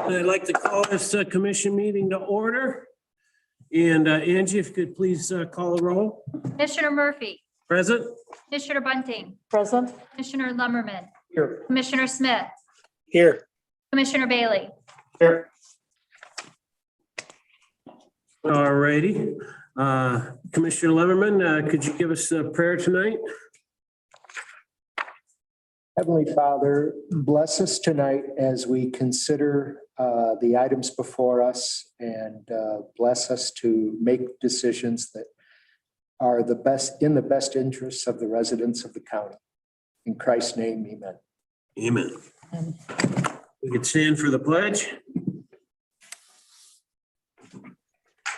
I'd like to call this commission meeting to order. And Angie, if you could please call the roll. Commissioner Murphy, Present? Commissioner Bunting, Present. Commissioner Lumberman, Here. Commissioner Smith, Here. Commissioner Bailey. Here. All righty. Commissioner Leverman, could you give us a prayer tonight? Heavenly Father, bless us tonight as we consider the items before us, and bless us to make decisions that are in the best interests of the residents of the county. In Christ's name, amen. Amen. We could stand for the pledge.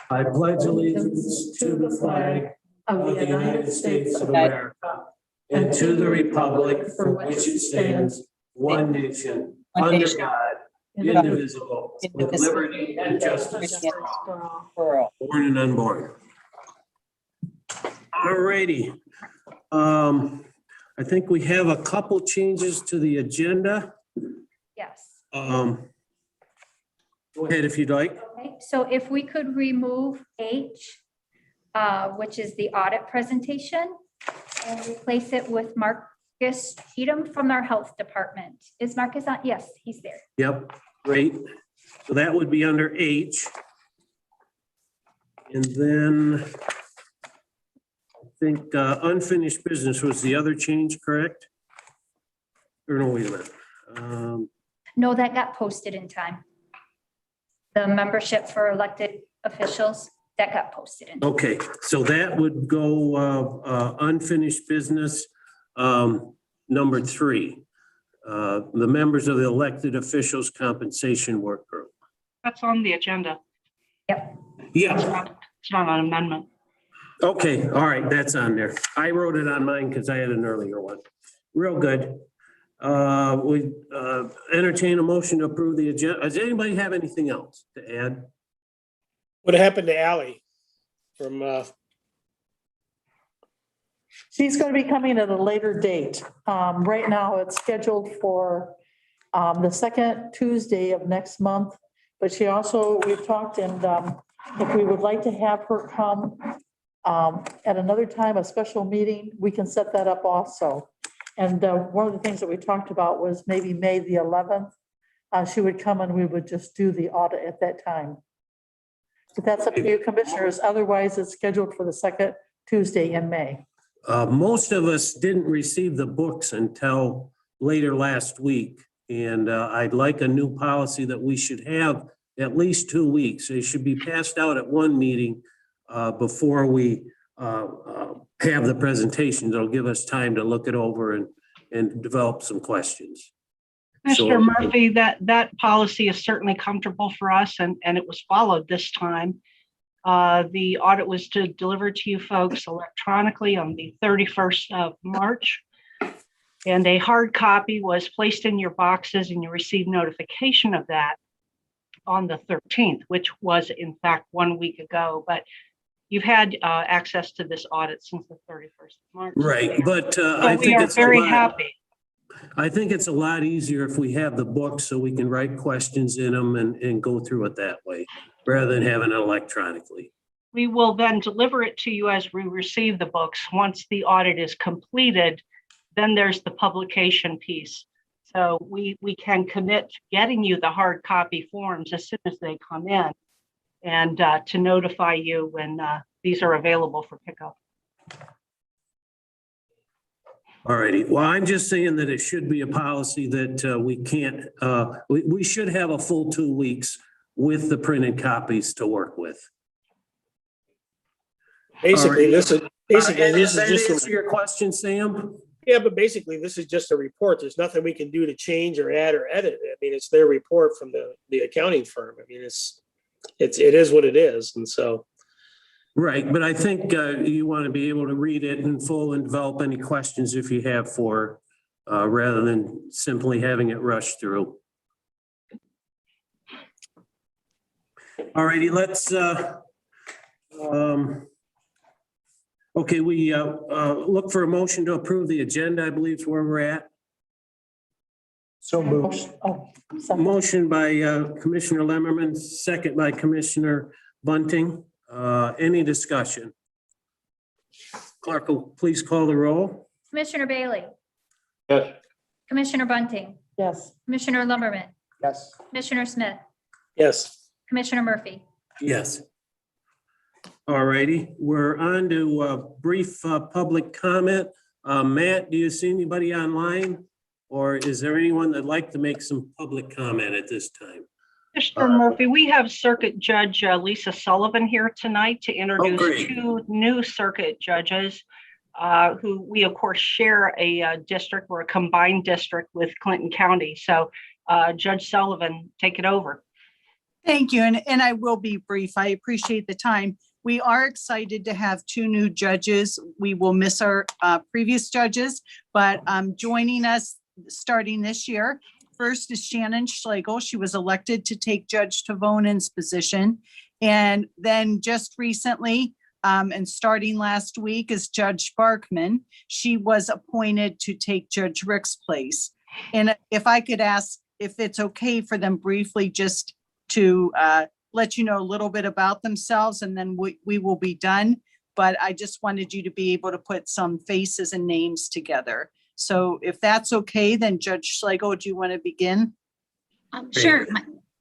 I pledge allegiance to the flag of the United States of America and to the republic for which it stands, one nation, under God, indivisible, with liberty and justice for all, born and unborn. All righty. I think we have a couple changes to the agenda. Yes. Go ahead if you'd like. Okay, so if we could remove H, which is the audit presentation, and replace it with Marcus Cheatham from our health department. Is Marcus on? Yes, he's there. Yep, great. So that would be under H. And then I think unfinished business was the other change, correct? Or no, wait a minute. No, that got posted in time. The membership for elected officials, that got posted in. Okay, so that would go unfinished business, number 3. The members of the elected officials compensation work group. That's on the agenda. Yep. Yeah, It's not an amendment. okay, all right, that's on there. I wrote it on mine because I had an earlier one. Real good. We entertain a motion to approve the agenda. Does anybody have anything else to add? What happened to Ally from, She's going to be coming at a later date. Right now, it's scheduled for the second Tuesday of next month. But we've talked, and if we would like to have her come at another time, a special meeting, we can set that up also. And one of the things that we talked about was maybe May the 11th. She would come and we would just do the audit at that time. But that's up to you, commissioners. Otherwise, it's scheduled for the second Tuesday in May. Most of us didn't receive the books until later last week. And I'd like a new policy that we should have at least 2 weeks. They should be passed out at one meeting before we have the presentation. That'll give us time to look it over and develop some questions. Mr. Murphy, that policy is certainly comfortable for us, and it was followed this time. The audit was delivered to you folks electronically on the 31st of March. And a hard copy was placed in your boxes, and you received notification of that on the 13th, which was in fact 1 week ago. But you've had access to this audit since the 31st of March. Right, but So I we think are it's very happy. I think it's a lot easier if we have the books so we can write questions in them and go through it that way, rather than having it electronically. We will then deliver it to you as we receive the books. Once the audit is completed, then there's the publication piece. So we can commit to getting you the hard copy forms as soon as they come in, and to notify you when these are available for pickup. All righty. Well, I'm just saying that it should be a policy that we can't, we should have a full 2 weeks with the printed copies to work with. basically, this is Does that just, answer your question, Sam? yeah, but basically, this is just a report. There's nothing we can do to change or add or edit it. I mean, it's their report from the accounting firm. I mean, it is what it is. And so, Right, but I think you want to be able to read it in full and develop any questions if you have for, rather than simply having it rush through. All righty, let's, okay, we look for a motion to approve the agenda, I believe is where we're at. So moved. Oh, second. Motion by Commissioner Lemmerman, second by Commissioner Bunting. Any discussion? Clerk will please call the roll. Commissioner Bailey, Yes. Commissioner Bunting, Yes. Commissioner Lumberman, Yes. Commissioner Smith, Yes. Commissioner Murphy. Yes. All righty, we're on to brief public comment. Matt, do you see anybody online? Or is there anyone that'd like to make some public comment at this time? Mr. Murphy, we have Circuit Judge Lisa Sullivan here tonight to introduce great. 2 new circuit judges who we, of course, share a district or a combined district with Clinton County. So Judge Sullivan, take it over. Thank you, and I will be brief. I appreciate the time. We are excited to have 2 new judges. We will miss our previous judges, but joining us starting this year, first is Shannon Schlegel. She was elected to take Judge Tavonen's position. And then just recently, and starting last week, is Judge Barkman. She was appointed to take Judge Rick's place. And if I could ask if it's okay for them briefly just to let you know a little bit about themselves, and then we will be done. But I just wanted you to be able to put some faces and names together. So if that's okay, then Judge Schlegel, do you want to begin? Sure.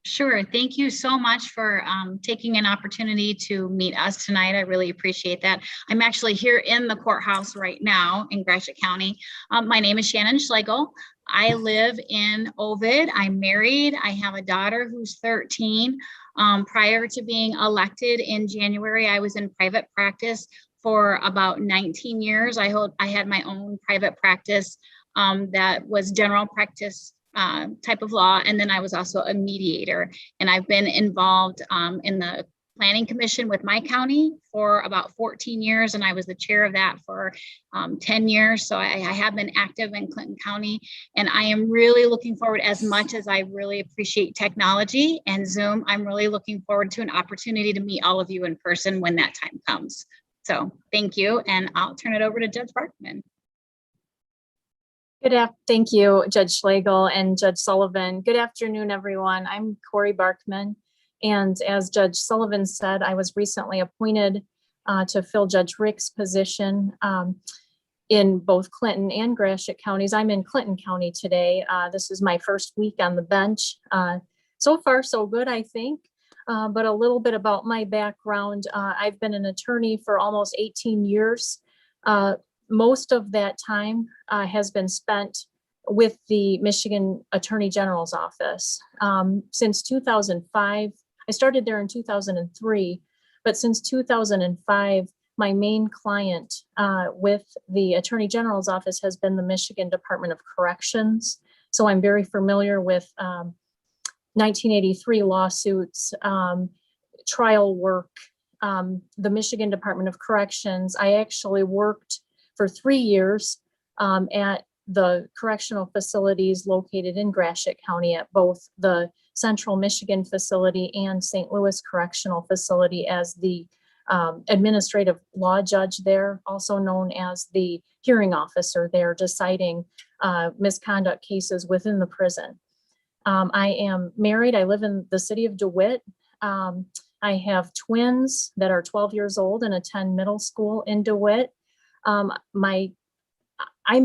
Sure. Thank you so much for taking an opportunity to meet us tonight. I really appreciate that. I'm actually here in the courthouse right now in Gratiot County. My name is Shannon Schlegel. I live in Ovid. I'm married. I have a daughter who's 13. Prior to being elected in January, I was in private practice for about 19 years. I had my own private practice that was general practice type of law. And then I was also a mediator, and I've been involved in the planning commission with my county for about 14 years. And I was the chair of that for 10 years. So I have been active in Clinton County, and I am really looking forward, as much as I really appreciate technology and Zoom, I'm really looking forward to an opportunity to meet all of you in person when that time comes. So thank you. And I'll turn it over to Judge Barkman. Thank you, Judge Schlegel and Judge Sullivan. Good afternoon, everyone. I'm Corey Barkman. And as Judge Sullivan said, I was recently appointed to fill Judge Rick's position in both Clinton and Gratiot counties. I'm in Clinton County today. This is my first week on the bench. So far, so good, I think. But a little bit about my background. I've been an attorney for almost 18 years. Most of that time has been spent with the Michigan Attorney General's office. Since 2005, I started there in 2003, but since 2005, my main client with the Attorney General's office has been the Michigan Department of Corrections. So I'm very familiar with 1983 lawsuits, trial work, the Michigan Department of Corrections. I actually worked for 3 years at the correctional facilities located in Gratiot County at both the Central Michigan facility and St. Louis Correctional Facility as the administrative law judge there, also known as the hearing officer there, deciding misconduct cases within the prison. I am married. I live in the city of DeWitt. I have twins that are 12 years old and attend middle school in DeWitt. I'm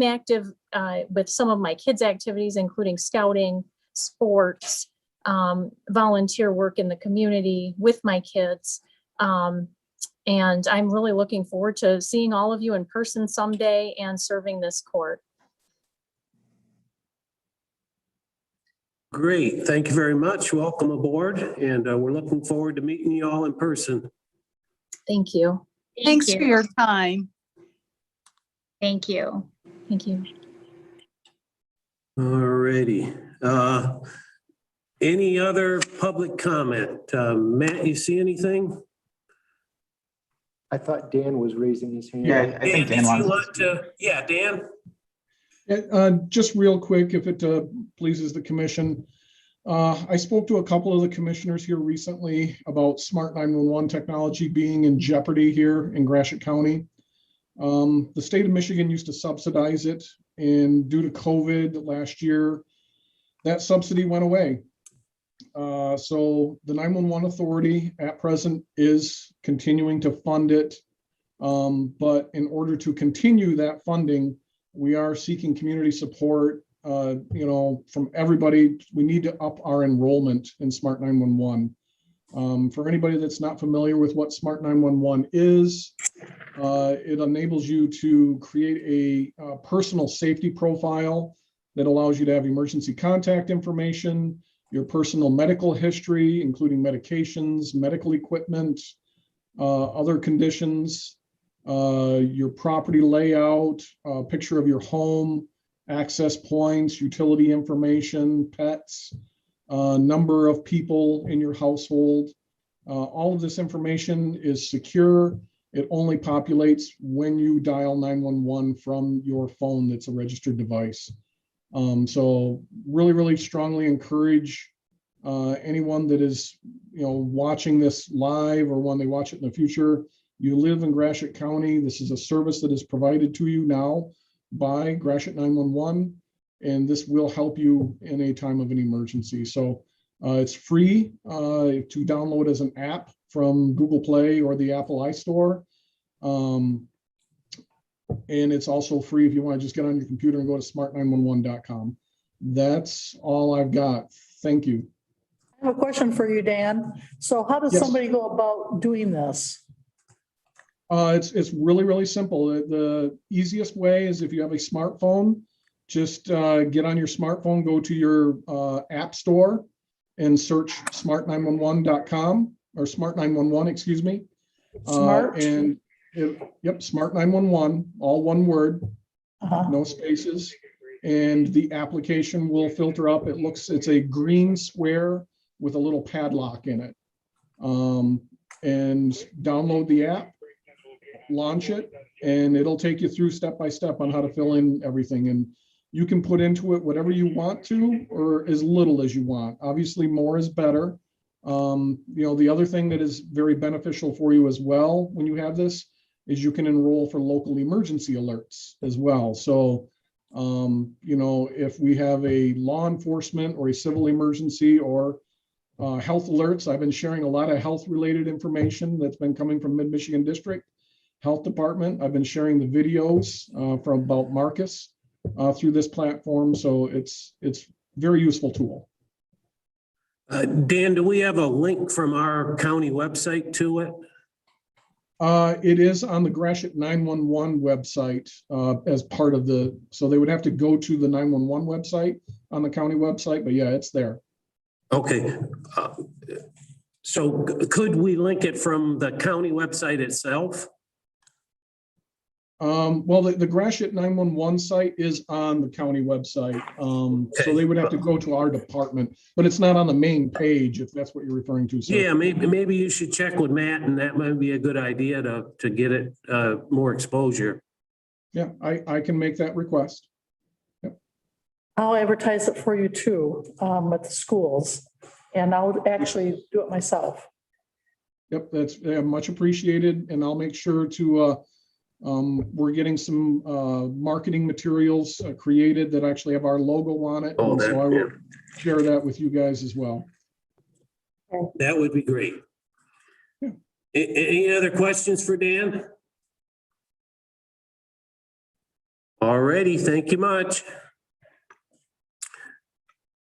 active with some of my kids' activities, including scouting, sports, volunteer work in the community with my kids. And I'm really looking forward to seeing all of you in person someday and serving this court. Great. Thank you very much. Welcome aboard. And we're looking forward to meeting you all in person. Thank you. Thanks for your time. Thank you. Thank you. All righty. Any other public comment? Matt, you see anything? I thought Dan was raising his hand. Yeah, I think Dan did you wants. want to? Yeah, Dan? Just real quick, if it pleases the commission. I spoke to a couple of the commissioners here recently about smart 911 technology being in jeopardy here in Gratiot County. The state of Michigan used to subsidize it, and due to COVID last year, that subsidy went away. So the 911 authority at present is continuing to fund it. But in order to continue that funding, we are seeking community support, from everybody. We need to up our enrollment in Smart 911. For anybody that's not familiar with what Smart 911 is, it enables you to create a personal safety profile that allows you to have emergency contact information, your personal medical history, including medications, medical equipment, other conditions, your property layout, a picture of your home, access points, utility information, pets, number of people in your household. All of this information is secure. It only populates when you dial 911 from your phone that's a registered device. So really, really strongly encourage anyone that is, watching this live or when they watch it in the future. You live in Gratiot County. This is a service that is provided to you now by Gratiot 911, and this will help you in a time of an emergency. So it's free to download as an app from Google Play or the Apple iStore. And it's also free if you want to just get on your computer and go to smart911.com. That's all I've got. Thank you. I have a question for you, Dan. So how does Yes. somebody go about doing this? It's really, really simple. The easiest way is if you have a smartphone, just get on your smartphone, go to your app store and search smart911.com or smart911, excuse me. Smart? Yep, Smart 911, all one word, Uh-huh. no spaces. And the application will filter up. It's a green square with a little padlock in it. And download the app, launch it, and it'll take you through step by step on how to fill in everything. And you can put into it whatever you want to, or as little as you want. Obviously, more is better. The other thing that is very beneficial for you as well when you have this is you can enroll for local emergency alerts as well. So, if we have a law enforcement or a civil emergency or health alerts, I've been sharing a lot of health related information that's been coming from Mid-Michigan District Health Department. I've been sharing the videos from about Marcus through this platform. So it's very useful tool. Dan, do we have a link from our county website to it? It is on the Gratiot 911 website as part of so they would have to go to the 911 website on the county website, but yeah, it's there. Okay. So could we link it from the county website itself? Well, the Gratiot 911 site is on the county website. So they would have to go to our department, but it's not on the main page, if that's what you're referring to. So. Yeah, maybe you should check with Matt, and that might be a good idea to get it more exposure. Yeah, I can make that request. Yep. I'll advertise it for you too, at the schools, and I'll actually do it myself. Yep, that's much appreciated, and I'll make sure to we're getting some marketing materials created that actually have our logo on it. Oh, so I will share that with you guys as well. That would be great. Yeah. Any other questions for Dan? All righty, thank you much.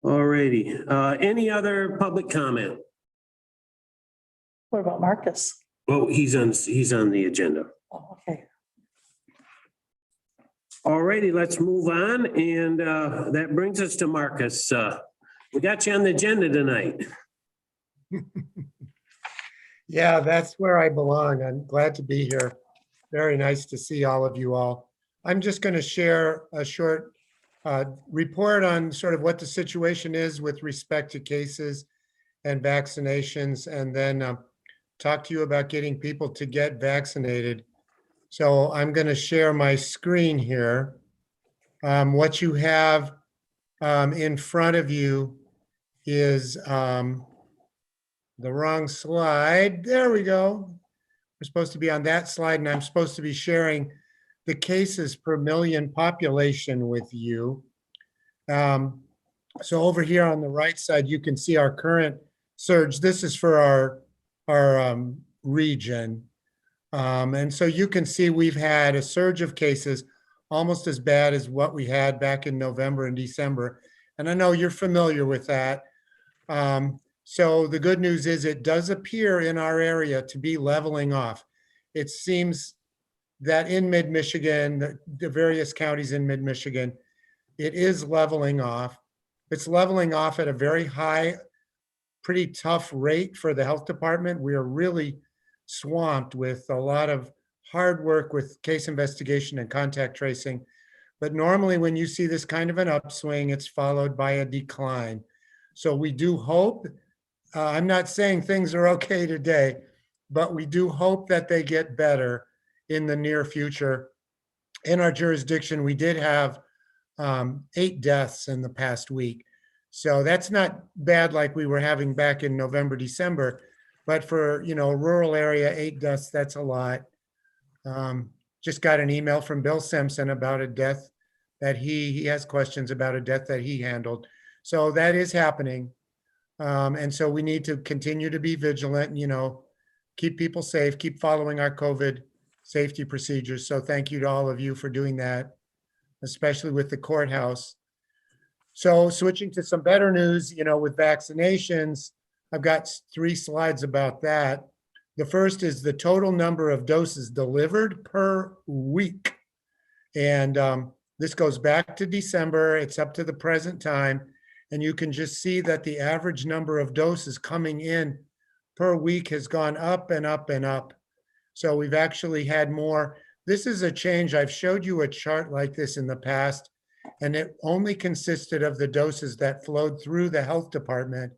All righty, any other public comment? What about Marcus? Well, he's on the agenda. Oh, okay. All righty, let's move on, and that brings us to Marcus. We got you on the agenda tonight. Yeah, that's where I belong. I'm glad to be here. Very nice to see all of you all. I'm just going to share a short report on sort of what the situation is with respect to cases and vaccinations, and then talk to you about getting people to get vaccinated. So I'm going to share my screen here. What you have in front of you is the wrong slide. There we go. We're supposed to be on that slide, and I'm supposed to be sharing the cases per million population with you. So over here on the right side, you can see our current surge. This is for our region. And so you can see we've had a surge of cases almost as bad as what we had back in November and December. And I know you're familiar with that. So the good news is it does appear in our area to be leveling off. It seems that in mid-Michigan, the various counties in mid-Michigan, it is leveling off. It's leveling off at a very high, pretty tough rate for the health department. We are really swamped with a lot of hard work with case investigation and contact tracing. But normally when you see this kind of an upswing, it's followed by a decline. So we do hope, I'm not saying things are okay today, but we do hope that they get better in the near future. In our jurisdiction, we did have 8 deaths in the past week. So that's not bad like we were having back in November, December, but for, a rural area, 8 deaths, that's a lot. Just got an email from Bill Simpson about a death that he has questions about a death that he handled. So that is happening. And so we need to continue to be vigilant, keep people safe, keep following our COVID safety procedures. So thank you to all of you for doing that, especially with the courthouse. So switching to some better news, with vaccinations, I've got 3 slides about that. The first is the total number of doses delivered per week. And this goes back to December. It's up to the present time. And you can just see that the average number of doses coming in per week has gone up and up and up. So we've actually had more. This is a change. I've showed you a chart like this in the past, and it only consisted of the doses that flowed through the health department,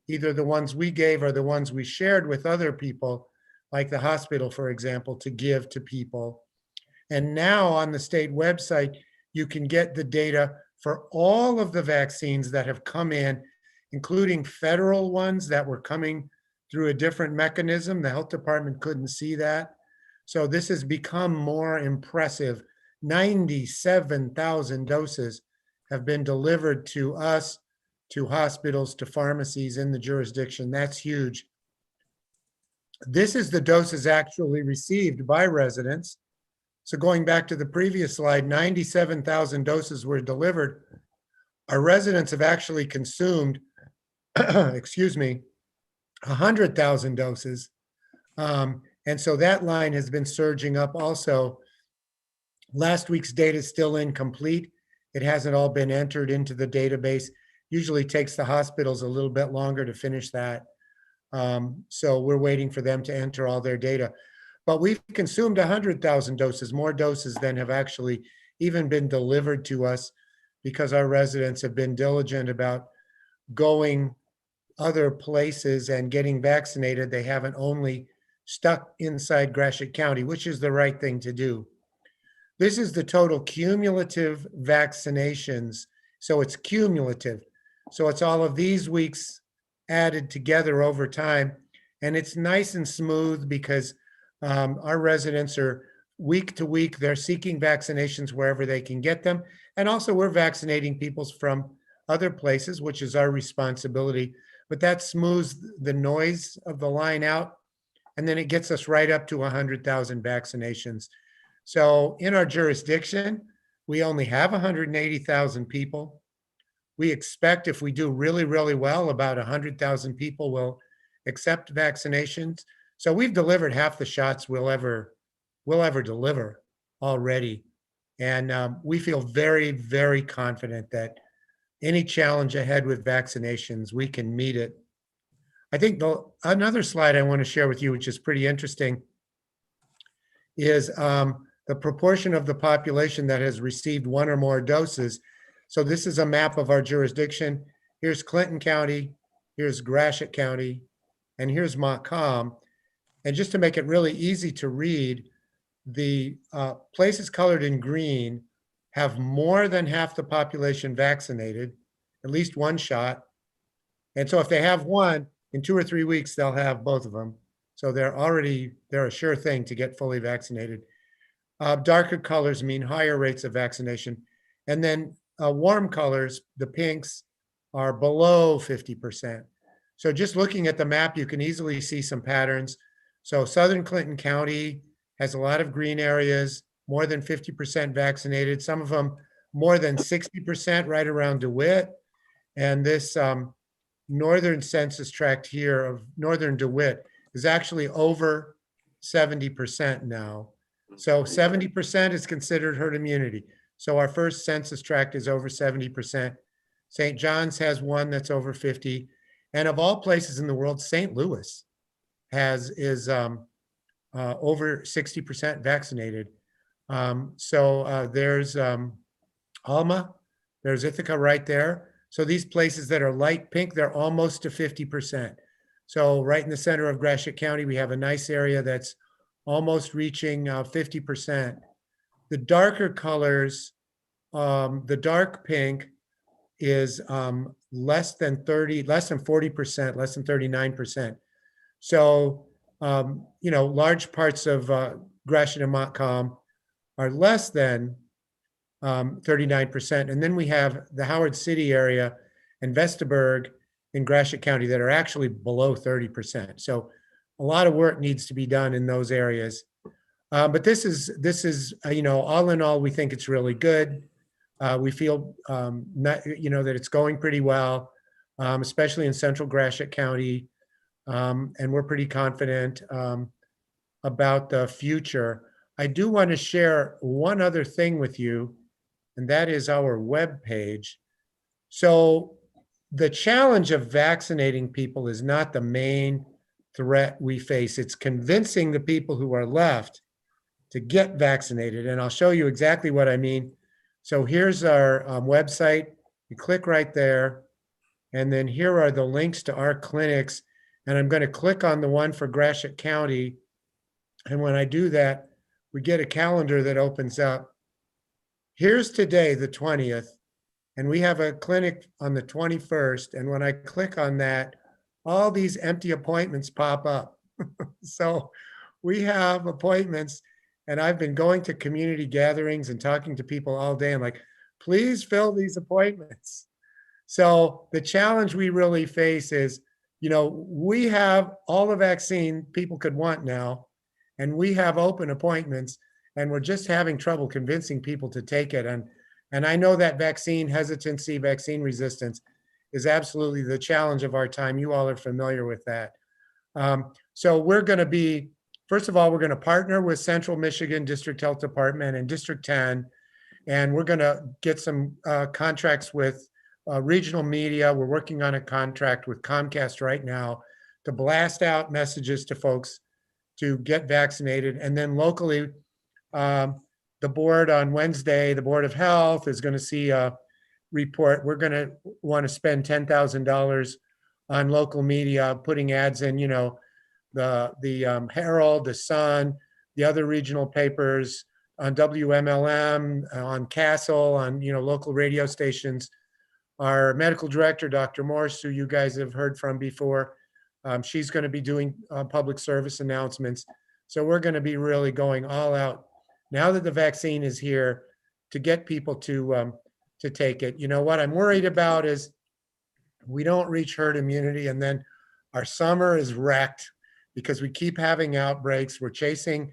either the ones we gave or the ones we shared with other people, like the hospital, for example, to give to people. And now on the state website, you can get the data for all of the vaccines that have come in, including federal ones that were coming through a different mechanism. The health department couldn't see that. So this has become more impressive. 97,000 doses have been delivered to us, to hospitals, to pharmacies in the jurisdiction. That's huge. This is the doses actually received by residents. So going back to the previous slide, 97,000 doses were delivered. Our residents have actually consumed, 100,000 doses. And so that line has been surging up also. Last week's data is still incomplete. It hasn't all been entered into the database. Usually takes the hospitals a little bit longer to finish that. So we're waiting for them to enter all their data. But we've consumed 100,000 doses, more doses than have actually even been delivered to us, because our residents have been diligent about going other places and getting vaccinated. They haven't only stuck inside Gratiot County, which is the right thing to do. This is the total cumulative vaccinations. So it's cumulative. So it's all of these weeks added together over time. And it's nice and smooth because our residents are week to week, they're seeking vaccinations wherever they can get them. And also we're vaccinating people from other places, which is our responsibility. But that smooths the noise of the line out. And then it gets us right up to 100,000 vaccinations. So in our jurisdiction, we only have 180,000 people. We expect if we do really, really well, about 100,000 people will accept vaccinations. So we've delivered half the shots we'll ever deliver already. And we feel very, very confident that any challenge ahead with vaccinations, we can meet it. I think another slide I want to share with you, which is pretty interesting, is the proportion of the population that has received 1 or more doses. So this is a map of our jurisdiction. Here's Clinton County, here's Gratiot County, and here's Montcalm. And just to make it really easy to read, the places colored in green have more than half the population vaccinated, at least 1 shot. And so if they have 1, in 2 or 3 weeks, they'll have both of them. So they're a sure thing to get fully vaccinated. Darker colors mean higher rates of vaccination. And then warm colors, the pinks, are below 50%. So just looking at the map, you can easily see some patterns. So Southern Clinton County has a lot of green areas, more than 50% vaccinated, some of them more than 60% right around DeWitt. And this northern census tract here of northern DeWitt is actually over 70% now. So 70% is considered herd immunity. So our first census tract is over 70%. St. John's has one that's over 50. And of all places in the world, St. Louis is over 60% vaccinated. There's Alma, there's Ithaca right there. So these places that are light pink, they're almost to 50%. So right in the center of Gratiot County, we have a nice area that's almost reaching 50%. The darker colors, the dark pink is less than 40%, less than 39%. So, large parts of Gratiot and Montcalm are less than 39%. And then we have the Howard City area and Vestaburg in Gratiot County that are actually below 30%. So a lot of work needs to be done in those areas. But this is all in all, we think it's really good. We feel that it's going pretty well, especially in central Gratiot County. And we're pretty confident about the future. I do want to share one other thing with you, and that is our webpage. So the challenge of vaccinating people is not the main threat we face. It's convincing the people who are left to get vaccinated. And I'll show you exactly what I mean. So here's our website. You click right there. And then here are the links to our clinics. And I'm going to click on the one for Gratiot County. And when I do that, we get a calendar that opens up. Here's today, the 20th, and we have a clinic on the 21st. And when I click on that, all these empty appointments pop up. So we have appointments, and I've been going to community gatherings and talking to people all day. I'm like, please fill these appointments. So the challenge we really face is, we have all the vaccine people could want now, and we have open appointments, and we're just having trouble convincing people to take it. And I know that vaccine hesitancy, vaccine resistance is absolutely the challenge of our time. You all are familiar with that. So we're going to be, first of all, we're going to partner with Central Michigan District Health Department and District 10, and we're going to get some contracts with regional media. We're working on a contract with Comcast right now to blast out messages to folks to get vaccinated. And then locally, the board on Wednesday, the Board of Health is going to see a report. We're going to want to spend $10,000 on local media, putting ads in, the Herald, the Sun, the other regional papers, on WMLM, on Castle, on local radio stations. Our medical director, Dr. Morse, who you guys have heard from before, she's going to be doing public service announcements. So we're going to be really going all out now that the vaccine is here to get people to take it. What I'm worried about is we don't reach herd immunity, and then our summer is wrecked because we keep having outbreaks. We're chasing,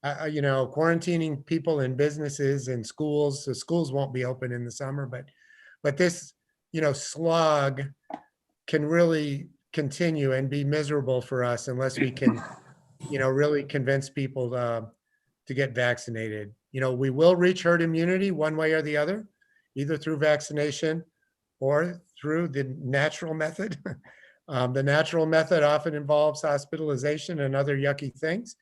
quarantining people in businesses and schools. So schools won't be open in the summer, but this, slog can really continue and be miserable for us unless we can, really convince people to get vaccinated. We will reach herd immunity one way or the other, either through vaccination or through the natural method. The natural method often involves hospitalization and other yucky things.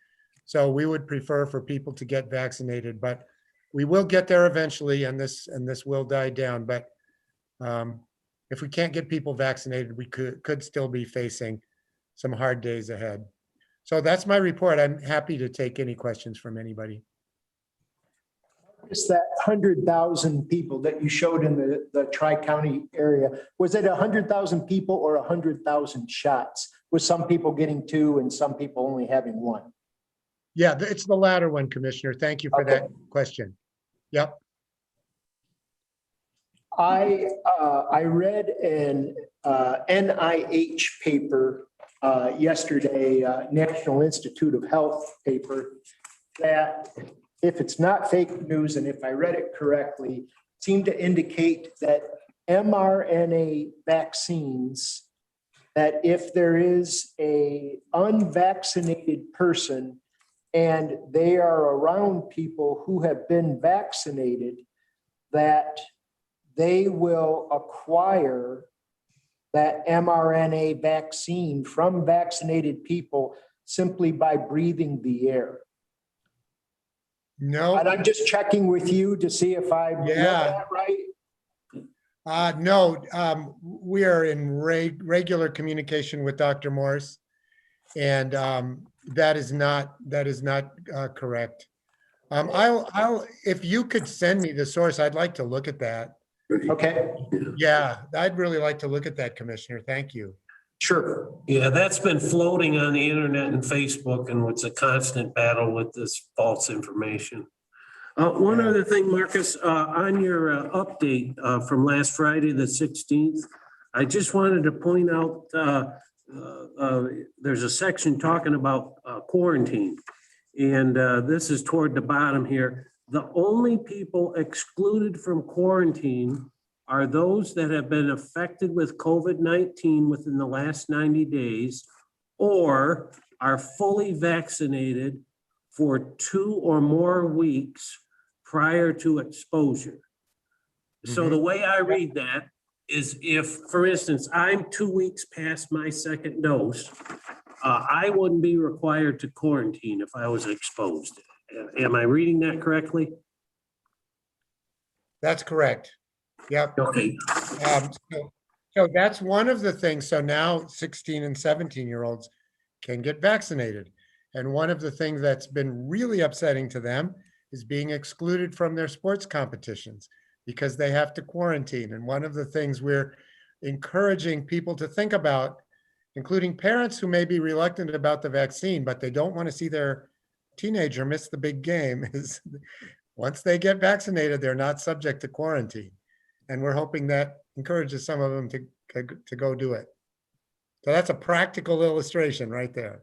So we would prefer for people to get vaccinated, but we will get there eventually, and this will die down. But if we can't get people vaccinated, we could still be facing some hard days ahead. So that's my report. I'm happy to take any questions from anybody. Is that 100,000 people that you showed in the Tri-County area, was it 100,000 people or 100,000 shots? With some people getting 2 and some people only having 1? Yeah, it's the latter one, Commissioner. Thank you for that question. Yep. I read an NIH paper yesterday, National Institute of Health paper, that if it's not fake news and if I read it correctly, seemed to indicate that mRNA vaccines, that if there is a unvaccinated person and they are around people who have been vaccinated, that they will acquire that mRNA vaccine from vaccinated people simply by breathing the air. No, And I'm just checking with you to see if I read Yeah. that right. no, we are in regular communication with Dr. Morse. And that is not correct. If you could send me the source, I'd like to look at that. Okay, Yeah, I'd really like to look at that, Commissioner. Thank you. sure. Yeah, that's been floating on the internet and Facebook, and it's a constant battle with this false information. One Yeah. other thing, Marcus, on your update from last Friday, the 16th, I just wanted to point out, there's a section talking about quarantine. And this is toward the bottom here. The only people excluded from quarantine are those that have been affected with COVID-19 within the last 90 days or are fully vaccinated for 2 or more weeks prior to exposure. So the way I read that is if, for instance, I'm 2 weeks past my second dose, I wouldn't be required to quarantine if I was exposed. Am I reading that correctly? That's correct. Yep. Okay. So that's one of the things. So now 16 and 17-year-olds can get vaccinated. And one of the things that's been really upsetting to them is being excluded from their sports competitions because they have to quarantine. And one of the things we're encouraging people to think about, including parents who may be reluctant about the vaccine, but they don't want to see their teenager miss the big game, is once they get vaccinated, they're not subject to quarantine. And we're hoping that encourages some of them to go do it. So that's a practical illustration right there.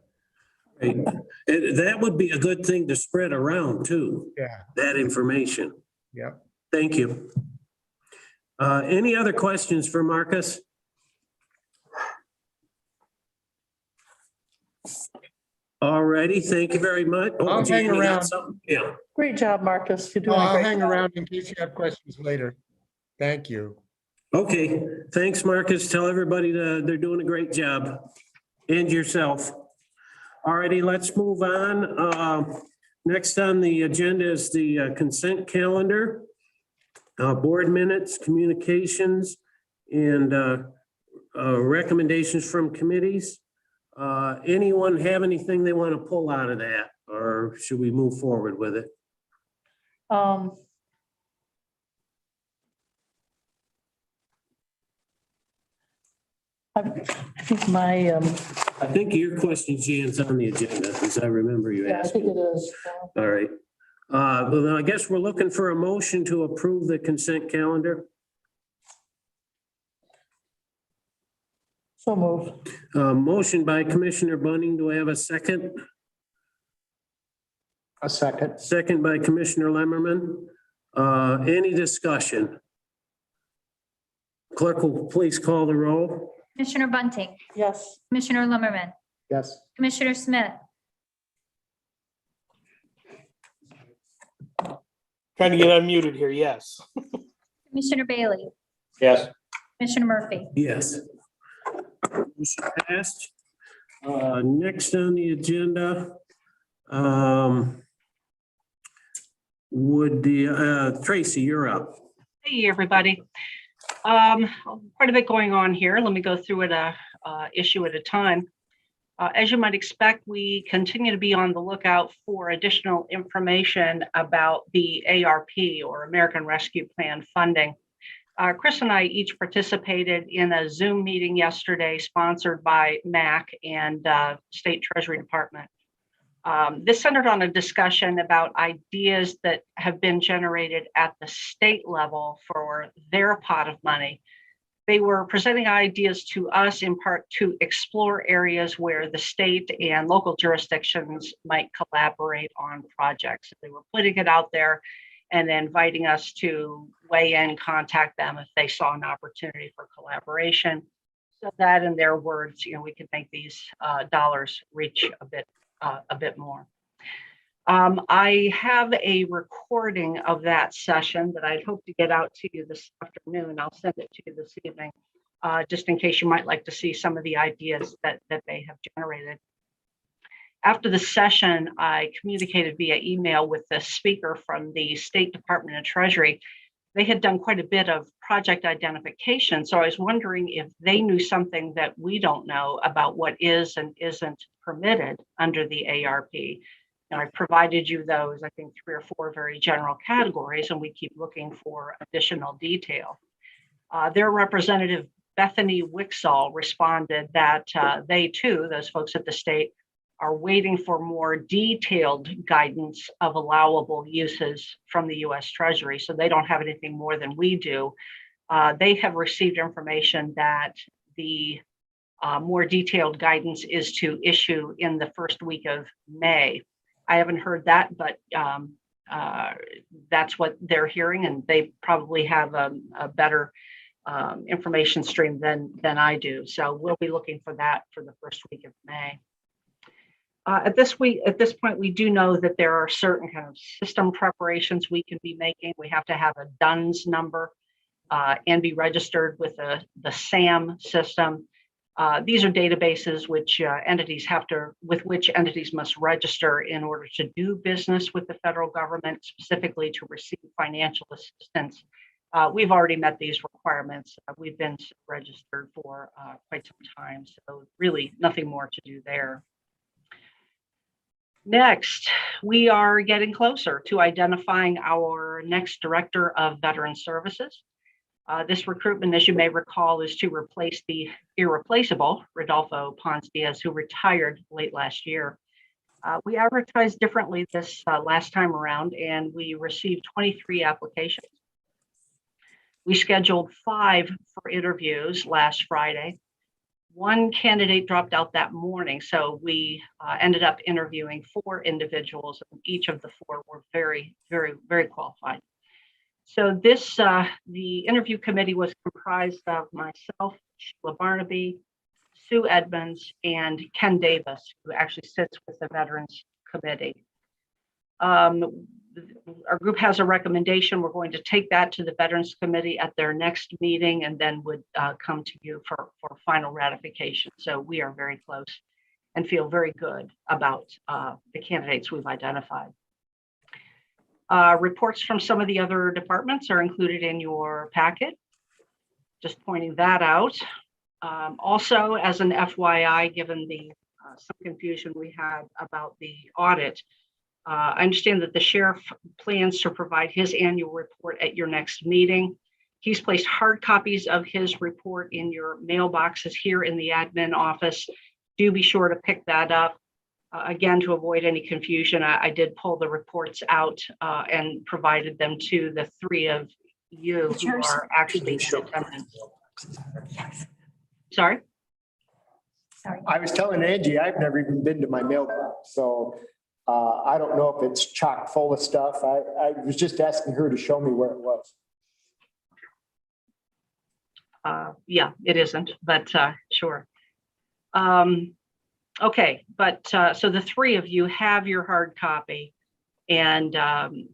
Right. That would be a good thing to spread around too, Yeah. that information. Yep. Thank you. Any other questions for Marcus? All righty, thank you very much. Oh, I'll hang Jane, you got around. something? Yeah. Great job, Marcus. You're doing a I'll great hang job. around in case you have questions later. Thank you. Okay, thanks, Marcus. Tell everybody they're doing a great job. And yourself. All righty, let's move on. Next on the agenda is the consent calendar, board minutes, communications, and recommendations from committees. Anyone have anything they want to pull out of that, or should we move forward with it? I think my, I think your question, Jan's on the agenda, as I remember you yeah, I think asking. it is. All right. Well, then I guess we're looking for a motion to approve the consent calendar. So moved. Motion by Commissioner Bunning. Do I have a second? A second. Second by Commissioner Lemmerman. Any discussion? Clerk will please call the roll. Commissioner Bunting, Yes. Commissioner Lumberman, Yes. Commissioner Smith, Trying to get unmuted here, yes. Commissioner Bailey, Yes. Commissioner Murphy. Yes. Motion passed. Next on the agenda, would the, Tracy, you're up. Hey, everybody. Quite a bit going on here. Let me go through it issue at a time. As you might expect, we continue to be on the lookout for additional information about the ARP or American Rescue Plan funding. Chris and I each participated in a Zoom meeting yesterday sponsored by MAC and State Treasury Department. This centered on a discussion about ideas that have been generated at the state level for their pot of money. They were presenting ideas to us in part to explore areas where the state and local jurisdictions might collaborate on projects. They were putting it out there and inviting us to weigh in, contact them if they saw an opportunity for collaboration. So that, in their words, we could make these dollars reach a bit more. I have a recording of that session that I'd hope to get out to you this afternoon. I'll send it to you this evening, just in case you might like to see some of the ideas that they have generated. After the session, I communicated via email with the speaker from the State Department of Treasury. They had done quite a bit of project identification. So I was wondering if they knew something that we don't know about what is and isn't permitted under the ARP. And I provided you those, I think, 3 or 4 very general categories, and we keep looking for additional detail. Their representative, Bethany Wixall, responded that they too, those folks at the state, are waiting for more detailed guidance of allowable uses from the US Treasury. So they don't have anything more than we do. They have received information that the more detailed guidance is to issue in the first week of May. I haven't heard that, but that's what they're hearing, and they probably have a better information stream than I do. So we'll be looking for that for the first week of May. At this point, we do know that there are certain kind of system preparations we can be making. We have to have a DUNS number and be registered with the SAM system. These are databases which entities must register in order to do business with the federal government, specifically to receive financial assistance. We've already met these requirements. We've been registered for quite some time, so really nothing more to do there. Next, we are getting closer to identifying our next director of Veteran Services. This recruitment, as you may recall, is to replace the irreplaceable Rodolfo Ponce Diaz, who retired late last year. We advertised differently this last time around, and we received 23 applications. We scheduled 5 for interviews last Friday. 1 candidate dropped out that morning, so we ended up interviewing 4 individuals, and each of the 4 were very, very, very qualified. So this, the interview committee was comprised of myself, Sheila Barnaby, Sue Edmonds, and Ken Davis, who actually sits with the Veterans Committee. Our group has a recommendation. We're going to take that to the Veterans Committee at their next meeting, and then would come to you for final ratification. So we are very close and feel very good about the candidates we've identified. Reports from some of the other departments are included in your packet. Just pointing that out. Also, as an FYI, given the some confusion we had about the audit, I understand that the sheriff plans to provide his annual report at your next meeting. He's placed hard copies of his report in your mailboxes here in the admin office. Do be sure to pick that up. Again, to avoid any confusion, I did pull the reports out and provided them to the 3 of you who are actually in attendance. Sorry? I was telling Angie, I've never even been to my mailbox, so I don't know if it's chock full of stuff. I was just asking her to show me where it was. Yeah, it isn't, but sure. Okay, but so the 3 of you have your hard copy, and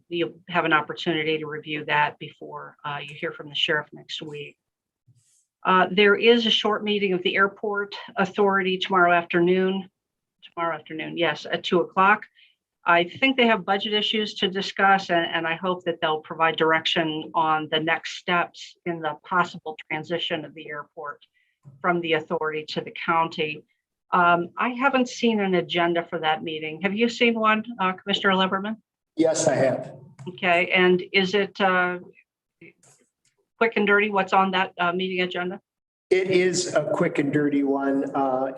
you have an opportunity to review that before you hear from the sheriff next week. There is a short meeting of the airport authority tomorrow afternoon, yes, at 2 o'clock. I think they have budget issues to discuss, and I hope that they'll provide direction on the next steps in the possible transition of the airport from the authority to the county. I haven't seen an agenda for that meeting. Have you seen one, Commissioner Lieberman? Yes, I have. Okay, and is it quick and dirty what's on that meeting agenda? It is a quick and dirty one. I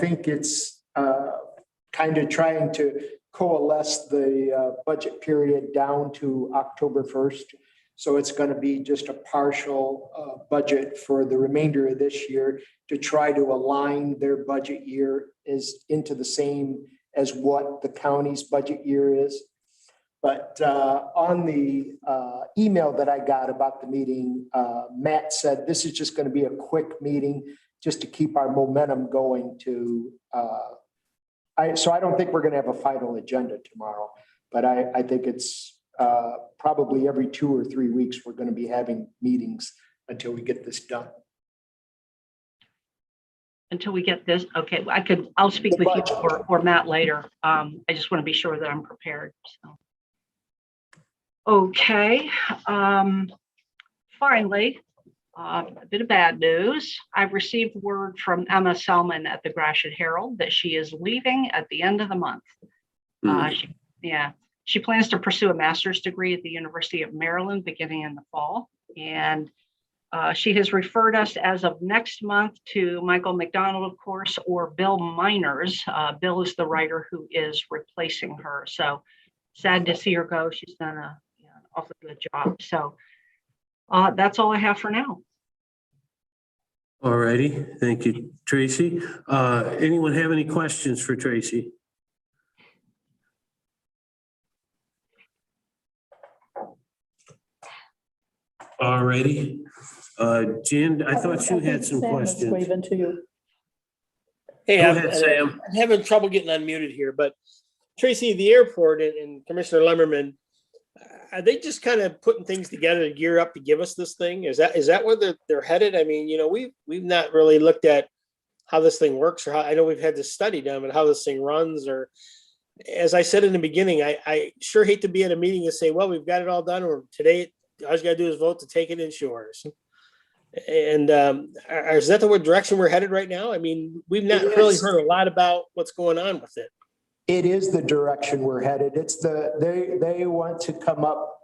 think it's kind of trying to coalesce the budget period down to October 1st. So it's going to be just a partial budget for the remainder of this year to try to align their budget year is into the same as what the county's budget year is. But on the email that I got about the meeting, Matt said this is just going to be a quick meeting just to keep our momentum going to, so I don't think we're going to have a final agenda tomorrow, but I think it's probably every 2 or 3 weeks, we're going to be having meetings until we get this done. Until we get this, okay, I'll speak with you or Matt later. I just want to be sure that I'm prepared, so. Okay, finally, a bit of bad news. I've received word from Emma Selman at the Gratiot Herald that she is leaving at the end of the month. She plans to pursue a master's degree at the University of Maryland beginning in the fall. And she has referred us as of next month to Michael McDonald, of course, or Bill Miners. Bill is the writer who is replacing her. So sad to see her go. She's done an awfully good job. So that's all I have for now. All righty. Thank you, Tracy. Anyone have any questions for Tracy? All righty. Jan, I thought you had some Sam is questions. waving to you. Hey, Go ahead, Sam. I'm having trouble getting unmuted here, but Tracy, the airport and Commissioner Lemmerman, are they just kind of putting things together to gear up to give us this thing? Is that where they're headed? I mean, we've not really looked at how this thing works, or how, I know we've had this study done, but how this thing runs, or as I said in the beginning, I sure hate to be at a meeting and say, well, we've got it all done, or today all you got to do is vote to take it insurance. And is that the direction we're headed right now? I mean, we've not really heard a lot about what's going on with it. It is the direction we're headed. It's they want to come up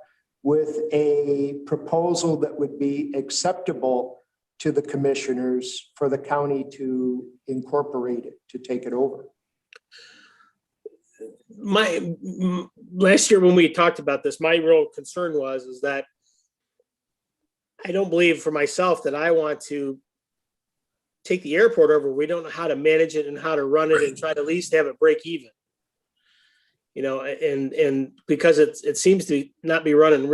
with a proposal that would be acceptable to the commissioners for the county to incorporate it, to take it over. Last year when we talked about this, my real concern is that I don't believe for myself that I want to take the airport over. We don't know how to manage it and how to run it and try to at least have it break even. And because it seems to not be running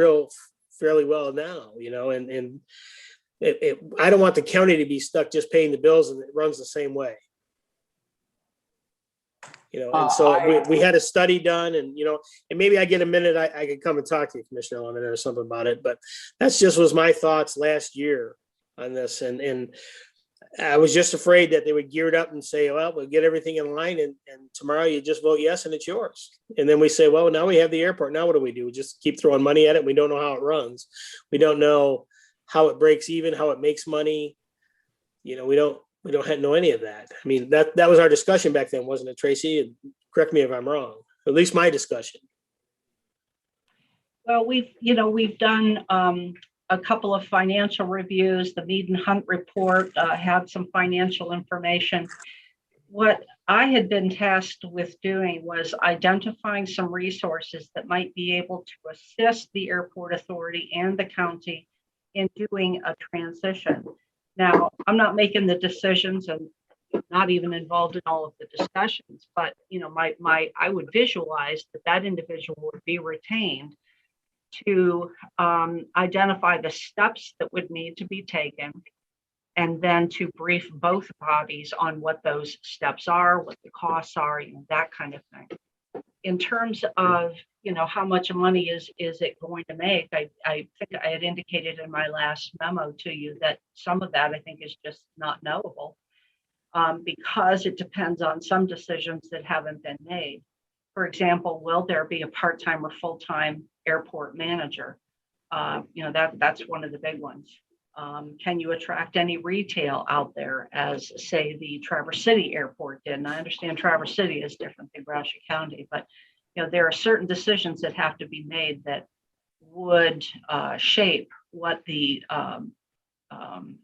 fairly well now, and I don't want the county to be stuck just paying the bills and it runs the same way. And so we had a study done, and and maybe I get a minute, I could come and talk to you, Commissioner Lemon, or something about it. But that's just was my thoughts last year on this, and I was just afraid that they would gear it up and say, well, we'll get everything in line, and tomorrow you just vote yes and it's yours. And then we say, well, now we have the airport. Now what do? We just keep throwing money at it. We don't know how it runs. We don't know how it breaks even, how it makes money. We don't know any of that. I mean, that was our discussion back then, wasn't it, Tracy? And correct me if I'm wrong. At least my discussion. Well, we've done a couple of financial reviews. The Mead and Hunt report had some financial information. What I had been tasked with doing was identifying some resources that might be able to assist the airport authority and the county in doing a transition. Now, I'm not making the decisions and not even involved in all of the discussions, but I would visualize that individual would be retained to identify the steps that would need to be taken, and then to brief both bodies on what those steps are, what the costs are, that kind of thing. In terms of how much money is it going to make, I think I had indicated in my last memo to you that some of that I think is just not knowable, because it depends on some decisions that haven't been made. For example, will there be a part-time or full-time airport manager? That's one of the big ones. Can you attract any retail out there, as say the Traverse City Airport did? And I understand Traverse City is different than Gratiot County, but there are certain decisions that have to be made that would shape what the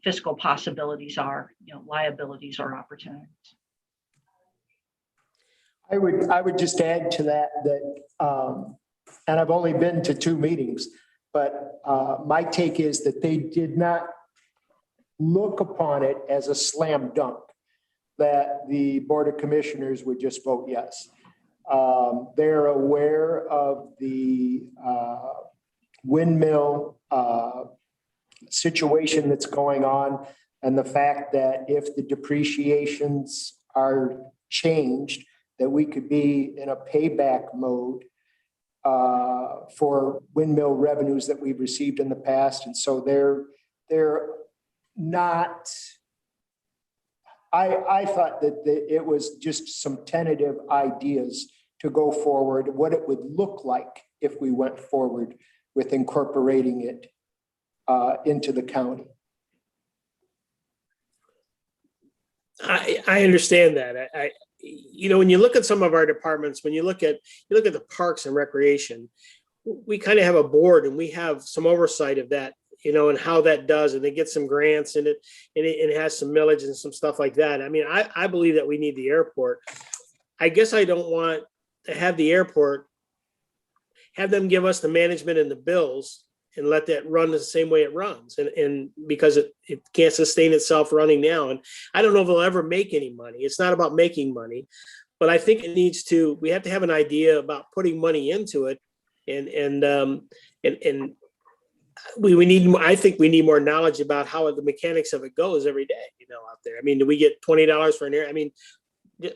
fiscal possibilities are, liabilities or opportunities. I would just add to that, and I've only been to 2 meetings, but my take is that they did not look upon it as a slam dunk, that the Board of Commissioners would just vote yes. They're aware of the windmill situation that's going on, and the fact that if the depreciations are changed, that we could be in a payback mode for windmill revenues that we've received in the past. And so they're not, I thought that it was just some tentative ideas to go forward, what it would look like if we went forward with incorporating it into the county. I understand that. When you look at some of our departments, when you look at the parks and recreation, we kind of have a board and we have some oversight of that, and how that does, and they get some grants in it, and it has some millage and some stuff like that. I mean, I believe that we need the airport. I guess I don't want to have the airport, have them give us the management and the bills and let that run the same way it runs. And because it can't sustain itself running now. And I don't know if it'll ever make any money. It's not about making money, but I think we have to have an idea about putting money into it. And we need, I think we need more knowledge about how the mechanics of it goes every day, out there. I mean, do we get $20 for an air? I mean,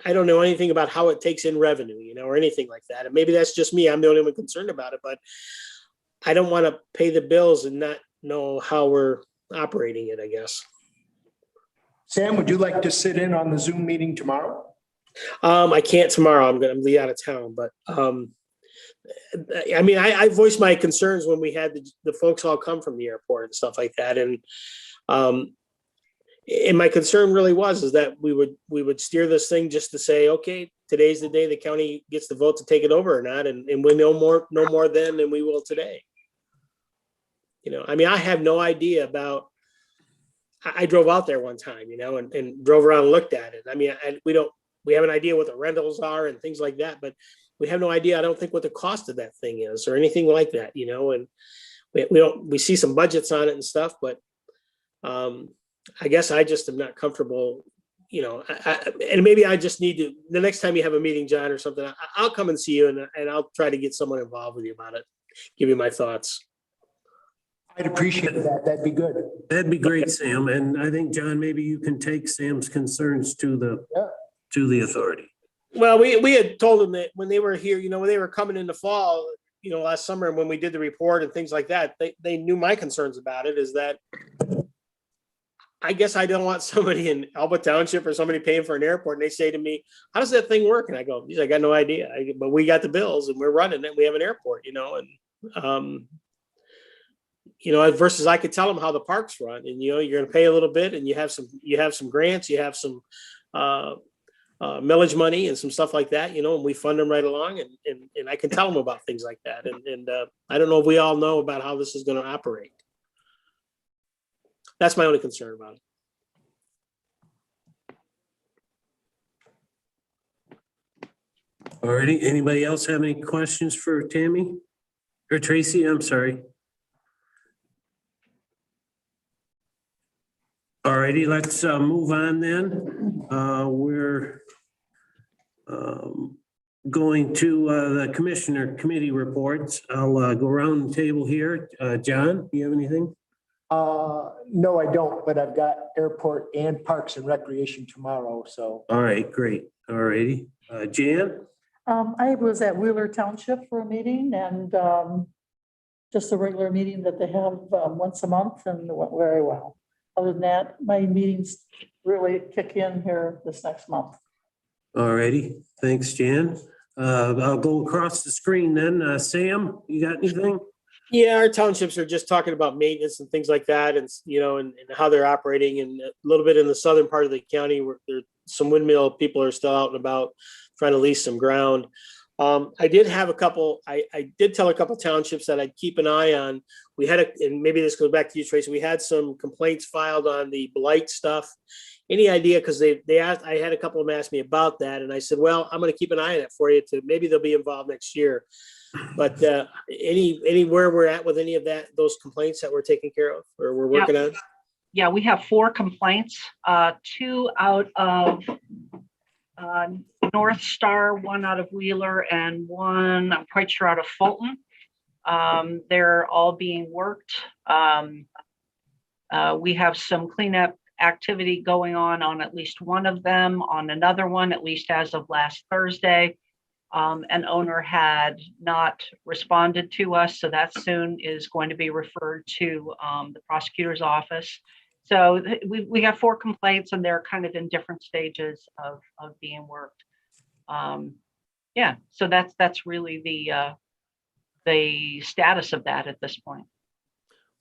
I don't know anything about how it takes in revenue, or anything like that. And maybe that's just me. I'm the only one concerned about it, but I don't want to pay the bills and not know how we're operating it, I guess. Sam, would you like to sit in on the Zoom meeting tomorrow? I can't tomorrow. I'm going to be out of town, but I mean, I voiced my concerns when we had the folks all come from the airport and stuff like that. And my concern really is that we would steer this thing just to say, okay, today's the day the county gets the vote to take it over or not. And we know more then than we will today. I mean, I have no idea about, I drove out there one time, and drove around and looked at it. I mean, we have an idea what the rentals are and things like that, but we have no idea, I don't think, what the cost of that thing is or anything like that, and we see some budgets on it and stuff, but I guess I just am not comfortable, and maybe I just need to, the next time you have a meeting, John, or something, I'll come and see you and I'll try to get someone involved with you about it, give you my thoughts. I'd appreciate that. That'd be good. That'd be great, Sam. And I think, John, maybe you can take Sam's concerns to the authority. Well, we had told them that when they were here, when they were coming in the fall, last summer, and when we did the report and things like that, they knew my concerns about it, is that I guess I don't want somebody in Alba Township or somebody paying for an airport. And they say to me, how does that thing work? And I go, I got no idea. But we got the bills and we're running it. We have an airport, and versus I could tell them how the parks run, and you're going to pay a little bit, and you have some grants, you have some millage money and some stuff like that, and we fund them right along, and I can tell them about things like that, and I don't know if we all know about how this is going to operate. That's my only concern about it. All righty. Anybody else have any questions for Tammy or Tracy? I'm sorry. All righty, let's move on then. We're going to the commissioner committee reports. I'll go around the table here. John, do you have anything? No, I don't, but I've got airport and parks and recreation tomorrow, so. All right, great. All righty. Jan? I was at Wheeler Township for a meeting, and just a regular meeting that they have once a month, and it went very well. Other than that, my meetings really kick in here this next month. All righty. Thanks, Jan. I'll go across the screen then. Sam, you got anything? Yeah, our townships are just talking about maintenance and things like that, and and how they're operating, and a little bit in the southern part of the county where there's some windmill people are still out and about trying to lease some ground. I did have a couple. I did tell a couple townships that I'd keep an eye on. We had and maybe this goes back to you, Tracy. We had some complaints filed on the blight stuff any idea, because they asked, I had a couple of them ask me about that, and I said, well, I'm gonna keep an eye on it for you to, maybe they'll be involved next year. But anywhere we're at with any of that, those complaints that we're taking care of or we're working on? Yeah, we have 4 complaints, 2 out of North Star, 1 out of Wheeler, and 1, I'm quite sure, out of Fulton. They're all being worked. We have some cleanup activity going on at least one of them. On another one, at least as of last Thursday, an owner had not responded to us, so that soon is going to be referred to the prosecutor's office. So we have 4 complaints, and they're kind of in different stages of being worked. Yeah, so that's really the status of that at this point.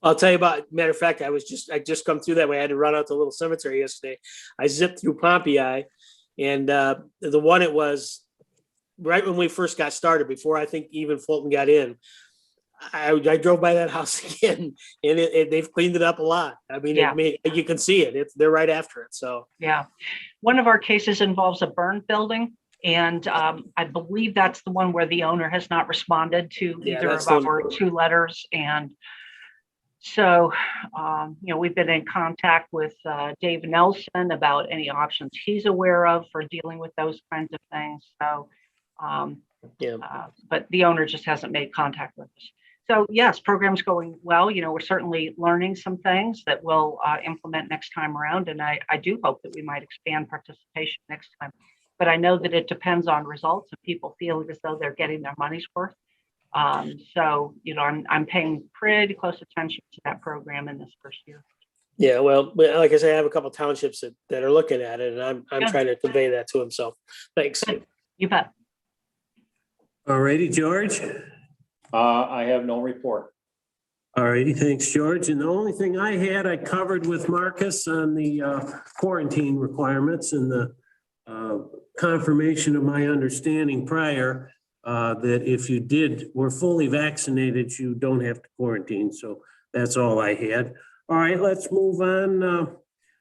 I'll tell you about, matter of fact, I just come through that way. I had to run out to the little cemetery yesterday. I zipped through Pompeii, and the one, it was right when we first got started, before I think even Fulton got in. I drove by that house again, and they've cleaned it up a lot. I mean, Yeah. you can see it. They're right after it. So Yeah, one of our cases involves a burned building, and I believe that's the one where the owner has not responded to Yeah, either that's of the our one. 2 letters. And so, we've been in contact with Dave Nelson about any options he's aware of for dealing with those kinds of things. So, but the owner just hasn't made contact with us. So yes, program's going well. We're certainly learning some things that we'll implement next time around. And I do hope that we might expand participation next time. But I know that it depends on results and people feeling as though they're getting their money's worth. So, I'm paying pretty close attention to that program in this first year. yeah, well, like I say, I have a couple of townships that are looking at it, and I'm Good. trying to convey that to them. So thanks. Good. You bet. All righty, George. I have no report. All righty, thanks, George. And the only thing I had, I covered with Marcus on the quarantine requirements and the confirmation of my understanding prior that if you were fully vaccinated, you don't have to quarantine. So that's all I had. All right, let's move on.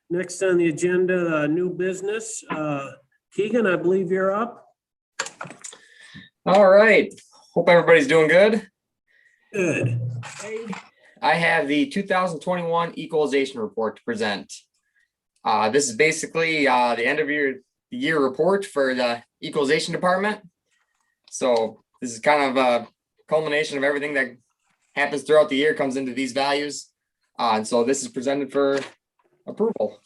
Next on the agenda, new business. Keegan, I believe you're up. All right. Hope everybody's doing good. Good. I have the 2021 equalization report to present. This is basically the end of year report for the equalization department. So this is kind of a culmination of everything that happens throughout the year comes into these values. And so this is presented for approval.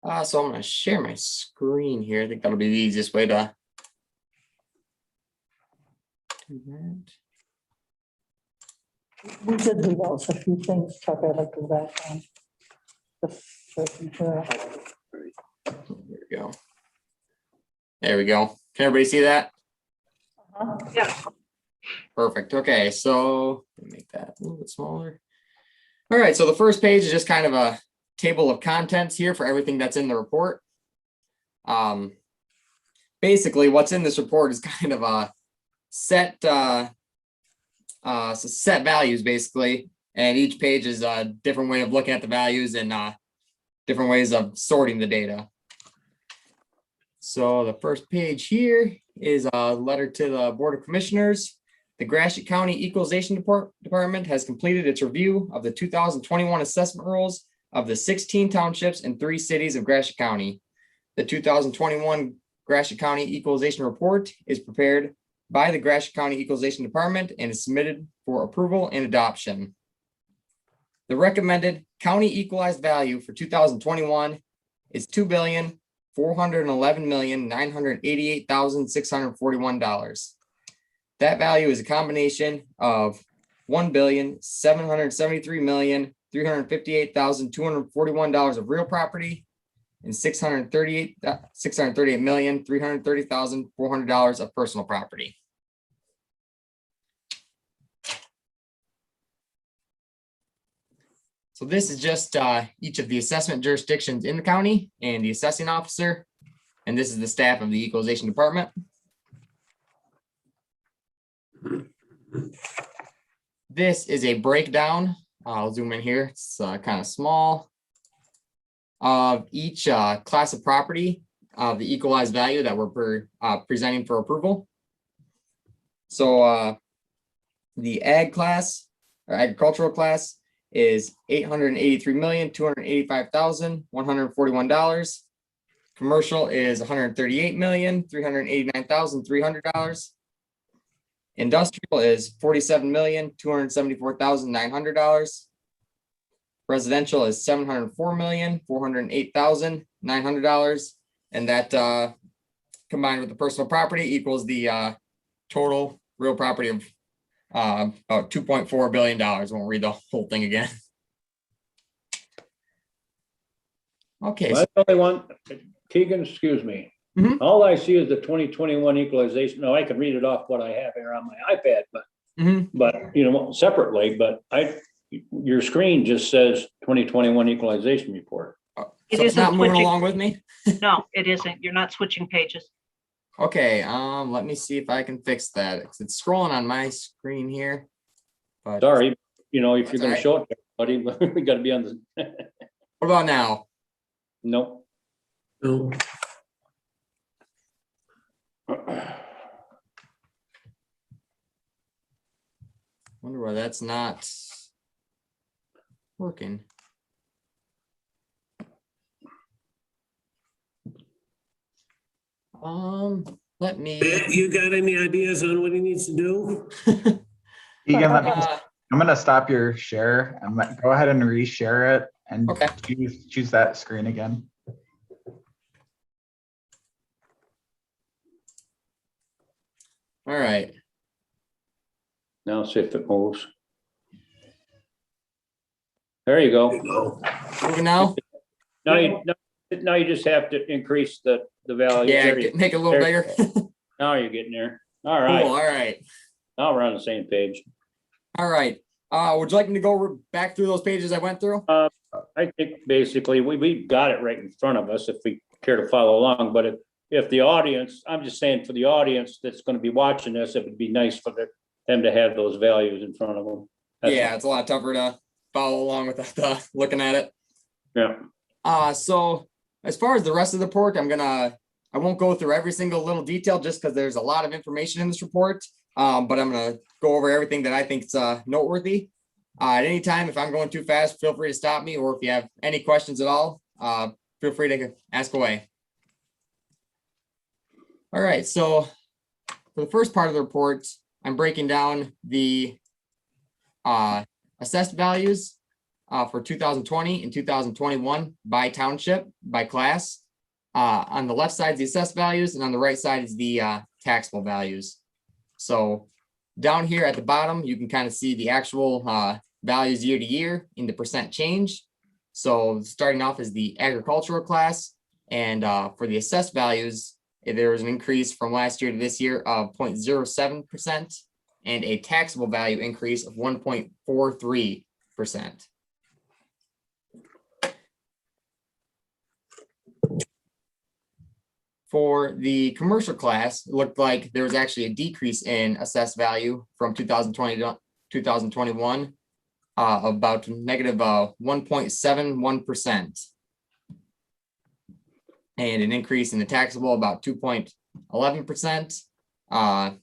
So I'm going to share my screen here. I think that'll be the easiest way to do that. We did leave out a few things, Chuck, I'd like to go back on. There we go. There we go. Can everybody see that? Yeah. Perfect. Okay, so let me make that a little bit smaller. All right, so the first page is just kind of a table of contents here for everything that's in the report. Basically, what's in this report is kind of a set values, basically, and each page is a different way of looking at the values and different ways of sorting the data. So the first page here is a letter to the Board of Commissioners. The Gratiot County Equalization Department has completed its review of the 2021 assessment rolls of the 16 townships and 3 cities of Gratiot County. The 2021 Gratiot County Equalization Report is prepared by the Gratiot County Equalization Department and is submitted for approval and adoption. The recommended county equalized value for 2021 is $2,411,988,641. That value is a combination of $1,773,358,241 of real property and $638,330,400 of personal property. So this is just each of the assessment jurisdictions in the county and the assessing officer, and this is the staff of the equalization department. This is a breakdown. I'll zoom in here. It's kind of small. of each class of property of the equalized value that we're presenting for approval. So the ag class or agricultural class is $883,285,141. Commercial is $138,389,300. Industrial is $47,274,900. Residential is $704,408,900. And that combined with the personal property equals the total real property of about $2.4 billion. I won't read the whole thing again. Okay. Well, that's the only one. Keegan, excuse me. Mhm. All I see is the 2021 equalization. No, I can read it off what I have here on my iPad, but you know, separately, but your screen just says 2021 equalization report. So it's not moving along with me? No, it isn't. You're not switching pages. Okay, let me see if I can fix that. It's scrolling on my screen here. But Sorry, you know, if you're gonna That's show it to everybody, we gotta be on the. what about now? Nope. No. Wonder why that's not working. Let me. Matt, you got any ideas on what he needs to do? Egan, I'm gonna stop your share. Go ahead and reshare it and Okay. choose that screen again. All right. Now see if it moves. There you go. Moving now? Now you just have to increase the value. Yeah, There you- make it a little bigger. Now you're getting there. All Cool, right. all right. Now we're on the same page. All right. Would you like me to go back through those pages I went through? I think basically we got it right in front of us if we care to follow along, but if the audience, I'm just saying for the audience that's going to be watching this, it would be nice for them to have those values in front of them. Yeah, it's a lot tougher to follow along without looking at it. Yeah. So as far as the rest of the report, I won't go through every single little detail just because there's a lot of information in this report. But I'm gonna go over everything that I think is noteworthy. At any time, if I'm going too fast, feel free to stop me, or if you have any questions at all, feel free to ask away. All right, so for the first part of the report, I'm breaking down the assessed values for 2020 and 2021 by township, by class. On the left side is the assessed values, and on the right side is the taxable values. So down here at the bottom, you can kind of see the actual values year to year in the percent change. So starting off as the agricultural class, and for the assessed values, there was an increase from last year to this year of 0.07% and a taxable value increase of 1.43%. For the commercial class, it looked like there was actually a decrease in assessed value from 2020 to 2021, about negative 1.71%. And an increase in the taxable about 2.11%. And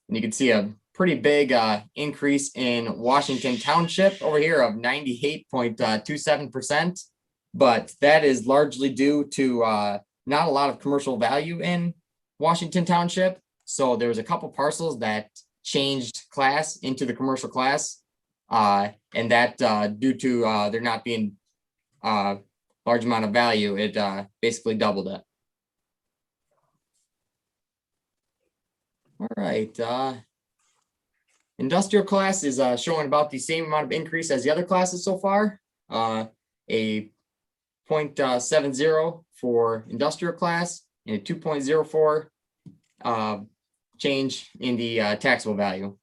you can see a pretty big increase in Washington Township over here of 98.27%. But that is largely due to not a lot of commercial value in Washington Township. So there was a couple parcels that changed class into the commercial class. And that due to there not being large amount of value, it basically doubled it. All right. Industrial class is showing about the same amount of increase as the other classes so far. A 0.70 for industrial class and a 2.04 change in the taxable value.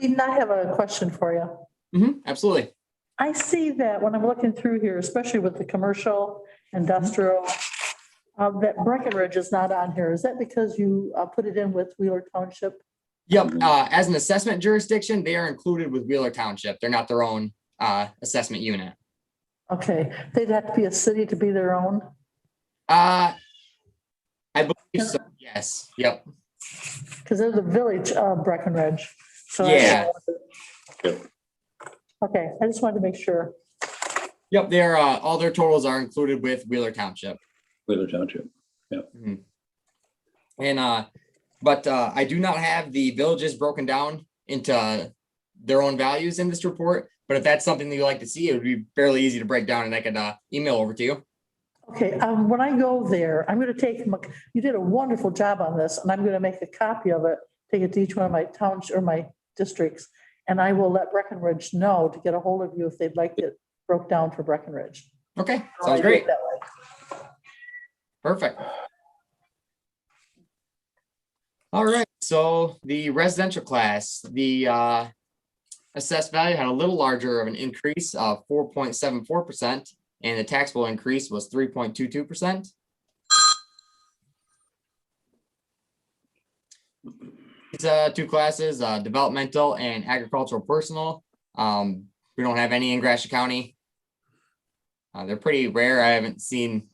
Eden, I have a question for you. Absolutely. I see that when I'm looking through here, especially with the commercial, industrial, that Breckenridge is not on here. Is that because you put it in with Wheeler Township? Yep. As an assessment jurisdiction, they are included with Wheeler Township. They're not their own assessment unit. Okay, they'd have to be a city to be their own. I believe so, yes, yep, Because they're the village of Breckenridge. So yeah, okay, I just wanted to make sure. yep, they're, all their totals are included with Wheeler Township. Wheeler Township. Mhm. And, but I do not have the villages broken down into their own values in this report. But if that's something that you'd like to see, it would be fairly easy to break down and I could email over to you. Okay, when I go there, I'm gonna take, you did a wonderful job on this, and I'm gonna make a copy of it, take it to each one of my towns or my districts, and I will let Breckenridge know to get a hold of you if they'd like it broke down for Breckenridge. Okay, I sounds do it great. that way. Perfect. All right, so the residential class, the assessed value had a little larger of an increase of 4.74%, and the taxable increase was 3.22%. These two classes, developmental and agricultural personal. We don't have any in Gratiot County. They're pretty rare. I haven't seen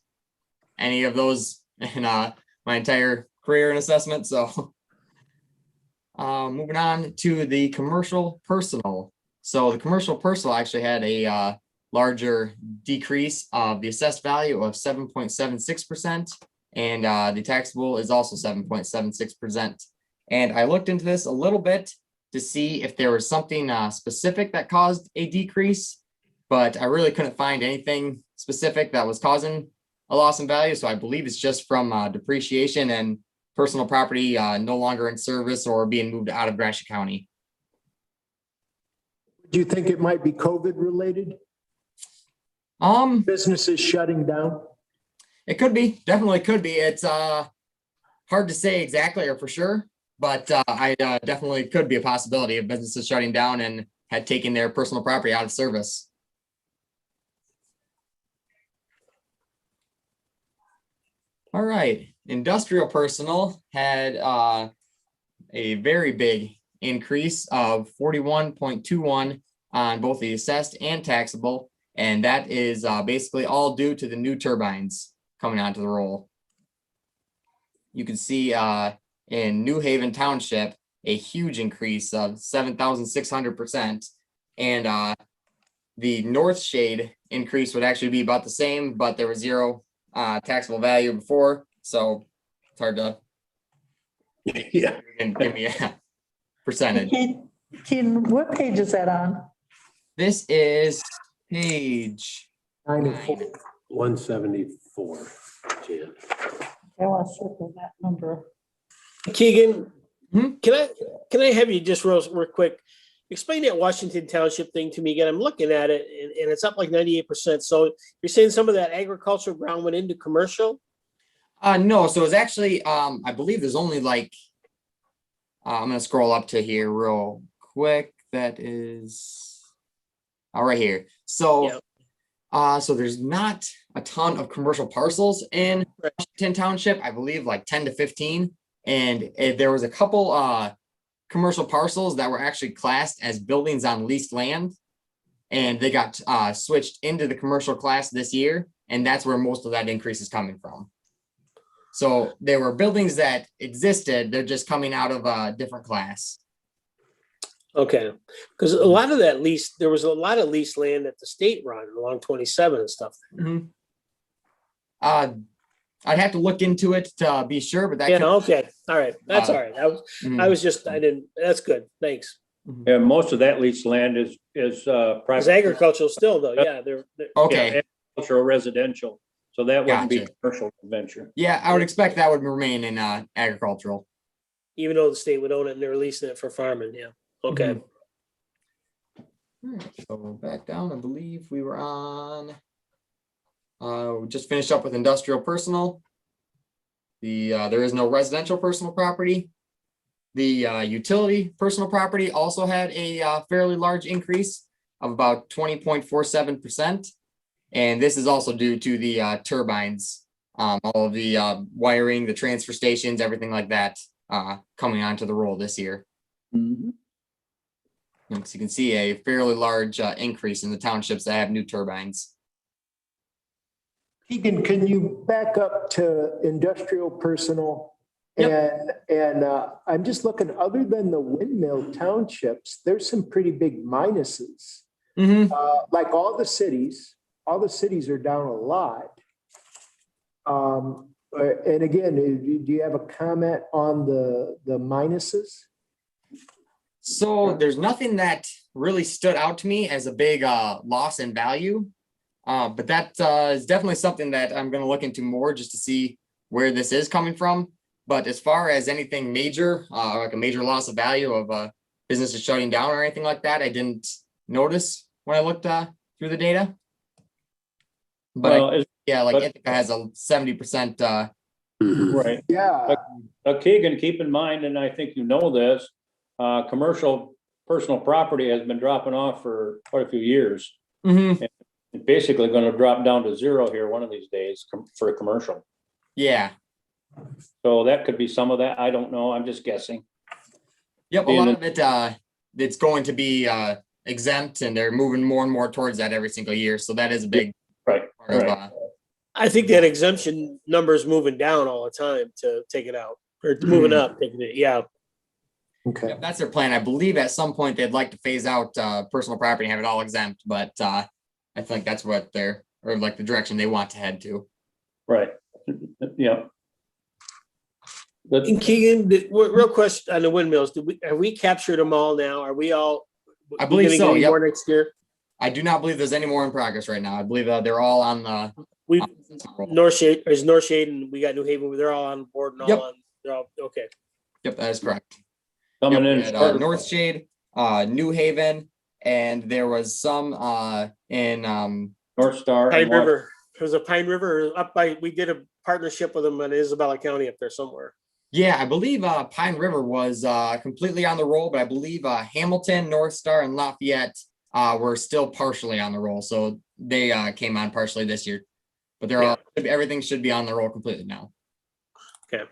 any of those in my entire career in assessment. So moving on to the commercial personal. So the commercial personal actually had a larger decrease of the assessed value of 7.76%. And the taxable is also 7.76%. And I looked into this a little bit to see if there was something specific that caused a decrease, but I really couldn't find anything specific that was causing a loss in value. So I believe it's just from depreciation and personal property no longer in service or being moved out of Gratiot County. Do you think it might be COVID related? Businesses shutting down? It could be, definitely could be. It's hard to say exactly or for sure, but I definitely could be a possibility of businesses shutting down and had taken their personal property out of service. All right, industrial personal had a very big increase of 41.21 on both the assessed and taxable. And that is basically all due to the new turbines coming onto the roll. You can see in New Haven Township, a huge increase of 7,600%. And the North Shade increase would actually be about the same, but there was zero taxable value before. So it's hard to give me a percentage. Keaton, what page is that on? This is page 174. Jan. I want to circle that number. Keegan, can I have you just real quick explain that Washington Township thing to me again? I'm looking at it and it's up like 98%. So you're saying some of that agricultural ground went into commercial? No, so it's actually I believe there's only like I'm gonna scroll up to here real quick. That is right here. So so there's not a ton of commercial parcels in Washington Township, I believe like 10 to 15. And there was a couple commercial parcels that were actually classed as buildings on leased land. And they got switched into the commercial class this year. And that's where most of that increase is coming from. So there were buildings that existed, they're just coming out of a different class. Okay, because a lot of that lease, there was a lot of leased land that the state run along 27 and stuff. I'd have to look into it to be sure, but that okay, all right, that's all right. I was just, I didn't. That's good. Thanks. Yeah, most of that leased land is private. It's agricultural still though. Yeah, they're okay. Agricultural, residential. So that wouldn't be Gotcha. commercial venture. Yeah, I would expect that would remain in agricultural. Even though the state would own it and they're leasing it for farming. Yeah. Okay. So back down, I believe we were on. We just finished up with industrial personal. There is no residential personal property. The utility personal property also had a fairly large increase of about 20.47%. And this is also due to the turbines, all of the wiring, the transfer stations, everything like that coming onto the roll this year. So you can see a fairly large increase in the townships that have new turbines. Keegan, can you back up to industrial personal? And I'm just looking, other than the windmill townships, there's some pretty big minuses. Like all the cities are down a lot. And again, do you have a comment on the minuses? So there's nothing that really stood out to me as a big loss in value. But that is definitely something that I'm going to look into more just to see where this is coming from. But as far as anything major, like a major loss of value of a business is shutting down or anything like that, I didn't notice when I looked through the data. But Well, like Ithaca has a 70%. Right. Yeah. Keegan, keep in mind, and I think you know this, commercial personal property has been dropping off for quite a few years. And it's basically going to drop down to zero here one of these days for a commercial. Yeah. So that could be some of that. I don't know. I'm just guessing. Yep. A lot of it, it's going to be exempt, and they're moving more and more towards that every single year. So that is a big part of, I think that exemption number is moving down all the time to take it out, or moving up, taking it. Yeah. Okay. Yep, that's their plan. I believe at some point they'd like to phase out personal property and have it all exempt, but I think that's what they're, or like the direction they want to head to. Right. Yeah. And Keegan, real question on the windmills. Have we captured them all now? Are we all? I believe so. Yep. More next year. I do not believe there's any more in progress right now. I believe they're all on the. North Shade, and we got New Haven. They're all on board and all on. They're all okay. Yep, that is correct. Coming in North Shade, New Haven, and there was some in North Star. Pine River. There's a Pine River up by. We did a partnership with them in Isabella County up there somewhere. Yeah, I believe Pine River was completely on the roll, but I believe Hamilton, North Star, and Lafayette were still partially on the roll. So they came on partially this year, but they're all, everything should be on the roll completely now. Okay.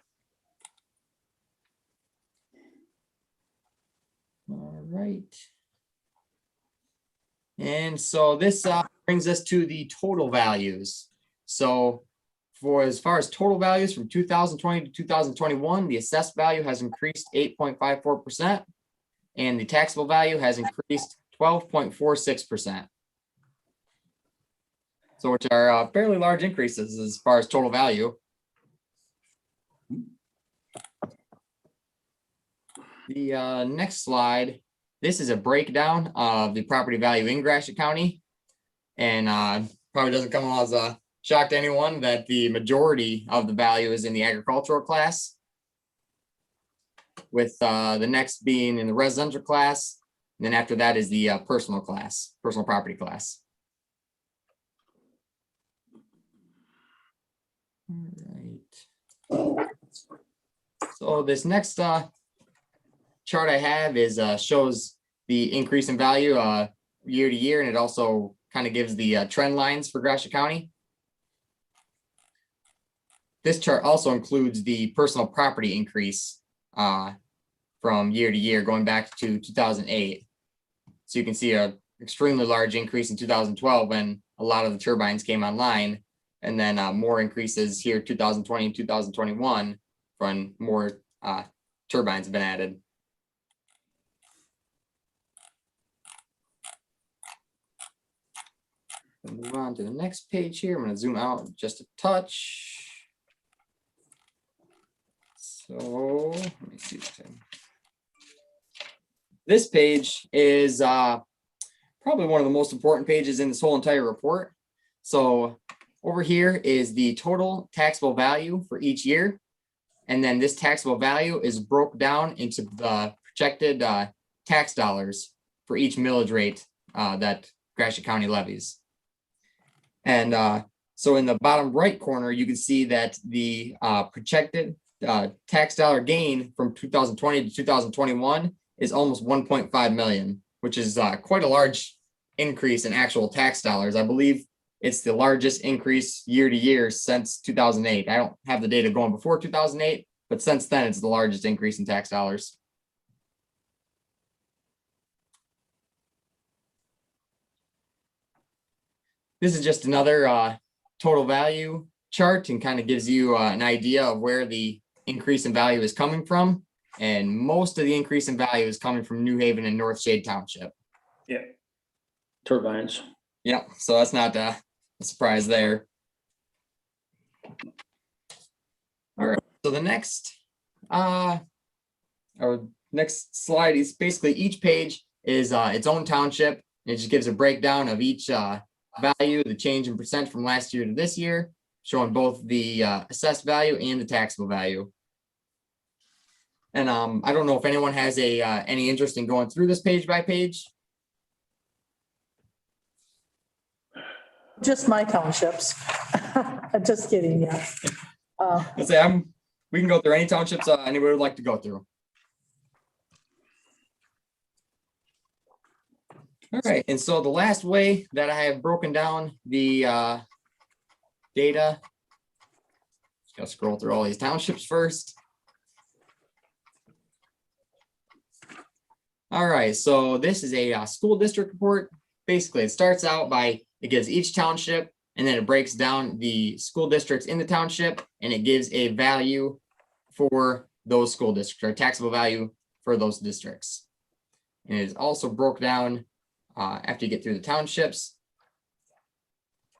All right. And so this brings us to the total values. So for as far as total values from 2020 to 2021, the assessed value has increased 8.54%, and the taxable value has increased 12.46%. So which are fairly large increases as far as total value. The next slide, this is a breakdown of the property value in Gratiot County, and probably doesn't come as a shock to anyone that the majority of the value is in the agricultural class, with the next being in the residential class, and then after that is the personal property class. All right. So this next chart I have is shows the increase in value year to year, and it also kind of gives the trend lines for Gratiot County. This chart also includes the personal property increase from year to year, going back to 2008. So you can see an extremely large increase in 2012 when a lot of the turbines came online, and then more increases here 2020 and 2021 when more turbines have been added. We'll move on to the next page here. I'm going to zoom out just a touch. So let me see. This page is probably one of the most important pages in this whole entire report. So over here is the total taxable value for each year. And then this taxable value is broke down into the projected tax dollars for each millage rate that Gratiot County levies. And so in the bottom right corner, you can see that the projected tax dollar gain from 2020 to 2021 is almost 1.5 million, which is quite a large increase in actual tax dollars. I believe it's the largest increase year to year since 2008. I don't have the data going before 2008, but since then it's the largest increase in tax dollars. This is just another total value chart and kind of gives you an idea of where the increase in value is coming from. And most of the increase in value is coming from New Haven and North Shade Township. Yeah. Turbines. Yeah, so that's not a surprise there. All right, so the next slide is basically each page is its own township. It just gives a breakdown of each value, the change in percent from last year to this year, showing both the assessed value and the taxable value. And I don't know if anyone has any interest in going through this page by page. Just my townships. Just kidding, yeah. Let's say we can go through any townships anybody would like to go through. All right, and so the last way that I have broken down the data, just gotta scroll through all these townships first. All right, so this is a school district report. Basically, it starts out by, it gives each township, and then it breaks down the school districts in the township, and it gives a value for those school districts, or taxable value for those districts. And it is also broke down after you get through the townships.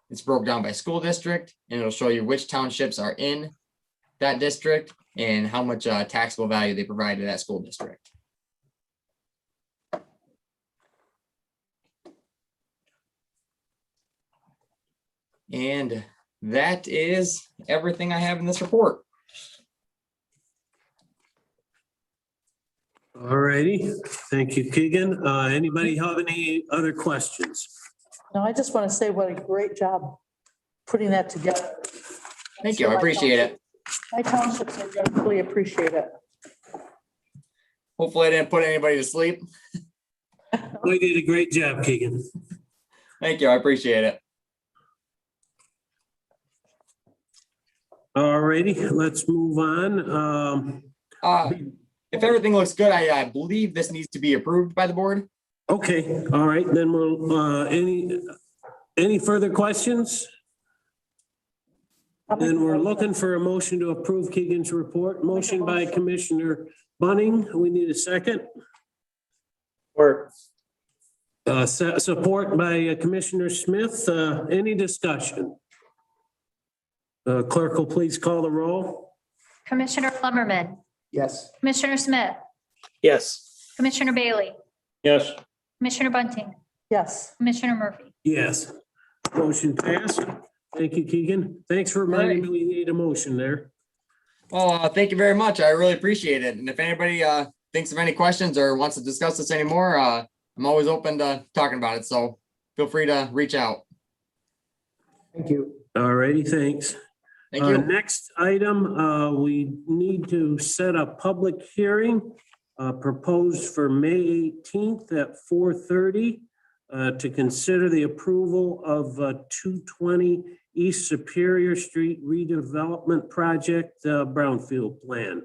It's broke down by school district, and it'll show you which townships are in that district and how much taxable value they provide to that school district. And that is everything I have in this report. All righty. Thank you, Keegan. Anybody have any other questions? No, I just want to say what a great job putting that together. Thank you. I appreciate it. My townships are going to really appreciate it. Hopefully I didn't put anybody to sleep. We did a great job, Keegan. Thank you. I appreciate it. All righty, let's move on. If everything looks good, I believe this needs to be approved by the board. Okay, all right, then we'll, any further questions? Then we're looking for a motion to approve Keegan's report. Motion by Commissioner Bunning. We need a second. Or Support by Commissioner Smith. Any discussion? Clerk will please call the roll. Commissioner Lumberman, Yes. Commissioner Smith, yes. Commissioner Bailey, Yes. Commissioner Bunting, Yes. Commissioner Murphy. Yes. Motion passed. Thank you, Keegan. Thanks for reminding me we need a motion there. Well, thank you very much. I really appreciate it. And if anybody thinks of any questions or wants to discuss this anymore, I'm always open to talking about it. So feel free to reach out. Thank you. All righty, thanks. Thank you. Next item, we need to set a public hearing proposed for May 18th at 4:30 to consider the approval of 220 East Superior Street redevelopment project brownfield plan.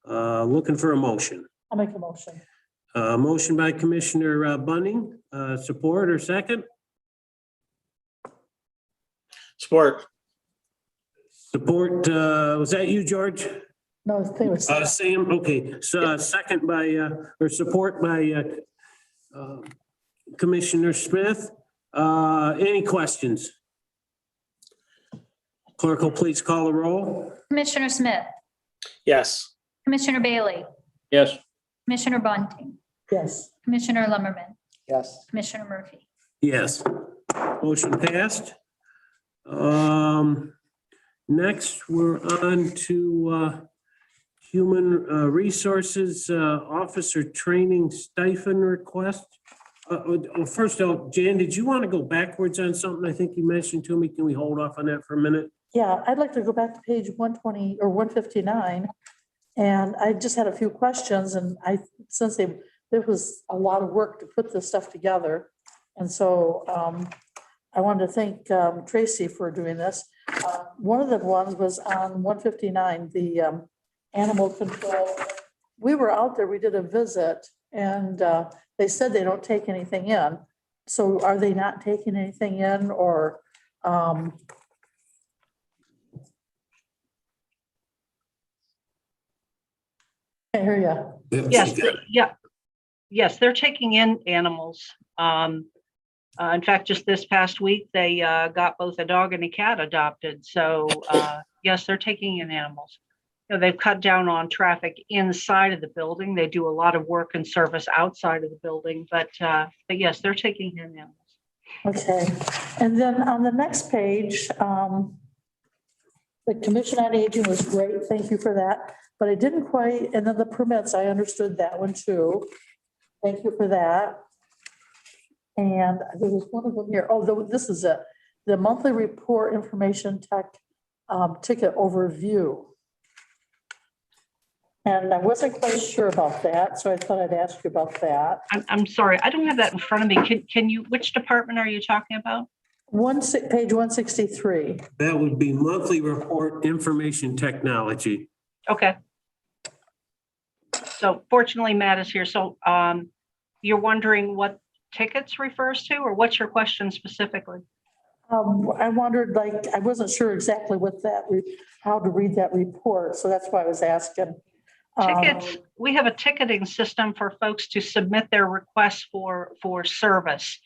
Looking for a motion. I'll make a motion. Motion by Commissioner Bunning, support or second? Support. Support, was that you, George? No, I think it was. Sam, okay, so second by, or support by Commissioner Smith. Any questions? Clerk will please call the roll. Commissioner Smith, Yes. Commissioner Bailey, Yes. Commissioner Bunting, Yes. Commissioner Lumberman, Yes. Commissioner Murphy. Yes. Motion passed. Next, we're on to Human Resources Officer Training Stipend Request. First off, Jan, did you want to go backwards on something I think you mentioned to me? Can we hold off on that for a minute? Yeah, I'd like to go back to page 120 or 159. And I just had a few questions and since there was a lot of work to put this stuff together. And so I wanted to thank Tracy for doing this. One of the ones was on 159, the animal control. We were out there, we did a visit and they said they don't take anything in. So are they not taking anything in or I hear you. Yes, yes, they're taking in animals. In fact, just this past week, they got both a dog and a cat adopted. So yes, they're taking in animals. You know, they've cut down on traffic inside of the building. They do a lot of work and service outside of the building, but yes, they're taking in animals. Okay, and then on the next page, the Commission on Aging was great. Thank you for that. But I didn't quite, and then the permits, I understood that one too. Thank you for that. And there was one of them here. Oh, this is it. The monthly report information tech ticket overview. And I wasn't quite sure about that, so I thought I'd ask you about that. I'm sorry, I don't have that in front of me. Can you, which department are you talking about? Page 163. That would be monthly report information technology. Okay. So fortunately, Matt is here. So you're wondering what tickets refers to, or what's your question specifically? I wondered, like, I wasn't sure exactly what that, how to read that report. So that's why I was asking. Tickets, we have a ticketing system for folks to submit their requests for service.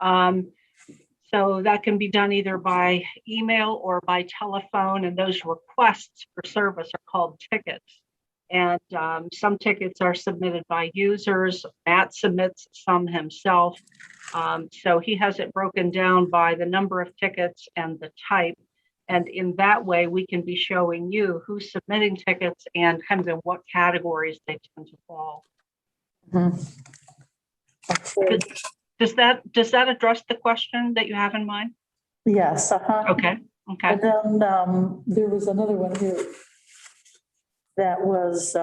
So that can be done either by email or by telephone, and those requests for service are called tickets. And some tickets are submitted by users. Matt submits some himself. So he has it broken down by the number of tickets and the type. And in that way, we can be showing you who's submitting tickets and kind of in what categories they tend to fall. Okay. Does that address the question that you have in mind? Yes. Okay. And then there was another one here that was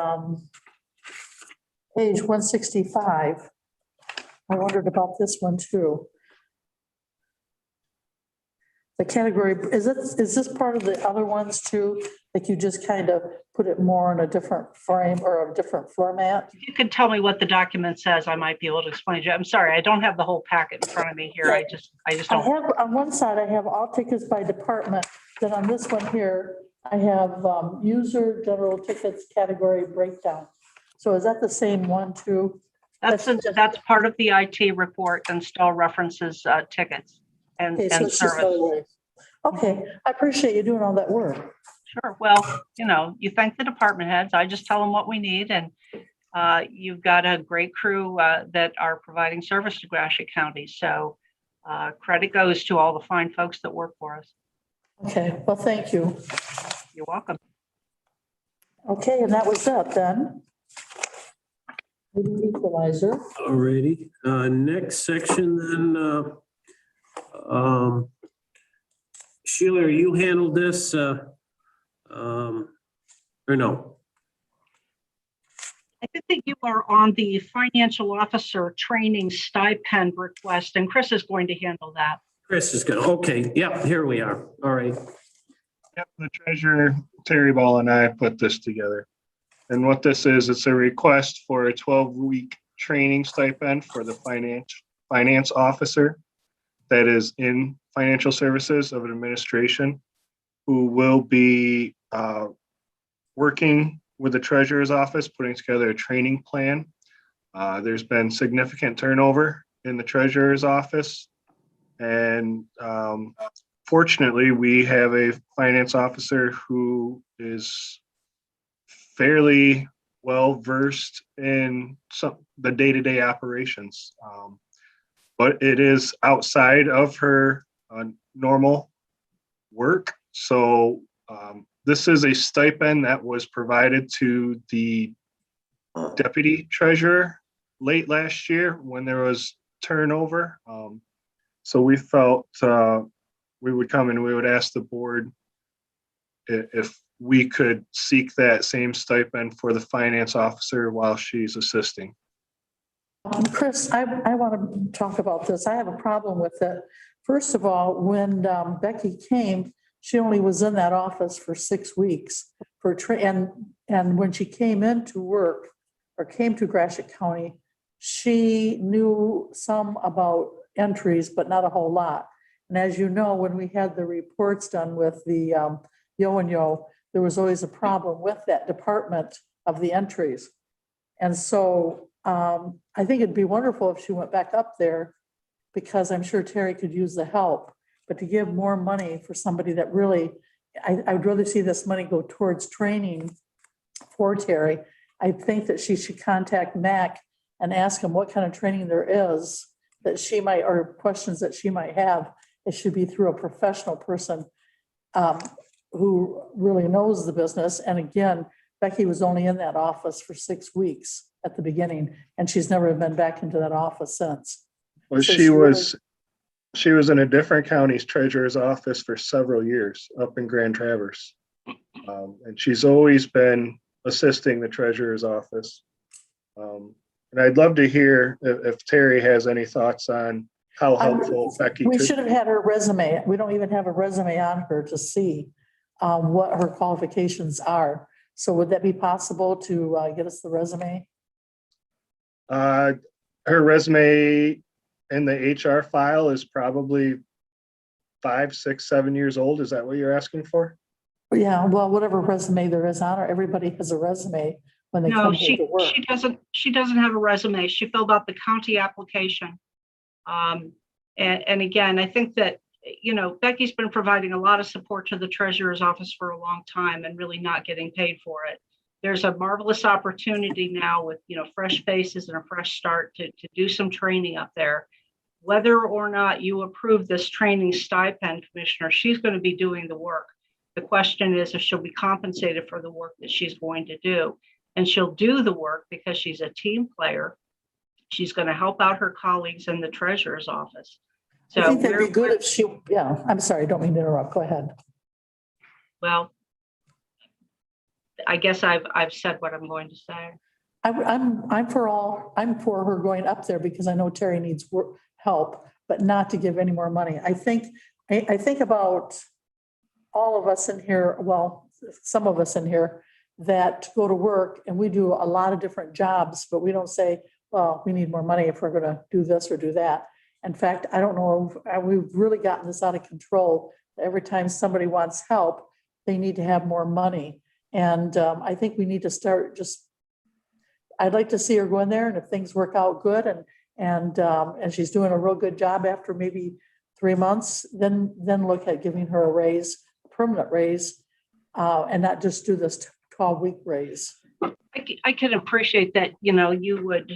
page 165. I wondered about this one too. The category, is this part of the other ones too? Like you just kind of put it more in a different frame or a different format? If you could tell me what the document says, I might be able to explain it. I'm sorry, I don't have the whole packet in front of me here. I just don't. I have, on one side, I have all tickets by department. Then on this one here, I have user general tickets category breakdown. So is that the same one too? That's part of the IT report and still references tickets and service. Okay, I appreciate you doing all that work. Sure. Well, you thank the department heads. I just tell them what we need, and you've got a great crew that are providing service to Gratiot County. So credit goes to all the fine folks that work for us. Okay, well, thank you. You're welcome. Okay, and that was it then. Equalizer. Alrighty, next section then, Sheila, you handled this, or no? I think you are on the financial officer training stipend request, and Chris is going to handle that. Chris is gonna, okay, yep, here we are, all right. Yep, the treasurer, Terry Ball, and I put this together. And what this is, it's a request for a 12-week training stipend for the finance officer that is in financial services of an administration who will be working with the treasurer's office, putting together a training plan. There's been significant turnover in the treasurer's office. And fortunately, we have a finance officer who is fairly well versed in the day-to-day operations. But it is outside of her normal work. So this is a stipend that was provided to the deputy treasurer late last year when there was turnover. So we felt we would come and we would ask the board if we could seek that same stipend for the finance officer while she's assisting. Chris, I want to talk about this. I have a problem with it. First of all, when Becky came, she only was in that office for 6 weeks and when she came into work or came to Gratiot County, she knew some about entries, but not a whole lot. And as you know, when we had the reports done with the Yo and Yo, there was always a problem with that department of the entries. And so I think it'd be wonderful if she went back up there, because I'm sure Terry could use the help, but to give more money for somebody that really, I would rather see this money go towards training for Terry. I think that she should contact Mac and ask him what kind of training there is that she might, or questions that she might have. It should be through a professional person who really knows the business. And again, Becky was only in that office for 6 weeks at the beginning, and she's never been back into that office since. Well, So she was in a different county's treasurer's office for several years up in Grand Traverse. And she's always been assisting the treasurer's office. And I'd love to hear if Terry has any thoughts on how helpful Becky We could. should have had her resume. We don't even have a resume on her to see what her qualifications are. So would that be possible to get us the resume? Her resume in the HR file is probably 5, 6, 7 years old. Is that what you're asking for? Yeah, well, whatever resume there is on her, everybody has a resume when they No, come here to work. she doesn't have a resume. She filled out the county application. And again, I think that, you know, Becky's been providing a lot of support to the treasurer's office for a long time and really not getting paid for it. There's a marvelous opportunity now with, you know, fresh faces and a fresh start to do some training up there. Whether or not you approve this training stipend, Commissioner, she's going to be doing the work. The question is if she'll be compensated for the work that she's going to do. And she'll do the work because she's a team player. She's going to help out her colleagues in the treasurer's office. So I think that'd be good if she, yeah, I'm sorry, don't mean to interrupt. Go ahead. Well, I guess I've said what I'm going to say. I'm for her going up there because I know Terry needs help, but not to give any more money. I think about all of us in here, well, some of us in here that go to work and we do a lot of different jobs, but we don't say, well, we need more money if we're going to do this or do that. In fact, I don't know, we've really gotten this out of control. Every time somebody wants help, they need to have more money. And I think we need to start I'd like to see her go in there, and if things work out good and she's doing a real good job after maybe 3 months, then look at giving her a raise, a permanent raise, and not just do this 12-week raise. I can appreciate that, you know, you would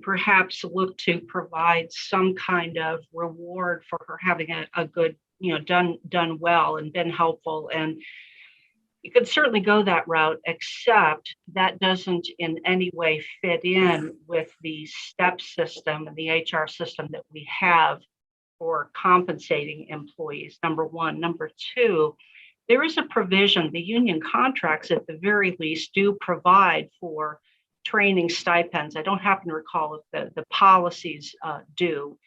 perhaps look to provide some kind of reward for her having a good, you know, done well and been helpful. And you could certainly go that route, except that doesn't in any way fit in with the step system and the HR system that we have for compensating employees, number one. Number two, there is a provision, the union contracts at the very least do provide for training stipends. I don't happen to recall if the policies do,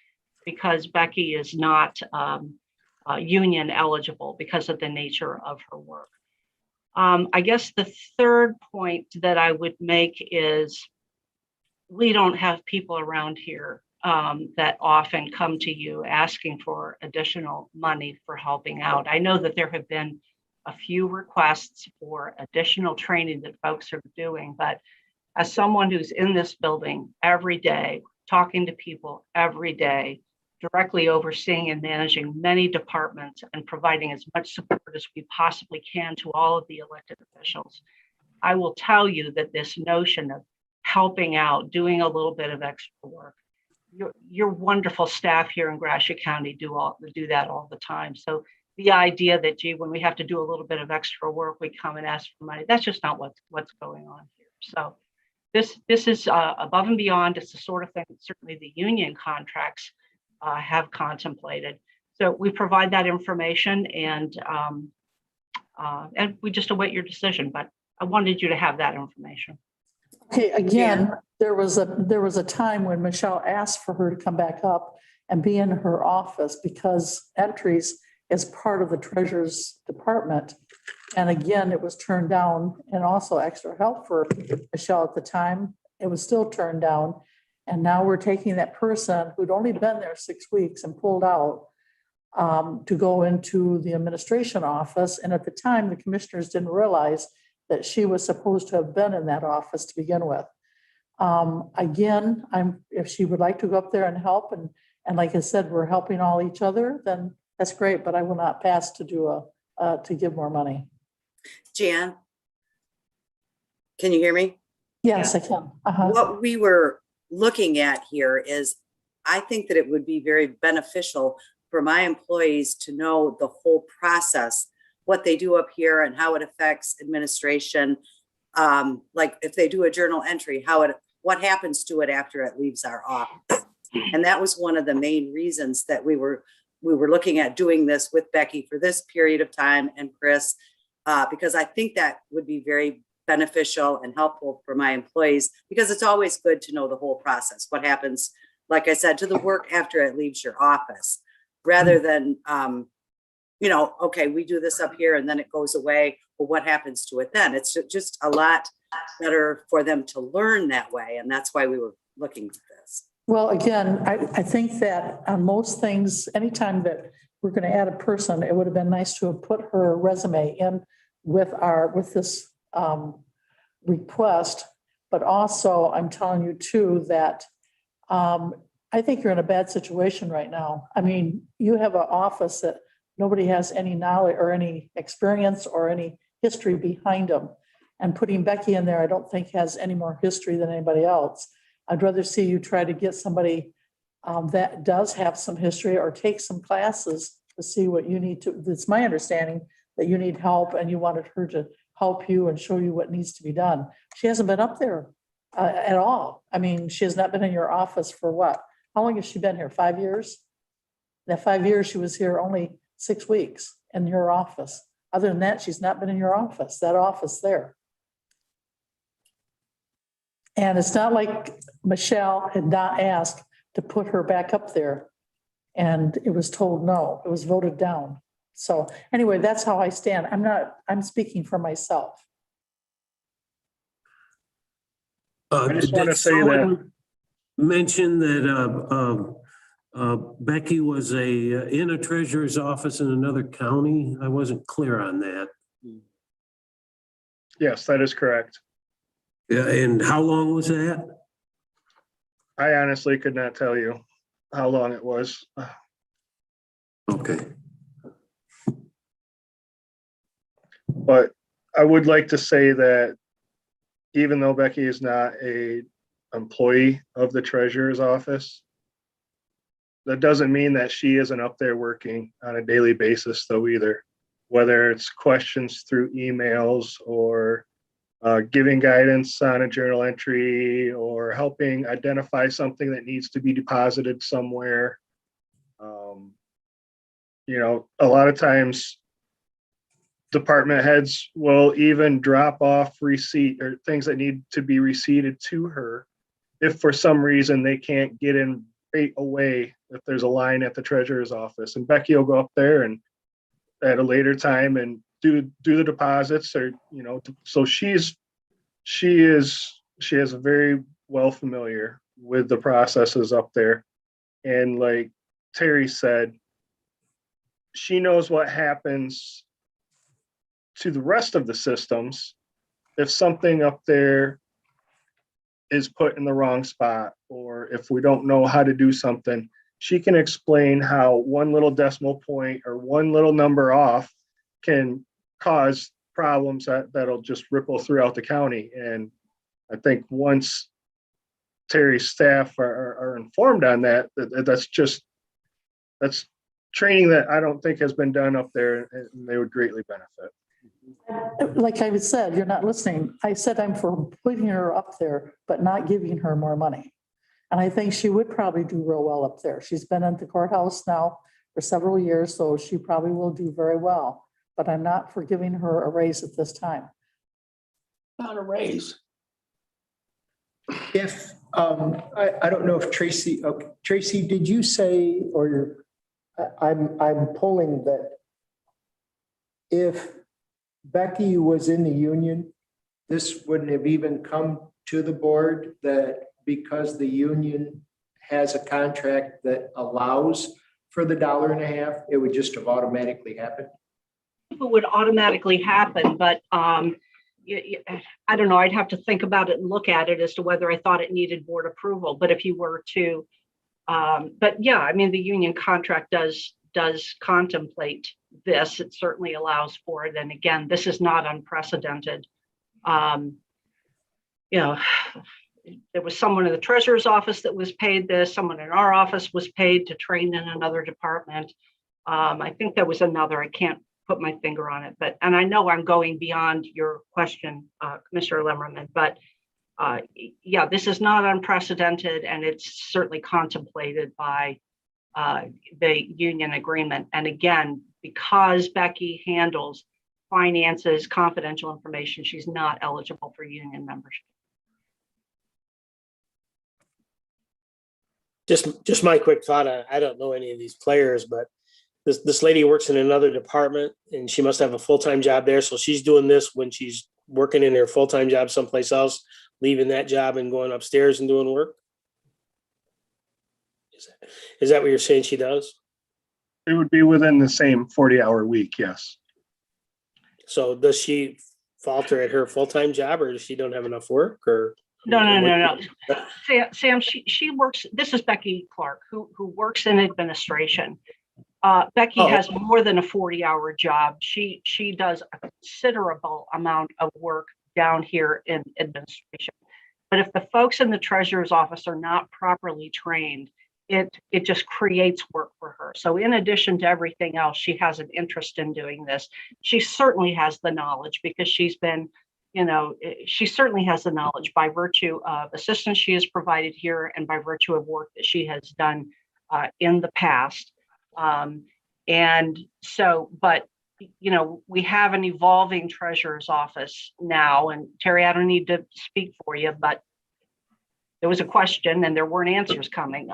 because Becky is not union eligible because of the nature of her work. I guess the third point that I would make is we don't have people around here that often come to you asking for additional money for helping out. I know that there have been a few requests for additional training that folks are doing, but as someone who's in this building every day, talking to people every day, directly overseeing and managing many departments and providing as much support as we possibly can to all of the elected officials, I will tell you that this notion of helping out, doing a little bit of extra work, your wonderful staff here in Gratiot County do that all the time. So the idea that, gee, when we have to do a little bit of extra work, we come and ask for money, that's just not what's going on here. So this is above and beyond. It's the sort of thing that certainly the union contracts have contemplated. So we provide that information and we just await your decision, but I wanted you to have that information. Okay, again, there was a time when Michelle asked for her to come back up and be in her office because entries is part of the treasurer's department. And again, it was turned down, and also extra help for Michelle at the time. It was still turned down. And now we're taking that person who'd only been there 6 weeks and pulled out to go into the administration office. And at the time, the commissioners didn't realize that she was supposed to have been in that office to begin with. Again, if she would like to go up there and help, and like I said, we're helping all each other, then that's great, but I will not pass to to give more money. Jan? Can you hear me? Yes, I can. What we were looking at here is, I think that it would be very beneficial for my employees to know the whole process, what they do up here and how it affects administration. Like if they do a journal entry, what happens to it after it leaves our office. And that was one of the main reasons that we were looking at doing this with Becky for this period of time, and Chris, because I think that would be very beneficial and helpful for my employees, because it's always good to know the whole process, what happens, like I said, to the work after it leaves your office, rather than, okay, we do this up here and then it goes away. Well, what happens to it then? It's just a lot better for them to learn that way. And that's why we were looking at this. Well, again, I think that on most things, anytime that we're going to add a person, it would have been nice to have put her resume in with this request. But also, I'm telling you too, that I think you're in a bad situation right now. I mean, you have an office that nobody has any knowledge or any experience or any history behind them. And putting Becky in there, I don't think has any more history than anybody else. I'd rather see you try to get somebody that does have some history or take some classes to see what you need to. It's my understanding that you need help and you wanted her to help you and show you what needs to be done. She hasn't been up there at all. I mean, she has not been in your office for what? How long has she been here? 5 years? That 5 years, she was here only 6 weeks in your office. Other than that, she's not been in your office, that office there. And it's not like Michelle had not asked to put her back up there. And it was told no, it was voted down. So anyway, that's how I stand. I'm speaking for myself. I just want to say that. Mentioned that Becky was in a treasurer's office in another county. I wasn't clear on that. Yes, that is correct. Yeah, and how long was that? I honestly could not tell you how long it was. Okay. But I would like to say that even though Becky is not an employee of the treasurer's office, that doesn't mean that she isn't up there working on a daily basis though either, whether it's questions through emails or giving guidance on a journal entry or helping identify something that needs to be deposited somewhere. A lot of times department heads will even drop off receipt or things that need to be receipted to her if for some reason they can't get in right away, if there's a line at the treasurer's office, and Becky will go up there and at a later time and do the deposits, or so she is very well familiar with the processes up there. And like Terry said, she knows what happens to the rest of the systems if something up there is put in the wrong spot, or if we don't know how to do something. She can explain how one little decimal point or one little number off can cause problems that'll just ripple throughout the county. And I think once Terry's staff are informed on that, that's training that I don't think has been done up there, and they would greatly benefit. Like I said, you're not listening. I said I'm for putting her up there, but not giving her more money. And I think she would probably do real well up there. She's been at the courthouse now for several years, so she probably will do very well. But I'm not for giving her a raise at this time. Not a raise. If, I don't know if Tracy, Tracy, did you say, or I'm pulling that if Becky was in the union, this wouldn't have even come to the board, that because the union has a contract that allows for the $1.50, it would just have automatically happened? It would automatically happen, but I don't know, I'd have to think about it and look at it as to whether I thought it needed board approval. But if you were to, but yeah, I mean, the union contract does contemplate this. It certainly allows for it. And again, this is not unprecedented. There was someone in the treasurer's office that was paid this, someone in our office was paid to train in another department. I think there was another, I can't put my finger on it, and I know I'm going beyond your question, Commissioner Lemmerman, but yeah, this is not unprecedented, and it's certainly contemplated by the union agreement. And again, because Becky handles finances, confidential information, she's not eligible for union membership. Just my quick thought. I don't know any of these players, but this lady works in another department and she must have a full-time job there. So she's doing this when she's working in her full-time job someplace else, leaving that job and going upstairs and doing work. Is that what you're saying she does? It would be within the same 40-hour week, yes. So does she falter at her full-time job, or does she don't have enough work, or? No. Sam, she works, this is Becky Clark, who works in administration. Becky has more than a 40-hour job. She does a considerable amount of work down here in administration. But if the folks in the treasurer's office are not properly trained, it just creates work for her. So in addition to everything else, she has an interest in doing this. She certainly has the knowledge because she's been, she certainly has the knowledge by virtue of assistance she has provided here and by virtue of work that she has done in the past. And so, but, we have an evolving treasurer's office now, and Terry, I don't need to speak for you, but there was a question and there weren't answers coming.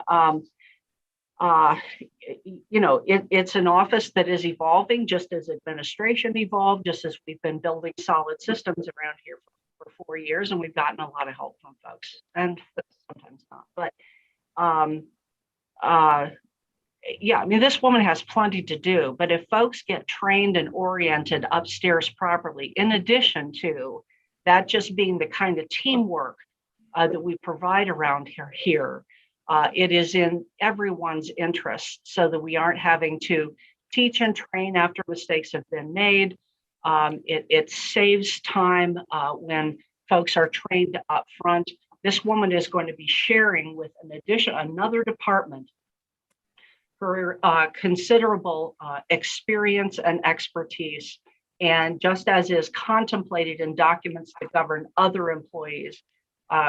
It's an office that is evolving just as administration evolved, just as we've been building solid systems around here for 4 years, and we've gotten a lot of help from folks, and sometimes not. But yeah, I mean, this woman has plenty to do, but if folks get trained and oriented upstairs properly, in addition to that just being the kind of teamwork that we provide around here, it is in everyone's interest so that we aren't having to teach and train after mistakes have been made. It saves time when folks are trained up front. This woman is going to be sharing with another department her considerable experience and expertise. And just as is contemplated in documents that govern other employees,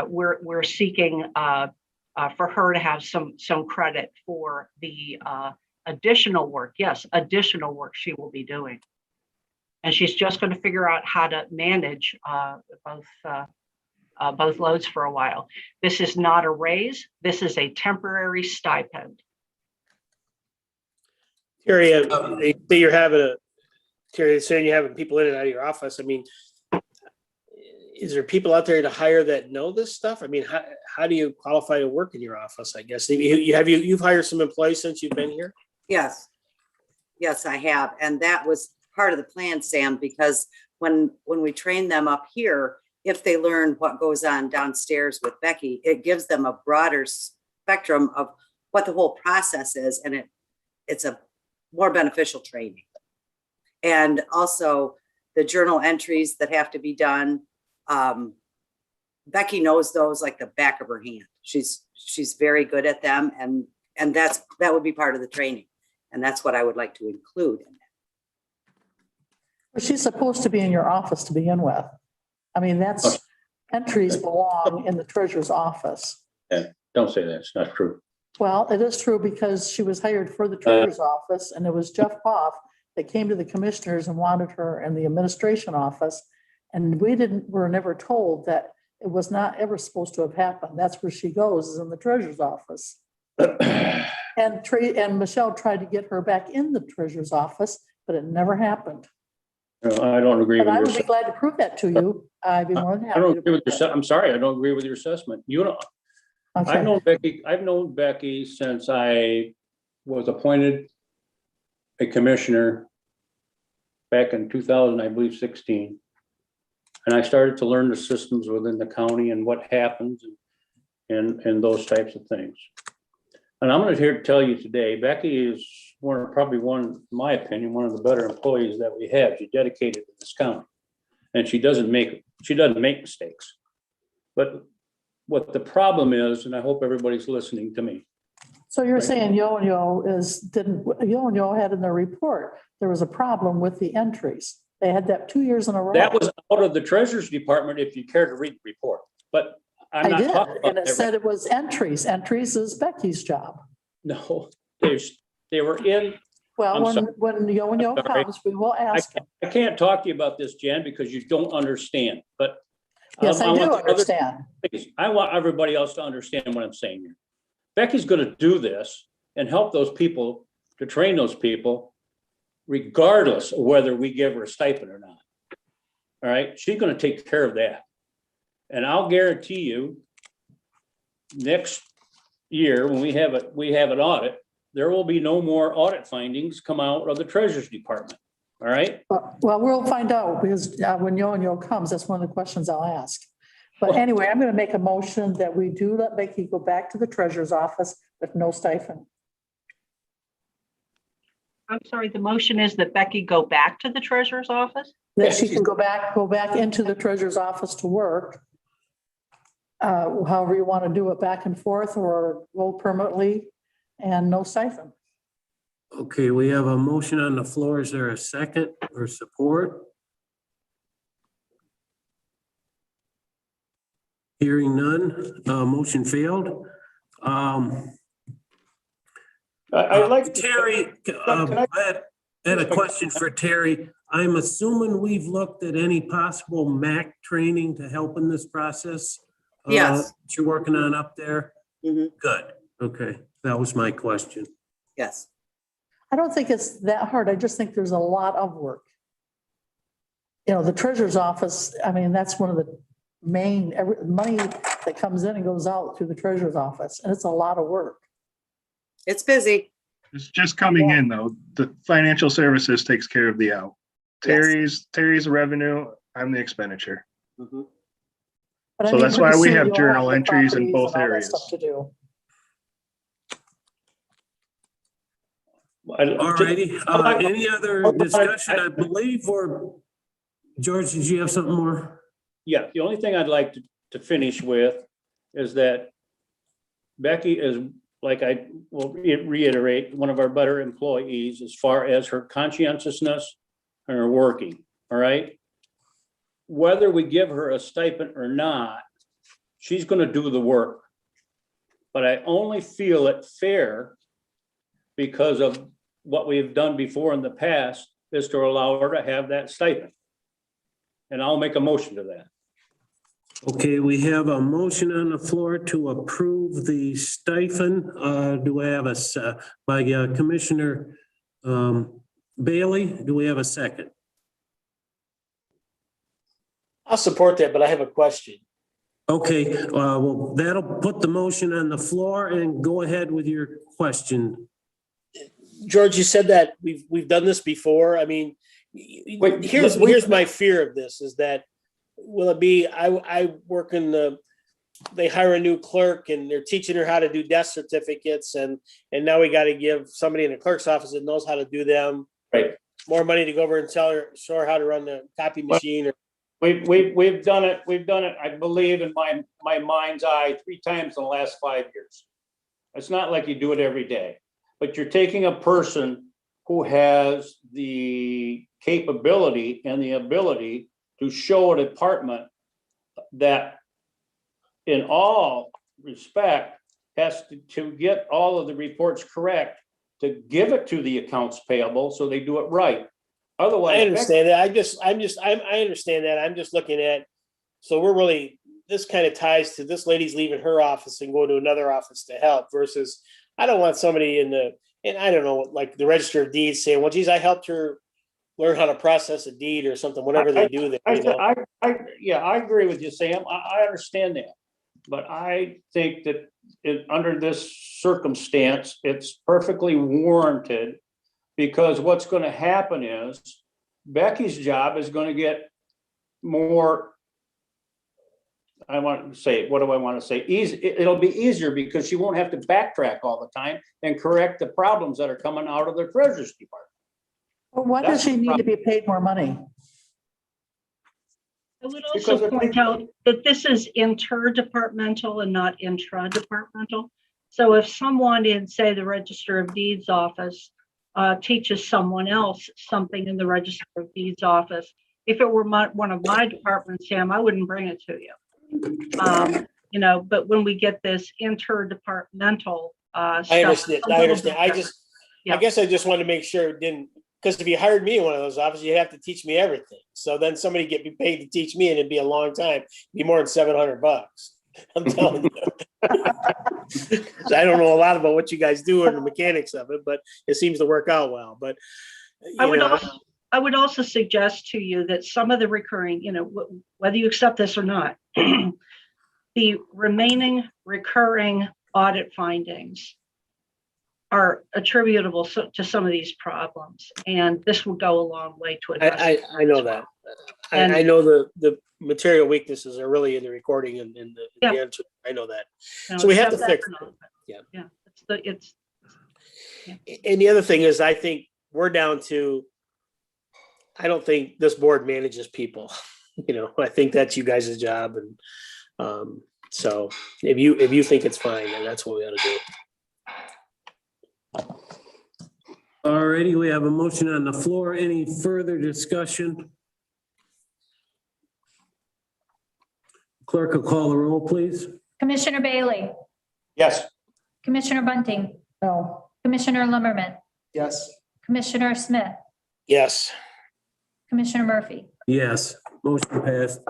we're seeking for her to have some credit for the additional work. Yes, additional work she will be doing. And she's just going to figure out how to manage both loads for a while. This is not a raise. This is a temporary stipend. Terry, Terry, saying you're having people in and out of your office. I mean, is there people out there to hire that know this stuff? I mean, how do you qualify to work in your office? I guess you've hired some employees since you've been here. Yes, I have. And that was part of the plan, Sam, because when we train them up here, if they learn what goes on downstairs with Becky, it gives them a broader spectrum of what the whole process is. And it's a more beneficial training. And also the journal entries that have to be done. Becky knows those like the back of her hand. She's very good at them. And that would be part of the training. And that's what I would like to include in that. But she's supposed to be in your office to begin with. I mean, entries belong in the treasurer's office. Yeah, don't say that. It's not true. Well, it is true because she was hired for the treasurer's office, and it was Jeff Poff that came to the commissioners and wanted her in the administration office. And were never told that it was not ever supposed to have happened. That's where she goes, is in the treasurer's office. And Michelle tried to get her back in the treasurer's office, but it never happened. No, I don't agree with I your would be glad to prove that to you. I'd be more than happy. I don't agree with your. I'm sorry, I don't agree with your assessment. Okay. I've known Becky since I was appointed a commissioner back in 2000, I believe 16. And I started to learn the systems within the county and what happens and those types of things. And I'm here to tell you today, Becky is probably in my opinion, one of the better employees that we have. She's dedicated to this county. And she doesn't make mistakes. But what the problem is, and I hope everybody's listening to me. So you're saying Yo-Yo Yo-Yo had in their report, there was a problem with the entries. They had that 2 years in a row. That was out of the treasurer's department, if you care to read the report, but I'm I not did, talking about and it that. said it was entries. Entries is Becky's job. No, they were in. Well, I'm sorry. when Yo-Yo I'm sorry. comes, we will ask him. I can't talk to you about this, Jan, because you don't understand, but. Yes, I do want the other- understand. Please, I want everybody else to understand what I'm saying here. Becky's gonna do this and help those people, to train those people, regardless of whether we give her a stipend or not. All right, she's gonna take care of that. And I'll guarantee you, next year, when we have an audit, there will be no more audit findings come out of the treasurer's department. All right? Well, we'll find out because when Yo-Yo comes, that's one of the questions I'll ask. But anyway, I'm going to make a motion that we do let Becky go back to the treasurer's office with no stipend. I'm sorry, the motion is that Becky go back to the treasurer's office? That she can go back into the treasurer's office to work. However you want to do it, back and forth or go permanently and no stipend. Okay, we have a motion on the floor. Is there a second or support? Hearing none, motion failed. I'd like to. Terry, I had a question for Terry. I'm assuming we've looked at any possible MAC training to help in this process? Yes. That you're working on up there? Mhm. Good, okay, that was my question. Yes. I don't think it's that hard. I just think there's a lot of work. You know, the treasurer's office, I mean, that's one of the main, money that comes in and goes out through the treasurer's office, and it's a lot of work. It's busy. It's just coming in though. The financial services takes care of the out. Terry's revenue, I'm the expenditure. Mhm. But I So mean, that's pretty why we soon have you'll journal the entries in properties both and all that areas. stuff to do. All righty, any other discussion? I believe, or George, did you have something more? Yeah, the only thing I'd like to finish with is that Becky is, like I will reiterate, one of our better employees as far as her conscientiousness and her working, all right? Whether we give her a stipend or not, she's gonna do the work. But I only feel it fair because of what we've done before in the past is to allow her to have that stipend. And I'll make a motion to that. Okay, we have a motion on the floor to approve the stipend. Do I have by Commissioner Bailey? Do we have a second? I'll support that, but I have a question. Okay, well, that'll put the motion on the floor and go ahead with your question. George, you said that we've done this before. I mean, here's my fear of this is that will it be, I work in they hire a new clerk and they're teaching her how to do death certificates and now we got to give somebody in the clerk's office that knows how to do them. Right. More money to go over and show her how to run the copy machine. We've done it, I believe in my mind's eye 3 times in the last 5 years. It's not like you do it every day, but you're taking a person who has the capability and the ability to show a department that in all respect has to get all of the reports correct to give it to the accounts payable so they do it right. Otherwise, I understand that. I understand that. I'm just looking at, so this kind of ties to this lady's leaving her office and going to another office to help versus I don't want somebody and I don't know, like the register of deeds saying, well, geez, I helped her learn how to process a deed or something, whatever they do there. I agree with you, Sam. I understand that. But I think that under this circumstance, it's perfectly warranted because what's going to happen is Becky's job is going to get more I want to say, what do I want to say? Easy, it'll be easier because she won't have to backtrack all the time and correct the problems that are coming out of the treasurer's department. Well, why does she need to be paid more money? I would Because also it- point out that this is interdepartmental and not intra-departmental. So if someone in, say, the Register of Deeds office teaches someone else something in the Register of Deeds office, if it were one of my departments, Sam, I wouldn't bring it to you. You know, but when we get this interdepartmental stuff. I understand. it's a I little understand. bit different. I guess I just wanted to make sure it didn't, because if you hired me in one of those offices, you'd have to teach me everything. So then somebody get me paid to teach me and it'd be a long time, be more than $700. I'm telling you. So I don't know a lot about what you guys do and the mechanics of it, but it seems to work out well. But I would also suggest to you that some of the recurring, you know, whether you accept this or not, the remaining recurring audit findings are attributable to some of these problems, and this will go a long way to address. I know that. I know the material weaknesses are really in the recording and in the answer. I know that. You know, So we have to accept that fix or not. it. Yeah. Yeah. And the other thing is, I think we're down to, I don't think this board manages people. You know, I think that's you guys' job. And so if you think it's fine, then that's what we ought to do. All righty, we have a motion on the floor. Any further discussion? Clerk will call the roll, please. Commissioner Bailey, Yes. Commissioner Bunting, No. Commissioner Lumberman, Yes. Commissioner Smith, Yes. Commissioner Murphy. Yes, motion passed.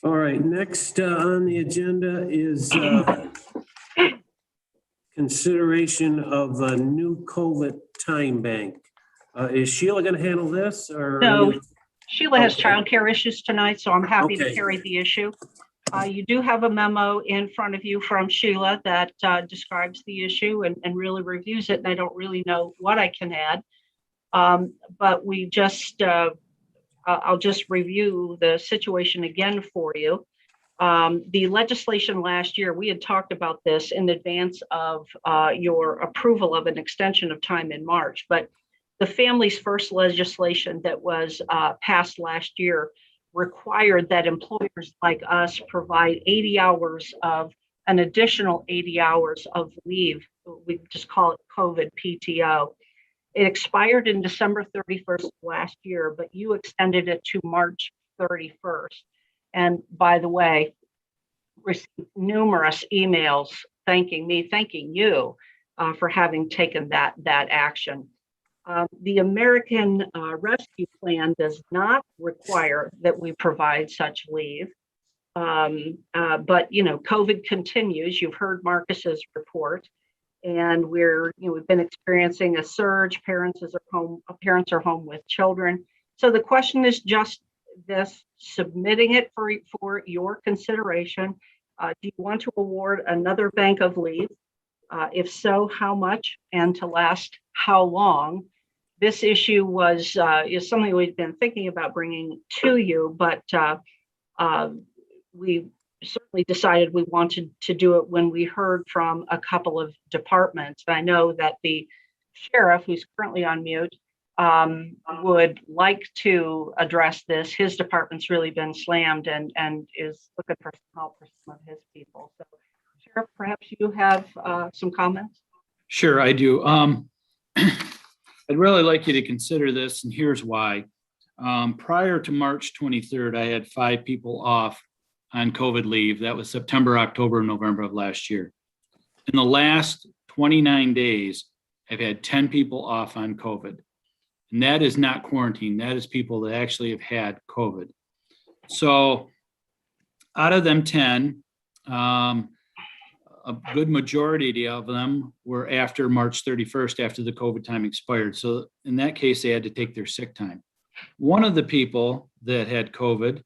All right, next on the agenda is consideration of a new COVID time bank. Is Sheila going to handle this or? No, Sheila has Okay. childcare issues tonight, so I'm happy to Okay. carry the issue. You do have a memo in front of you from Sheila that describes the issue and really reviews it, and I don't really know what I can add. But we just, I'll just review the situation again for you. The legislation last year, we had talked about this in advance of your approval of an extension of time in March, but the Families First legislation that was passed last year required that employers like us provide 80 hours of an additional 80 hours of leave. We just call it COVID PTO. It expired in December 31st of last year, but you extended it to March 31st. And by the way, received numerous emails thanking you for having taken that action. The American Rescue Plan does not require that we provide such leave. But you know, COVID continues. You've heard Marcus's report, and we've been experiencing a surge. Parents are home with children. So the question is just this: submitting it for your consideration. Do you want to award another bank of leave? If so, how much and to last how long? This issue is something we've been thinking about bringing to you, but we certainly decided we wanted to do it when we heard from a couple of departments. I know that the sheriff, who's currently on mute, would like to address this. His department's really been slammed and is looking for some help for some of his people. So, Sheriff, perhaps you have some comments? Sure, I do. I'd really like you to consider this, and here's why. Prior to March 23rd, I had 5 people off on COVID leave. That was September, October, and November of last year. In the last 29 days, I've had 10 people off on COVID. And that is not quarantine. That is people that actually have had COVID. So out of them 10, a good majority of them were after March 31st, after the COVID time expired. So in that case, they had to take their sick time. One of the people that had COVID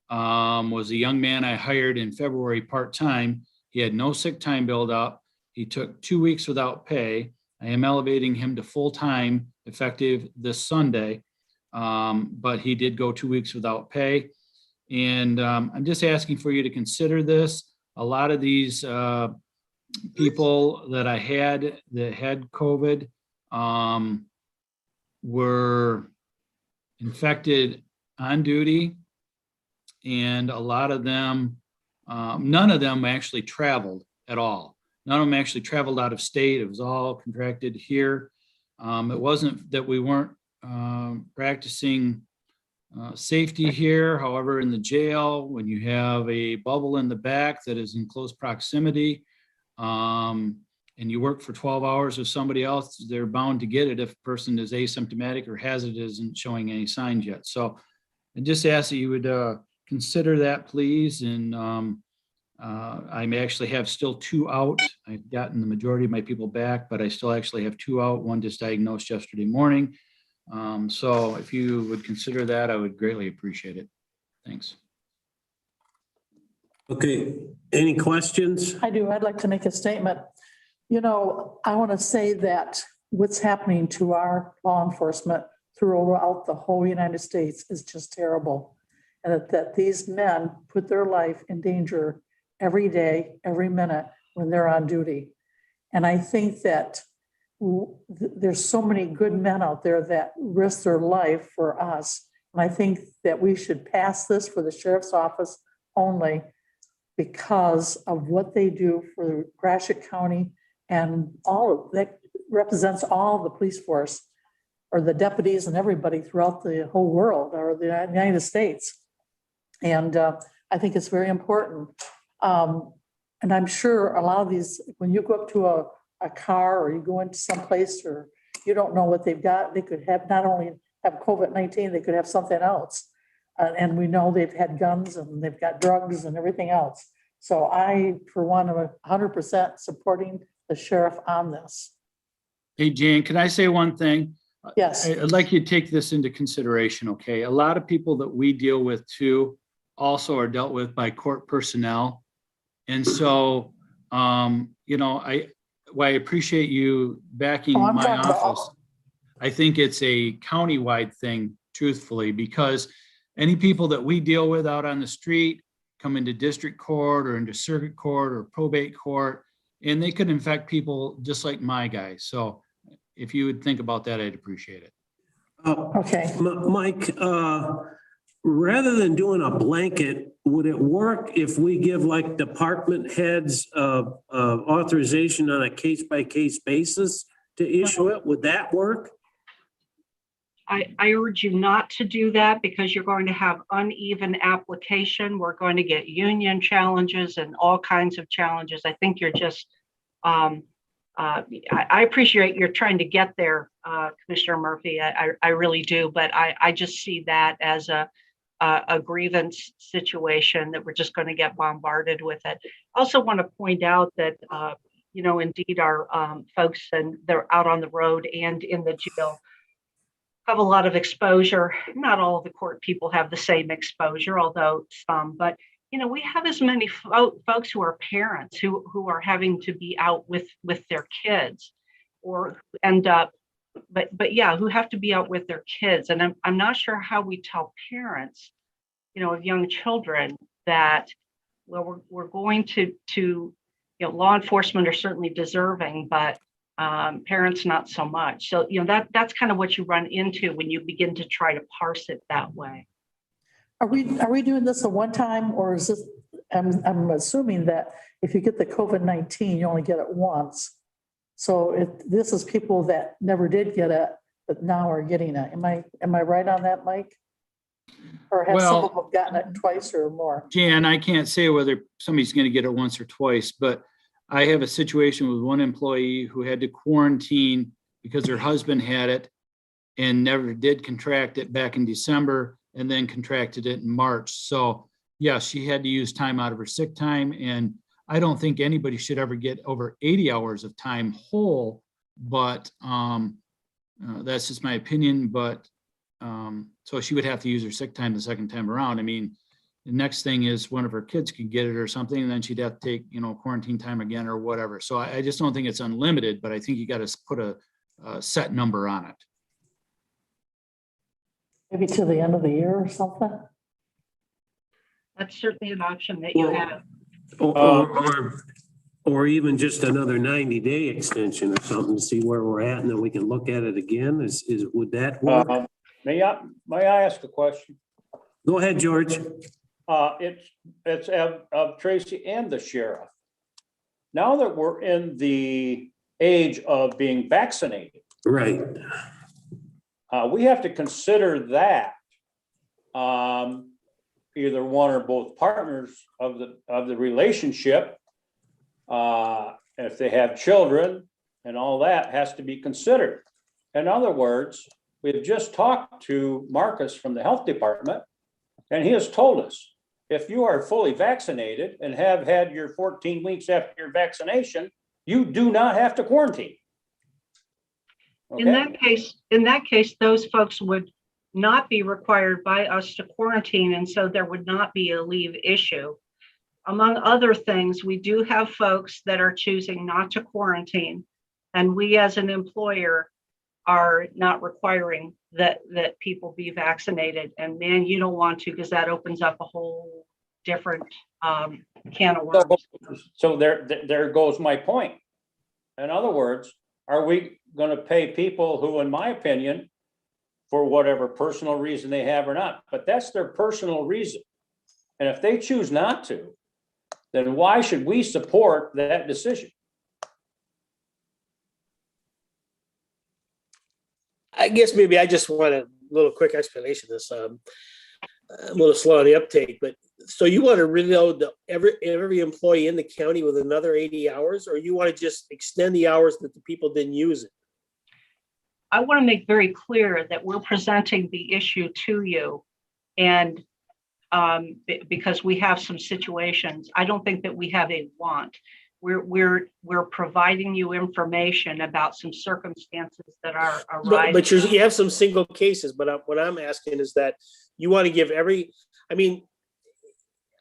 was a young man I hired in February part-time. He had no sick time build up. He took 2 weeks without pay. I am elevating him to full-time effective this Sunday, but he did go 2 weeks without pay. And I'm just asking for you to consider this. A lot of these people that I had that had COVID were infected on duty. And a lot of them, none of them actually traveled at all. None of them actually traveled out of state. It was all contracted here. It wasn't that we weren't practicing safety here. However, in the jail, when you have a bubble in the back that is in close proximity, and you work for 12 hours with somebody else, they're bound to get it if a person is asymptomatic or has it, isn't showing any signs yet. So I just ask that you would consider that, please. And I may actually have still 2 out. I've gotten the majority of my people back, but I still actually have 2 out. One just diagnosed yesterday morning. So if you would consider that, I would greatly appreciate it. Thanks. Okay, any questions? I do. I'd like to make a statement. You know, I want to say that what's happening to our law enforcement throughout the whole United States is just terrible. And that these men put their life in danger every day, every minute when they're on duty. And I think that there's so many good men out there that risk their life for us. And I think that we should pass this for the sheriff's office only because of what they do for Gratiot County and all of that represents all the police force or the deputies and everybody throughout the whole world or the United States. And I think it's very important. And I'm sure a lot of these, when you go up to a car or you go into some place or you don't know what they've got, they could have not only have COVID-19, they could have something else. And we know they've had guns and they've got drugs and everything else. So I, for one, am 100% supporting the sheriff on this. Hey, Jan, can I say one thing? Yes. I'd like you to take this into consideration, okay? A lot of people that we deal with too also are dealt with by court personnel. And so, you know, I appreciate you backing my office. I think it's a countywide thing, truthfully, because any people that we deal with out on the street come into district court or into circuit court or probate court, and they could infect people just like my guy. So if you would think about that, I'd appreciate it. Okay. Mike, rather than doing a blanket, would it work if we give like department heads authorization on a case-by-case basis to issue it? Would that work? I urge you not to do that because you're going to have uneven application. We're going to get union challenges and all kinds of challenges. I think you're just, I appreciate you're trying to get there, Commissioner Murphy. I really do, but I just see that as a grievance situation that we're just going to get bombarded with it. I also want to point out that, you know, indeed our folks and they're out on the road and in the jail have a lot of exposure. Not all of the court people have the same exposure, although some, but you know, we have as many folks who are parents who are having to be out with their kids or end up, but yeah, who have to be out with their kids. And I'm not sure how we tell parents, you know, of young children that, well, we're going to, you know, law enforcement are certainly deserving, but parents not so much. So, you know, that's kind of what you run into when you begin to try to parse it that way. Are we doing this at one time or is this, I'm assuming that if you get the COVID-19, you only get it once. So this is people that never did get it, but now are getting it. Am I right on that, Mike? Or have some of them gotten it twice or more? Jan, I can't say whether somebody's going to get it once or twice, but I have a situation with one employee who had to quarantine because her husband had it and never did contract it back in December and then contracted it in March. So yeah, she had to use time out of her sick time. And I don't think anybody should ever get over 80 hours of time whole, but that's just my opinion. But so she would have to use her sick time the second time around. I mean, the next thing is one of her kids could get it or something, and then she'd have to take, you know, quarantine time again or whatever. So I just don't think it's unlimited, but I think you got to put a set number on it. Maybe to the end of the year or something? That's certainly an option that you Well, have. Or even just another 90-day extension or something to see where we're at, and then we can look at it again. Would that work? May I ask a question? Go ahead, George. It's of Tracy and the sheriff. Now that we're in the age of being vaccinated, Right. we have to consider that either one or both partners of the relationship, if they have children and all that has to be considered. In other words, we've just talked to Marcus from the health department, and he has told us, if you are fully vaccinated and have had your 14 weeks after your vaccination, you do not have to quarantine. Okay? In that case, those folks would not be required by us to quarantine, and so there would not be a leave issue. Among other things, we do have folks that are choosing not to quarantine, and we as an employer are not requiring that people be vaccinated. And man, you don't want to, because that opens up a whole different can of worms. So there goes my point. In other words, are we going to pay people who, in my opinion, for whatever personal reason they have or not, but that's their personal reason. And if they choose not to, then why should we support that decision? I guess maybe I just want a little quick explanation of this. I'm a little slow on the uptake, but so you want to reload every employee in the county with another 80 hours, or you want to just extend the hours that the people didn't use it? I want to make very clear that we're presenting the issue to you, and because we have some situations, I don't think that we have a want. We're providing you information about some circumstances that are arising. But you have some single cases, but what I'm asking is that you want to give I mean,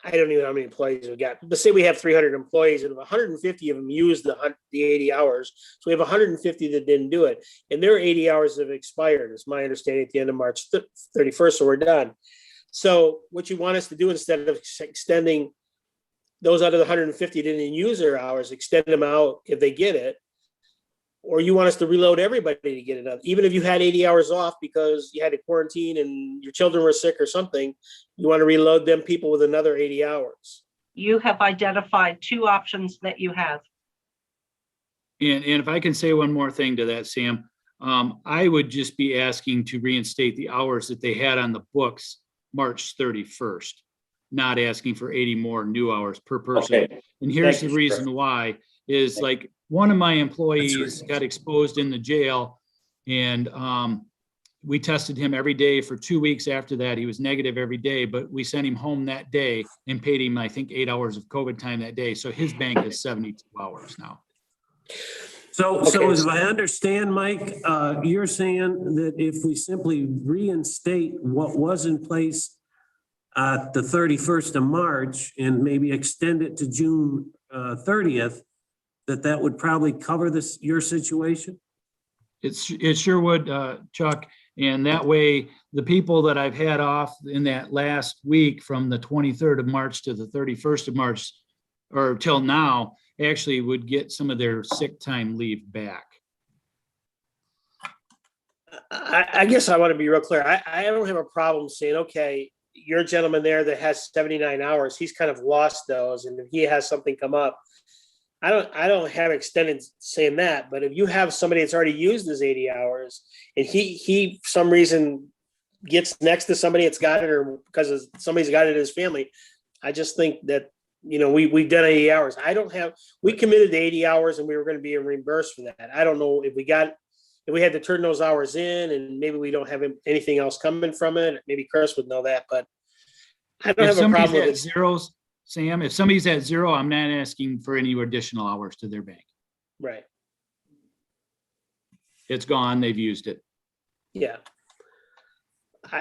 I don't even know how many employees we got, but say we have 300 employees and 150 of them used the 80 hours. So we have 150 that didn't do it, and their 80 hours have expired, is my understanding, at the end of March 31st, so we're done. So what you want us to do, instead of extending those out of the 150 didn't use their hours, extend them out if they get it, or you want us to reload everybody to get it up, even if you had 80 hours off because you had to quarantine and your children were sick or something, you want to reload them people with another 80 hours. You have identified two options that you have. And if I can say one more thing to that, Sam, I would just be asking to reinstate the hours that they had on the books March 31st, not asking for 80 more new hours per person. Okay. And here's Thank the you, reason sir. why is like one of my employees got exposed in the jail, and we tested him every day for 2 weeks after that. He was negative every day, but we sent him home that day and paid him, I think, 8 hours of COVID time that day. So his bank is 72 hours now. So as I understand, Mike, you're saying that if we simply reinstate what was in place at the 31st of March and maybe extend it to June 30th, that would probably cover your situation? It sure would, Chuck. And that way, the people that I've had off in that last week from the 23rd of March to the 31st of March, or till now, actually would get some of their sick time leave back. I guess I want to be real clear. I don't have a problem saying, okay, your gentleman there that has 79 hours, he's kind of lost those. And if he has something come up, I don't have extended saying that, but if you have somebody that's already used his 80 hours and he for some reason gets next to somebody that's got it, or because somebody's got it in his family, I just think that, we've done 80 hours. We committed to 80 hours and we were going to be reimbursed for that. I don't know if we had to turn those hours in, and maybe we don't have anything else coming from it. Maybe Chris would know that, but I don't have a problem with it. Zeros, Sam, if somebody's at zero, I'm not asking for any additional hours to their bank. Right. It's gone. They've used it. Yeah.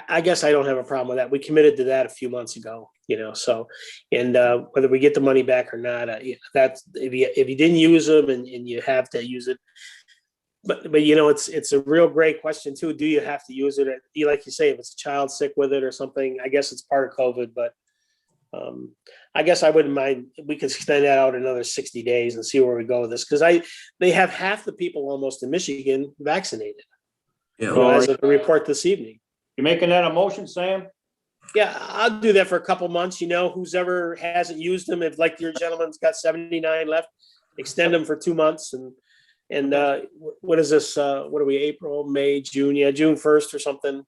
I guess I don't have a problem with that. We committed to that a few months ago, so, and whether we get the money back or not, that's, if you didn't use them and you have to use it. But it's a real great question too. Do you have to use it? Like you say, if it's a child sick with it or something, I guess it's part of COVID, but I guess I wouldn't mind, we could extend that out another 60 days and see where we go with this, because they have half the people almost in Michigan vaccinated. Yeah. As of the report this evening. You making that a motion, Sam? Yeah, I'll do that for a couple months, who's ever hasn't used them, if like your gentleman's got 79 left, extend them for 2 months and what is this, what are we, April, May, June? Yeah, June 1st or something.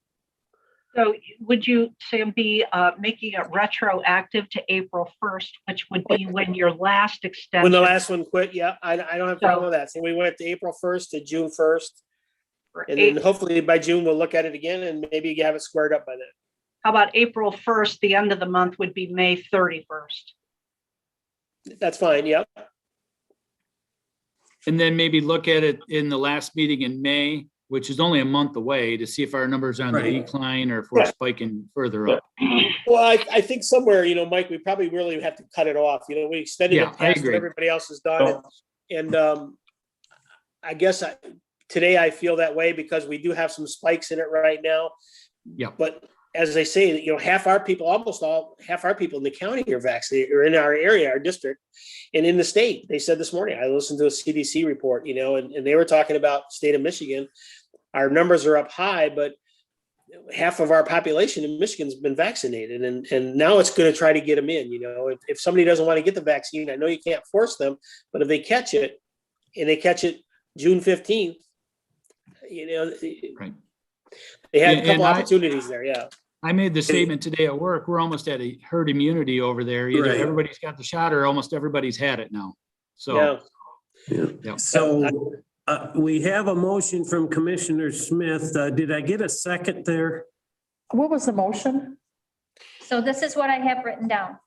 So would you, Sam, be making it retroactive to April 1st, which would be when your last extension? When the last one quit, yeah, I don't have a problem with that. So we went to April 1st to June 1st. And then hopefully by June, we'll look at it again and maybe have it squared up by then. How about April 1st? The end of the month would be May 31st. That's fine, yep. And then maybe look at it in the last meeting in May, which is only a month away, to see if our numbers are on the decline or if we're spiking further up. Well, I think somewhere, Mike, we probably really have to cut it off. We extended it past what everybody else has done. And I guess today I feel that way because we do have some spikes in it right now. Yeah. But as I say, half our people in the county are vaccinated, or in our area, our district, and in the state. They said this morning, I listened to a CDC report, and they were talking about state of Michigan. Our numbers are up high, but half of our population in Michigan's been vaccinated, and now it's going to try to get them in. If somebody doesn't want to get the vaccine, I know you can't force them, but if they catch it and they catch it June 15th, they had a couple opportunities there. Yeah. I made the statement today at work, we're almost at a herd immunity over there. Either everybody's got the shot or almost everybody's had it now. So, yeah. So we have a motion from Commissioner Smith. Did I get a second there? What was the motion? So this is what I have written down.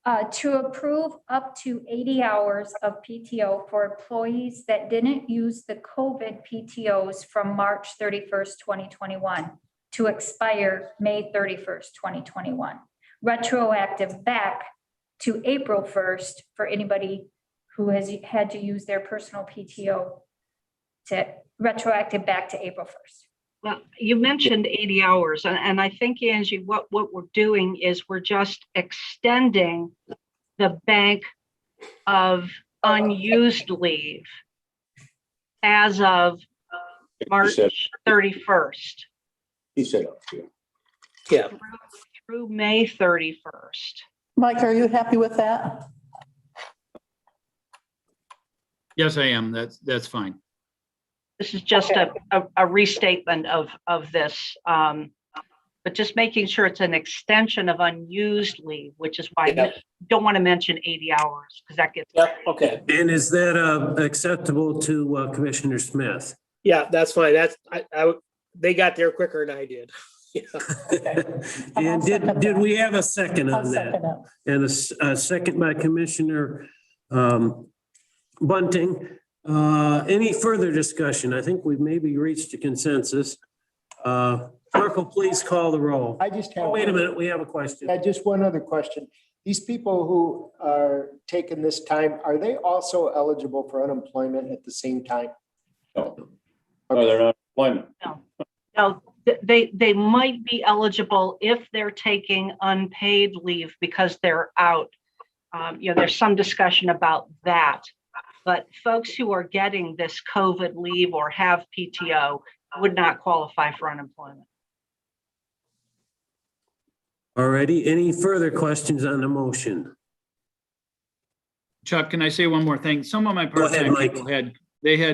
To approve up to 80 hours of PTO for employees that didn't use the COVID PTOs from March 31st, 2021 to expire May 31st, 2021. Retroactive back to April 1st for anybody who has had to use their personal PTO, to retroactive back to April 1st. Well, you mentioned 80 hours, and I think, Angie, what we're doing is we're just extending the bank of unused leave as of March 31st. He said, yeah, through May 31st. Mike, are you happy with that? yes, I am. That's fine. This is just a restatement of this, but just making sure it's an extension of unused leave, which is why I don't want to mention 80 hours because that gets. Yep. Okay. And is that acceptable to Commissioner Smith? Yeah, that's fine. They got there quicker than I did. And did we have a second on that? And a second by Commissioner Bunting. Any further discussion? I think we've maybe reached a consensus. Clerk will please call the roll. I just have. Oh, wait a minute, we have a question. Just one other question. These people who are taking this time, are they also eligible for unemployment at the same time? no, they're not employment. No, they might be eligible if they're taking unpaid leave because they're out. There's some discussion about that. But folks who are getting this COVID leave or have PTO would not qualify for unemployment. All righty, any further questions on the motion? Chuck, can I say one more thing? Some of my part-time people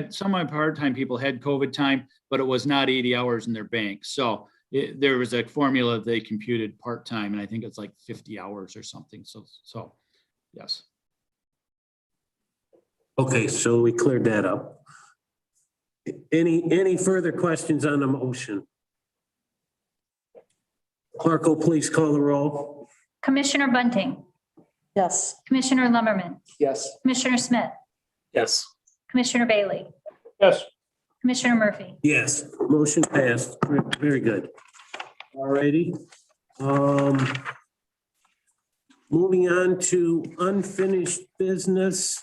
some of my part-time people had COVID time, but it was not 80 hours in their bank. So there was a formula they computed part-time, and I think it's like 50 hours or something. So yes. Okay, so we cleared that up. Any further questions on the motion? Clerk will please call the roll. Commissioner Bunting, Yes. Commissioner Lumberman, Yes. Commissioner Smith, Yes. Commissioner Bailey, Yes. Commissioner Murphy. Yes, motion passed. Very good. All righty. Moving on to unfinished business.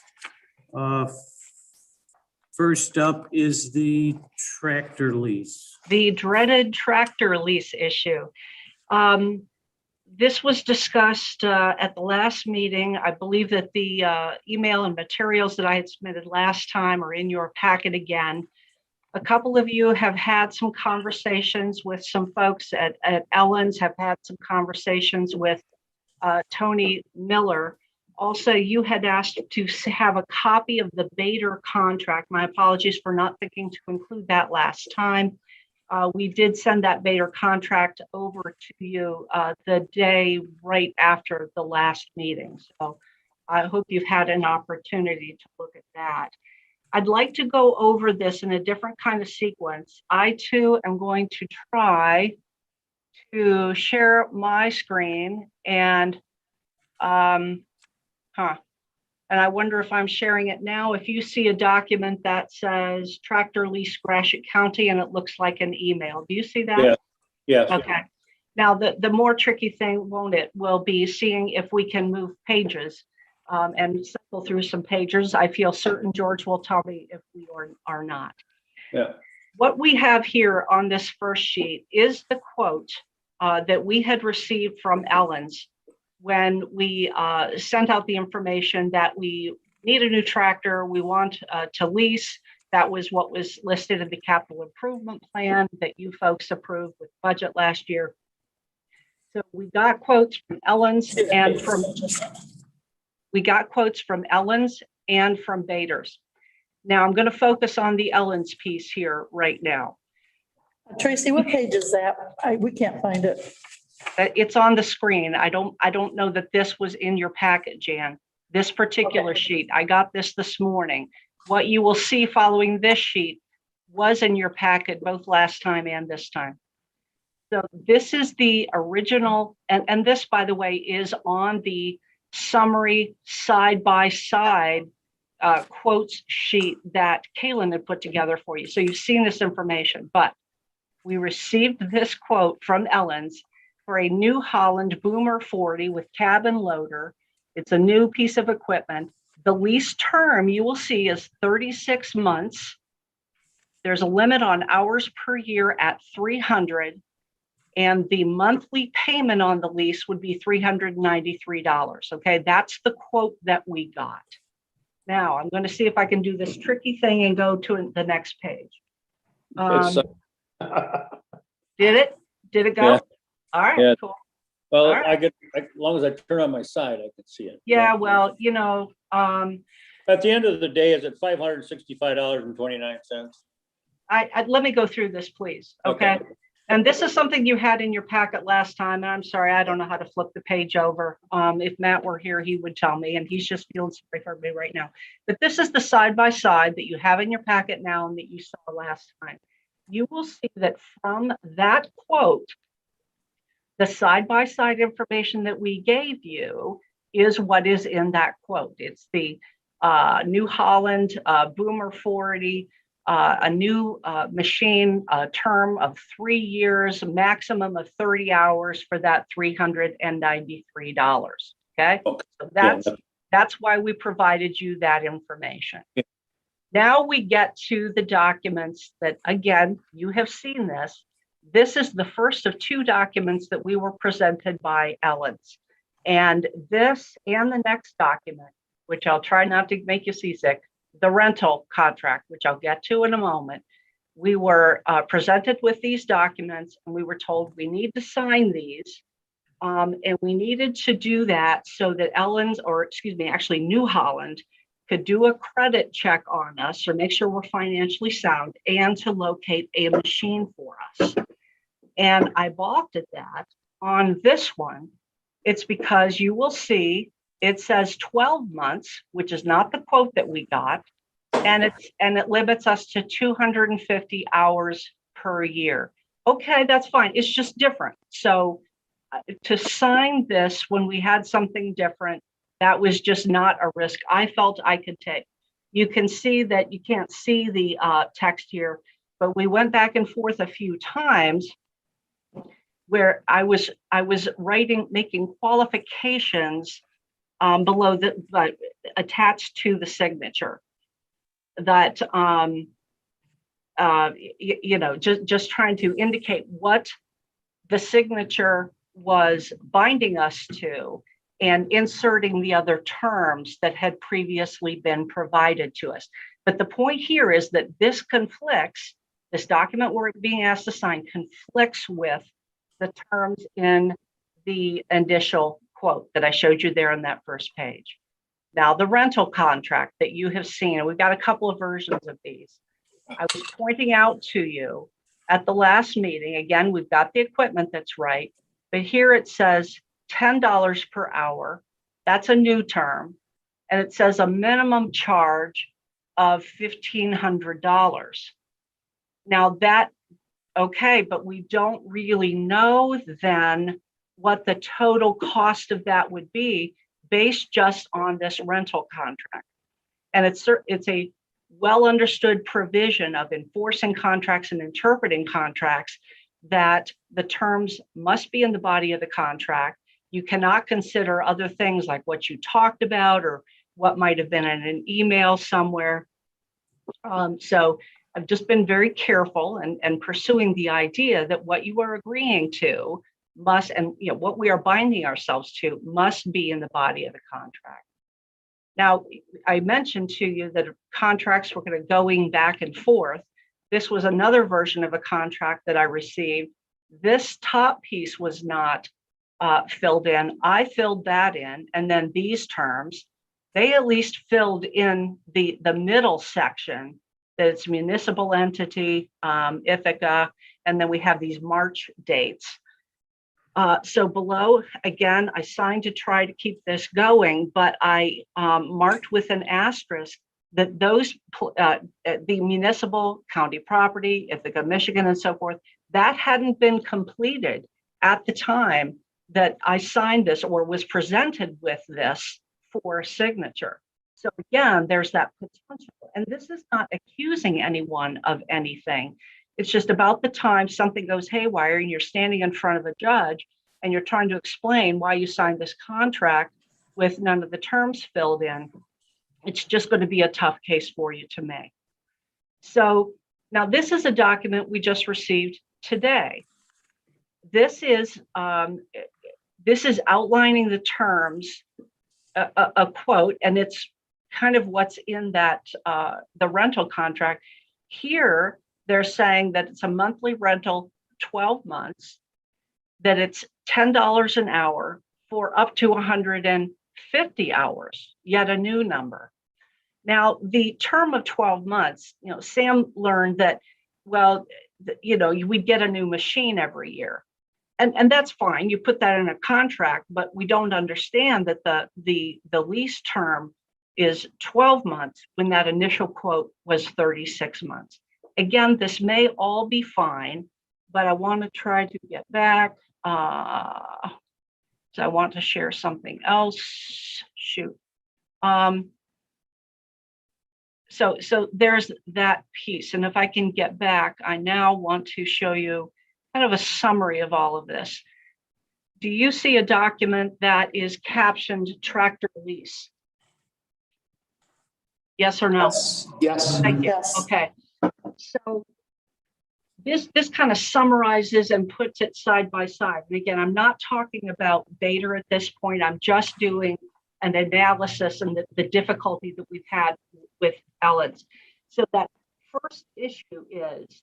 First up is the tractor lease. The dreaded tractor lease issue. This was discussed at the last meeting. I believe that the email and materials that I had submitted last time are in your packet again. A couple of you have had some conversations with some folks at Ellen's, have had some conversations with Tony Miller. Also, you had asked to have a copy of the Bader contract. My apologies for not thinking to include that last time. We did send that Bader contract over to you the day right after the last meeting. So I hope you've had an opportunity to look at that. I'd like to go over this in a different kind of sequence. I too am going to try to share my screen and and I wonder if I'm sharing it now. If you see a document that says tractor lease Gratiot County and it looks like an email, do you see that? Yeah. Yes. Okay. Now the more tricky thing, won't it, will be seeing if we can move pages and cycle through some pages. I feel certain George will tell me if we are not. Yeah. What we have here on this first sheet is the quote that we had received from Ellen's when we sent out the information that we need a new tractor, we want to lease. That was what was listed in the capital improvement plan that you folks approved with budget last year. So we got quotes from Ellen's and from Bader's. Now I'm going to focus on the Ellen's piece here right now. Tracy, what page is that? We can't find it. It's on the screen. I don't know that this was in your packet, Jan. This particular sheet, I got this morning. What you will see following this sheet was in your packet both last time and this time. So this is the original, and this, by the way, is on the summary side-by-side quotes sheet that Kaylin had put together for you. So you've seen this information, but we received this quote from Ellen's for a New Holland Boomer 40 with cab and loader. It's a new piece of equipment. The lease term you will see is 36 months. There's a limit on hours per year at 300, and the monthly payment on the lease would be $393. Okay, that's the quote that we got. Now I'm going to see if I can do this tricky thing and go to the next page. Did it go? Yeah. All right, Yeah. cool. Well, All right. as long as I turn on my side, I can see it. Yeah, well, At the end of the day, is it $565.29? let me go through this, please. Okay. And this is something you had in your packet last time. And I'm sorry, I don't know how to flip the page over. If Matt were here, he would tell me, and he's just feeling sorry for me right now. But this is the side-by-side that you have in your packet now and that you saw last time. You will see that from that quote, the side-by-side information that we gave you is what is in that quote. It's the New Holland Boomer 40, a new machine, a term of 3 years, a maximum of 30 hours for that $393. Okay, so that's why we provided you that information. Yeah. Now we get to the documents that, again, you have seen this. This is the first of two documents that we were presented by Ellen's. And this and the next document, which I'll try not to make you seasick, the rental contract, which I'll get to in a moment. We were presented with these documents and we were told we need to sign these. And we needed to do that so that actually New Holland could do a credit check on us or make sure we're financially sound and to locate a machine for us. And I balked at that. On this one, it's because you will see it says 12 months, which is not the quote that we got, and it limits us to 250 hours per year. Okay, that's fine. It's just different. So to sign this when we had something different, that was just not a risk I felt I could take. You can see that you can't see the text here, but we went back and forth a few times where I was making qualifications below attached to the signature that just trying to indicate what the signature was binding us to and inserting the other terms that had previously been provided to us. But the point here is that this conflicts, this document we're being asked to sign conflicts with the terms in the initial quote that I showed you there on that first page. Now, the rental contract that you have seen, and we've got a couple of versions of these. I was pointing out to you at the last meeting, again, we've got the equipment that's right, but here it says $10 per hour. That's a new term. And it says a minimum charge of $1,500. Now that, okay, but we don't really know then what the total cost of that would be based just on this rental contract. And it's a well understood provision of enforcing contracts and interpreting contracts that the terms must be in the body of the contract. You cannot consider other things like what you talked about or what might have been in an email somewhere. So I've just been very careful and pursuing the idea that what you are agreeing to must, and you know, what we are binding ourselves to must be in the body of the contract. Now, I mentioned to you that contracts were going back and forth. This was another version of a contract that I received. This top piece was not filled in. I filled that in, and then these terms, they at least filled in the middle section, that it's municipal entity, Ithaca, and then we have these March dates. So below, again, I signed to try to keep this going, but I marked with an asterisk that those, the municipal county property, Ithaca, Michigan, and so forth, that hadn't been completed at the time that I signed this or was presented with this for signature. So again, there's that potential. And this is not accusing anyone of anything. It's just about the time something goes haywire and you're standing in front of a judge and you're trying to explain why you signed this contract with none of the terms filled in. It's just going to be a tough case for you to make. So now this is a document we just received today. This is outlining the terms, a quote, and it's kind of what's in that the rental contract. Here, they're saying that it's a monthly rental, 12 months, that it's $10 an hour for up to 150 hours, yet a new number. Now, the term of 12 months, you know, Sam learned that, well, you know, we'd get a new machine every year. And that's fine. You put that in a contract, but we don't understand that the lease term is 12 months when that initial quote was 36 months. Again, this may all be fine, but I want to try to get back. So I want to share something else. Shoot. So there's that piece. And if I can get back, I now want to show you kind of a summary of all of this. Do you see a document that is captioned tractor lease? Yes or no? Yes. Thank you. Yes. Okay. So this kind of summarizes and puts it side by side. And again, I'm not talking about beta at this point. I'm just doing an analysis and the difficulty that we've had with Ellen's. So that first issue is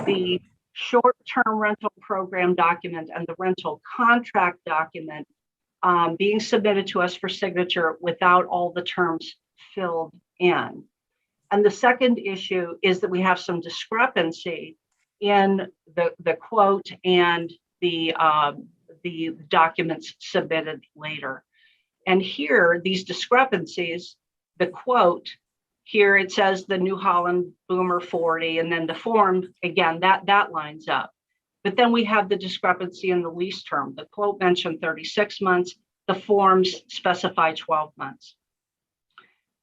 the short-term rental program document and the rental contract document being submitted to us for signature without all the terms filled in. And the second issue is that we have some discrepancy in the quote and the documents submitted later. And here, these discrepancies, the quote, here it says the New Holland Boomer 40, and then the form, again, that lines up. But then we have the discrepancy in the lease term. The quote mentioned 36 months, the forms specify 12 months.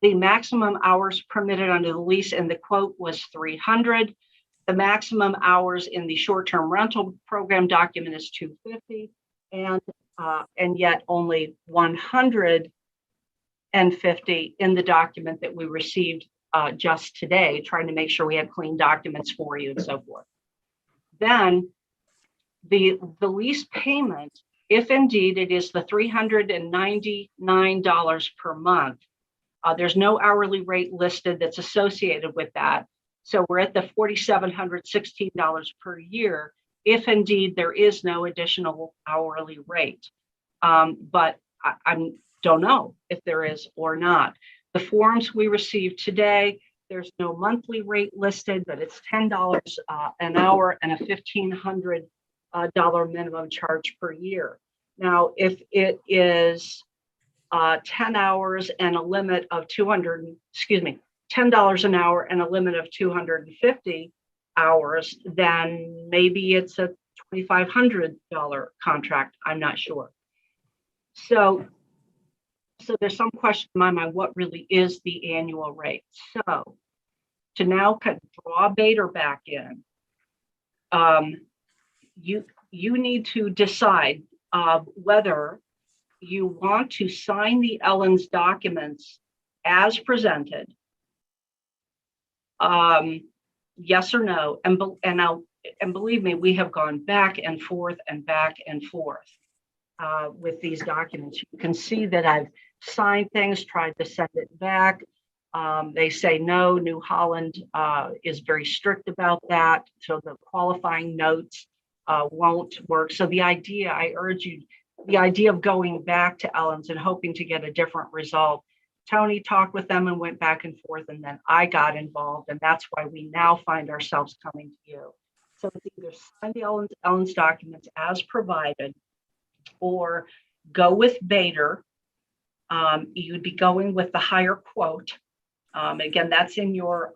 The maximum hours permitted under the lease in the quote was 300. The maximum hours in the short-term rental program document is 250, and yet only 150 in the document that we received just today, trying to make sure we had clean documents for you and so forth. Then the lease payment if indeed it is the $399 per month, there's no hourly rate listed that's associated with that. So we're at the $4,716 per year, if indeed there is no additional hourly rate. But I don't know if there is or not. The forms we received today, there's no monthly rate listed, but it's $10 an hour and a $1,500 minimum charge per year. Now, if it is 10 hours and a limit of $10 an hour and a limit of 250 hours, then maybe it's a $2,500 contract. I'm not sure. So there's some question in my mind, what really is the annual rate? So to now draw Bader back in, you need to decide whether you want to sign the Ellen's documents as presented, yes or no, and believe me, we have gone back and forth with these documents. You can see that I've signed things, tried to send it back. They say no. New Holland is very strict about that, so the qualifying notes won't work. So the idea, I urge you, the idea of going back to Ellen's and hoping to get a different result. Tony talked with them and went back and forth, and then I got involved, and that's why we now find ourselves coming to you. So it's either sign the Ellen's documents as provided, or go with Bader. You'd be going with the higher quote. Again, that's in your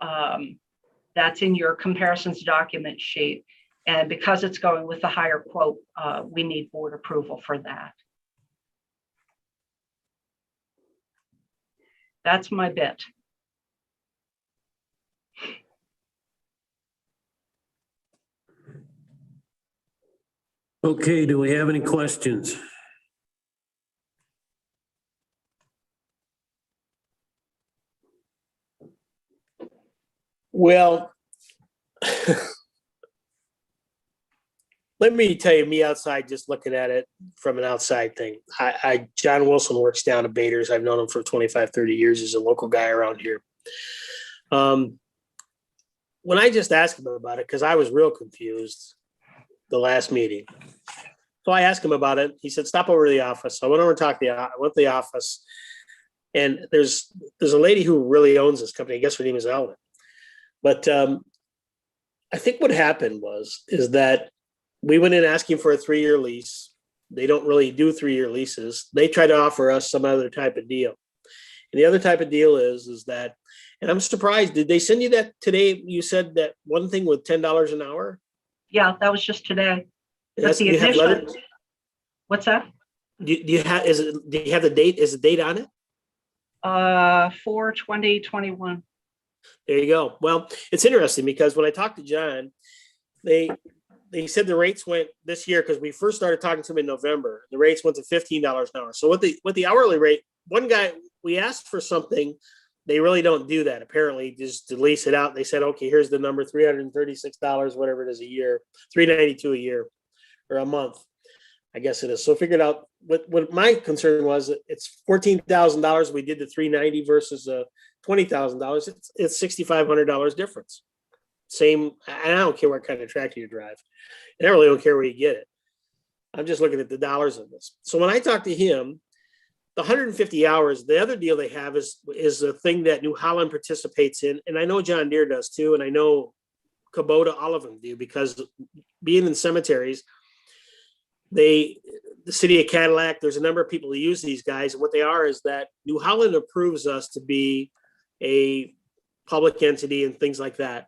comparisons document sheet. And because it's going with the higher quote, we need board approval for that. That's my bit. Okay, do we have any questions? Well, let me tell you, me outside, just looking at it from an outside thing. John Wilson works down at Bader's. I've known him for 25, 30 years. He's a local guy around here. When I just asked him about it, because I was real confused the last meeting. So I asked him about it. He said, stop over to the office. I went over and talked to I went to the office, and there's a lady who really owns this company. I guess her name is Ellen. But I think what happened is that we went in asking for a 3-year lease. They don't really do 3-year leases. They try to offer us some other type of deal. And the other type of deal is that, and I'm surprised, did they send you that today? You said that one thing with $10 an hour? Yeah, that was just today. What's that? Do you have the date? Is the date on it? 4/20/21. There you go. Well, it's interesting because when I talked to John, they said the rates went this year, because we first started talking to them in November. The rates went to $15 an hour. So with the hourly rate, one guy, we asked for something. They really don't do that. Apparently, just to lease it out, they said, okay, here's the number, $336, whatever it is a year, $392 a year or a month, I guess it is. So figured out what my concern was. It's $14,000. We did the $390 versus $20,000. It's $6,500 difference. Same. And I don't care what kind of tractor you drive. And I really don't care where you get it. I'm just looking at the dollars of this. So when I talked to him, the 150 hours, the other deal they have is a thing that New Holland participates in. And I know John Deere does too. And I know Kubota, all of them do, because being in cemeteries, the city of Cadillac, there's a number of people who use these guys. And what they are is that New Holland approves us to be a public entity and things like that.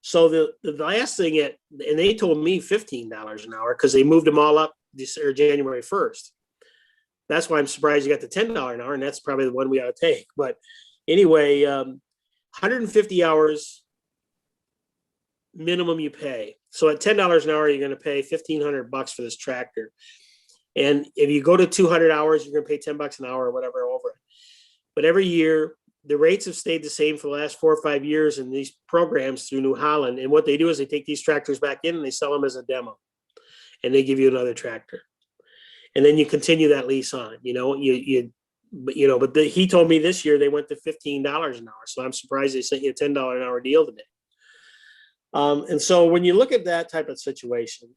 So the last thing and they told me $15 an hour because they moved them all up January 1st. That's why I'm surprised you got the $10 an hour, and that's probably the one we ought to take. But anyway, 150 hours minimum you pay. So at $10 an hour, you're going to pay $1,500 for this tractor. And if you go to 200 hours, you're going to pay $10 an hour or whatever over it. But every year, the rates have stayed the same for the last 4 or 5 years in these programs through New Holland. And what they do is they take these tractors back in and they sell them as a demo, and they give you another tractor. And then you continue that lease on, but he told me this year they went to $15 an hour. So I'm surprised they sent you a $10 an hour deal today. And so when you look at that type of situation,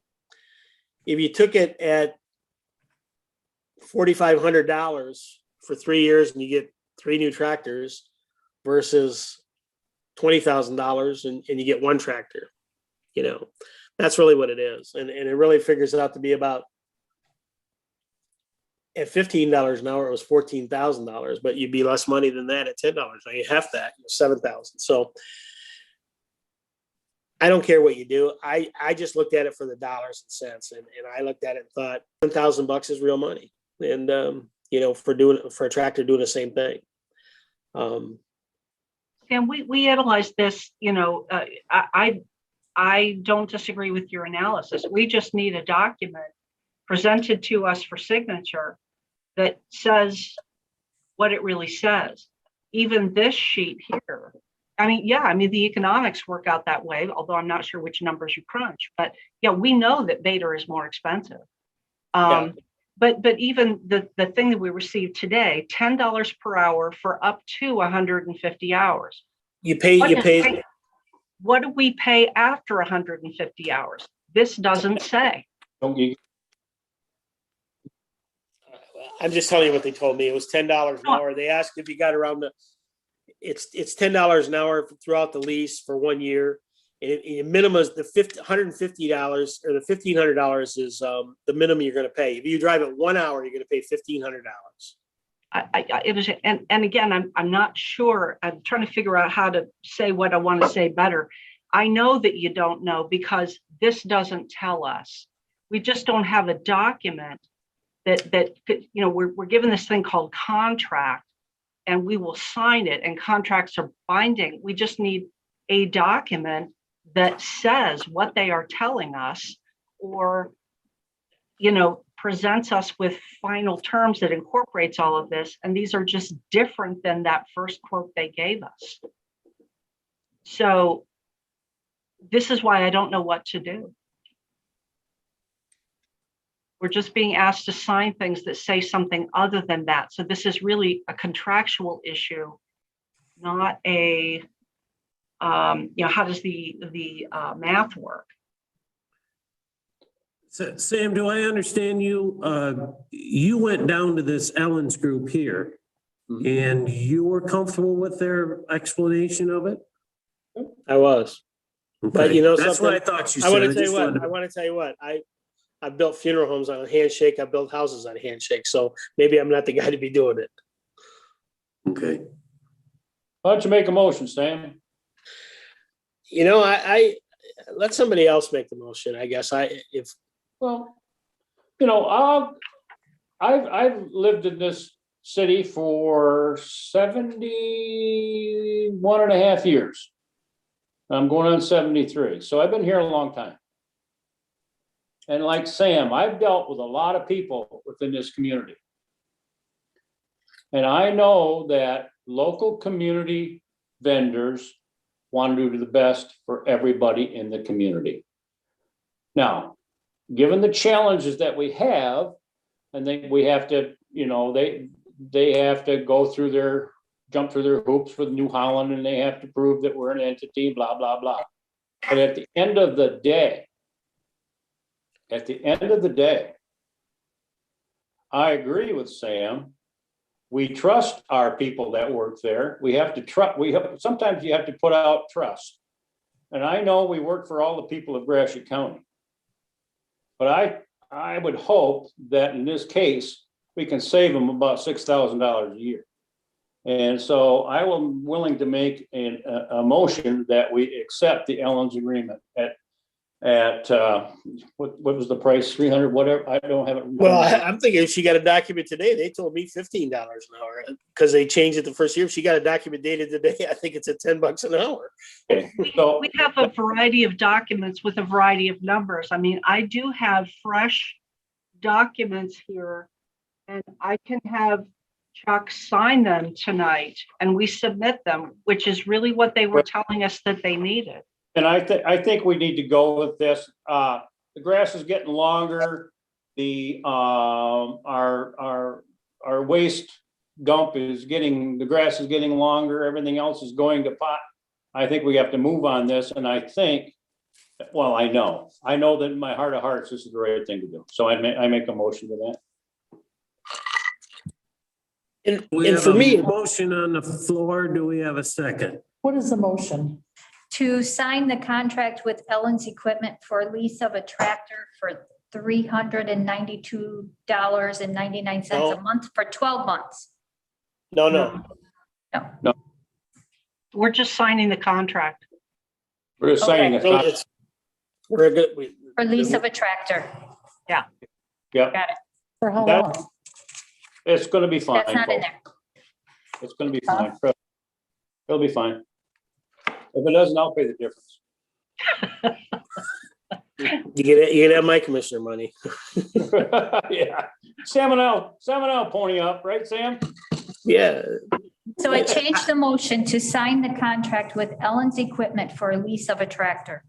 if you took it at $4,500 for 3 years and you get 3 new tractors versus $20,000 and you get 1 tractor, that's really what it is. And it really figures out to be about, at $15 an hour, it was $14,000, but you'd be less money than that at $10. Now you have that, $7,000. So I don't care what you do. I just looked at it for the dollars and cents, and I looked at it and thought $10,000 is real money. And for a tractor doing the same thing. And we analyzed this, I don't disagree with your analysis. We just need a document presented to us for signature that says what it really says. Even this sheet here, the economics work out that way, although I'm not sure which numbers you crunch, but yeah, we know that Vader is more expensive. But even the thing that we received today, $10 per hour for up to 150 hours. What do we pay after 150 hours? This doesn't say. I'm just telling you what they told me. It was $10 an hour. They asked if you got around it's $10 an hour throughout the lease for 1 year. And minimum is the $150 or the $1,500 is the minimum you're going to pay. If you drive it 1 hour, you're going to pay $1,500. It was, and again, I'm not sure. I'm trying to figure out how to say what I want to say better. I know that you don't know because this doesn't tell us. We just don't have a document that we're given this thing called contract, and we will sign it. And contracts are binding. We just need a document that says what they are telling us, or presents us with final terms that incorporates all of this. And these are just different than that first quote they gave us. So this is why I don't know what to do. We're just being asked to sign things that say something other than that. So this is really a contractual issue, not a, how does the math work? So, Sam, do I understand you? You went down to this Ellen's group here, and you were comfortable with their explanation of it? I was. But that's what I thought you said. I want to tell you what. I've built funeral homes on a handshake. I've built houses on a handshake. So maybe I'm not the guy to be doing it. Okay. Why don't you make a motion, Sam? I let somebody else make the motion. I guess I've lived in this city for 71 and a half years. I'm going on 73. So I've been here a long time. And like Sam, I've dealt with a lot of people within this community. And I know that local community vendors want to do the best for everybody in the community. Now, given the challenges that we have, and then we have to, they have to jump through their hoops for New Holland, and they have to prove that we're an entity, blah, blah, blah. But at the end of the day, I agree with Sam. We trust our people that work there. We have to trust. Sometimes you have to put out trust. And I know we work for all the people of Gratiot County. But I would hope that in this case, we can save them about $6,000 a year. And so I am willing to make a motion that we accept the Ellen's agreement at what was the price? 300, whatever. I don't have it. Well, I'm thinking if she got a document today, they told me $15 an hour because they changed it the first year. If she got a document dated today, I think it's at $10 an hour. Okay. We have a variety of documents with a variety of numbers. I mean, I do have fresh documents here, and I can have Chuck sign them tonight and we submit them, which is really what they were telling us that they needed. And I think we need to go with this. The grass is getting longer. our waste dump is the grass is getting longer, everything else is going to pot. I think we have to move on this, and I think, well, I know that in my heart of hearts, this is the right thing to do. So I make a motion to that. We And have for a me, motion on the floor. Do we have a second? What is the motion? To sign the contract with Ellen's Equipment for lease of a tractor for $392.99 No. a month for 12 months. no. We're just signing the contract. We're just signing a No, contract. we're good. For lease of a tractor. Yeah. Got it. For how That- long? It's gonna be fine. That's not in there. It's gonna be fine. It'll be fine. If it doesn't, I'll pay the difference. You get that my commissioner money. Yeah. Sam and I'll pony up, right, Sam? Yeah. So I changed the motion to sign the contract with Ellen's Equipment for a lease of a tractor.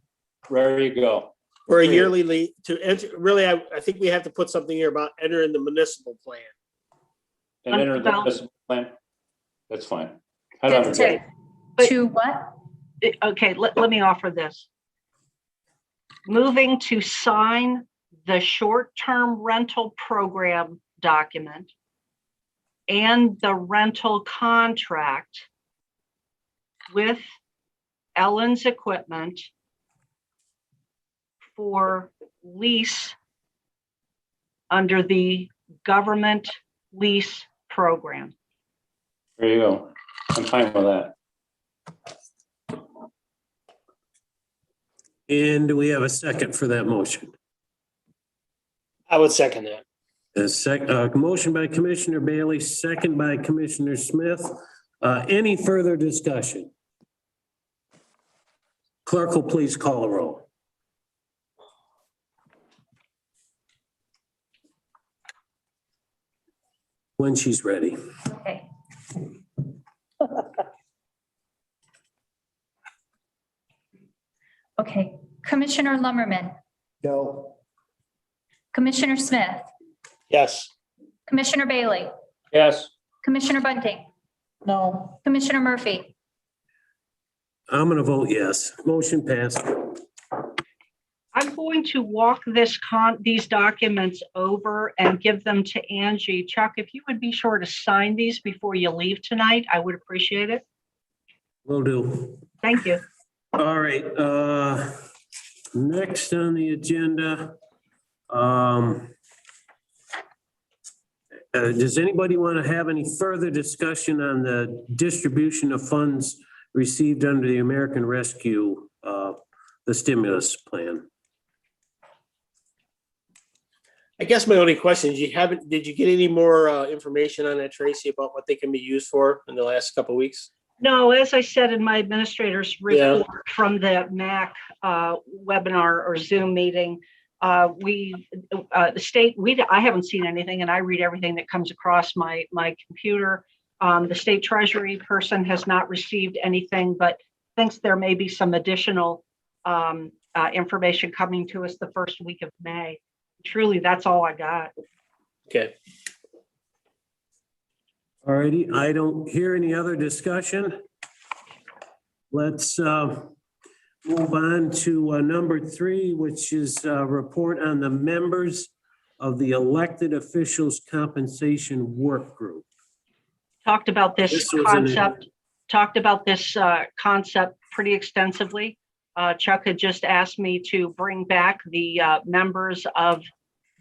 There you go. Or a yearly lease to enter, really, I think we have to put something here about entering the municipal plan. And enter the municipal plan. That's fine. I don't have a- To what? Okay, let me offer this. Moving to sign the short-term rental program document and the rental contract with Ellen's Equipment for lease under the government lease program. There you go. I'm fine with that. And do we have a second for that motion? I would second that. A motion by Commissioner Bailey, second by Commissioner Smith. Any further discussion? Clerk will please call a roll. When she's ready. Okay. Okay, Commissioner Lumberman, No. Commissioner Smith, Yes. Commissioner Bailey, Yes. Commissioner Bunting, No. Commissioner Murphy. I'm going to vote yes. Motion passed. I'm going to walk these documents over and give them to Angie. Chuck, if you would be sure to sign these before you leave tonight, I would appreciate it. Will do. Thank you. All right, next on the agenda. Does anybody want to have any further discussion on the distribution of funds received under the American Rescue, the stimulus plan? I guess my only question is, did you get any more information on that, Tracy, about what they can be used for in the last couple of weeks? No, as I said in my administrator's report from the MAC webinar or Zoom meeting, the state, I haven't seen anything, and I read everything that comes across my computer. The state treasury person has not received anything, but thinks there may be some additional information coming to us the first week of May. Truly, that's all I got. Okay. All righty, I don't hear any other discussion. Let's move on to number 3, which is a report on the members of the elected officials compensation work group. Talked about this This was concept pretty extensively. Chuck had just asked me to bring back the members of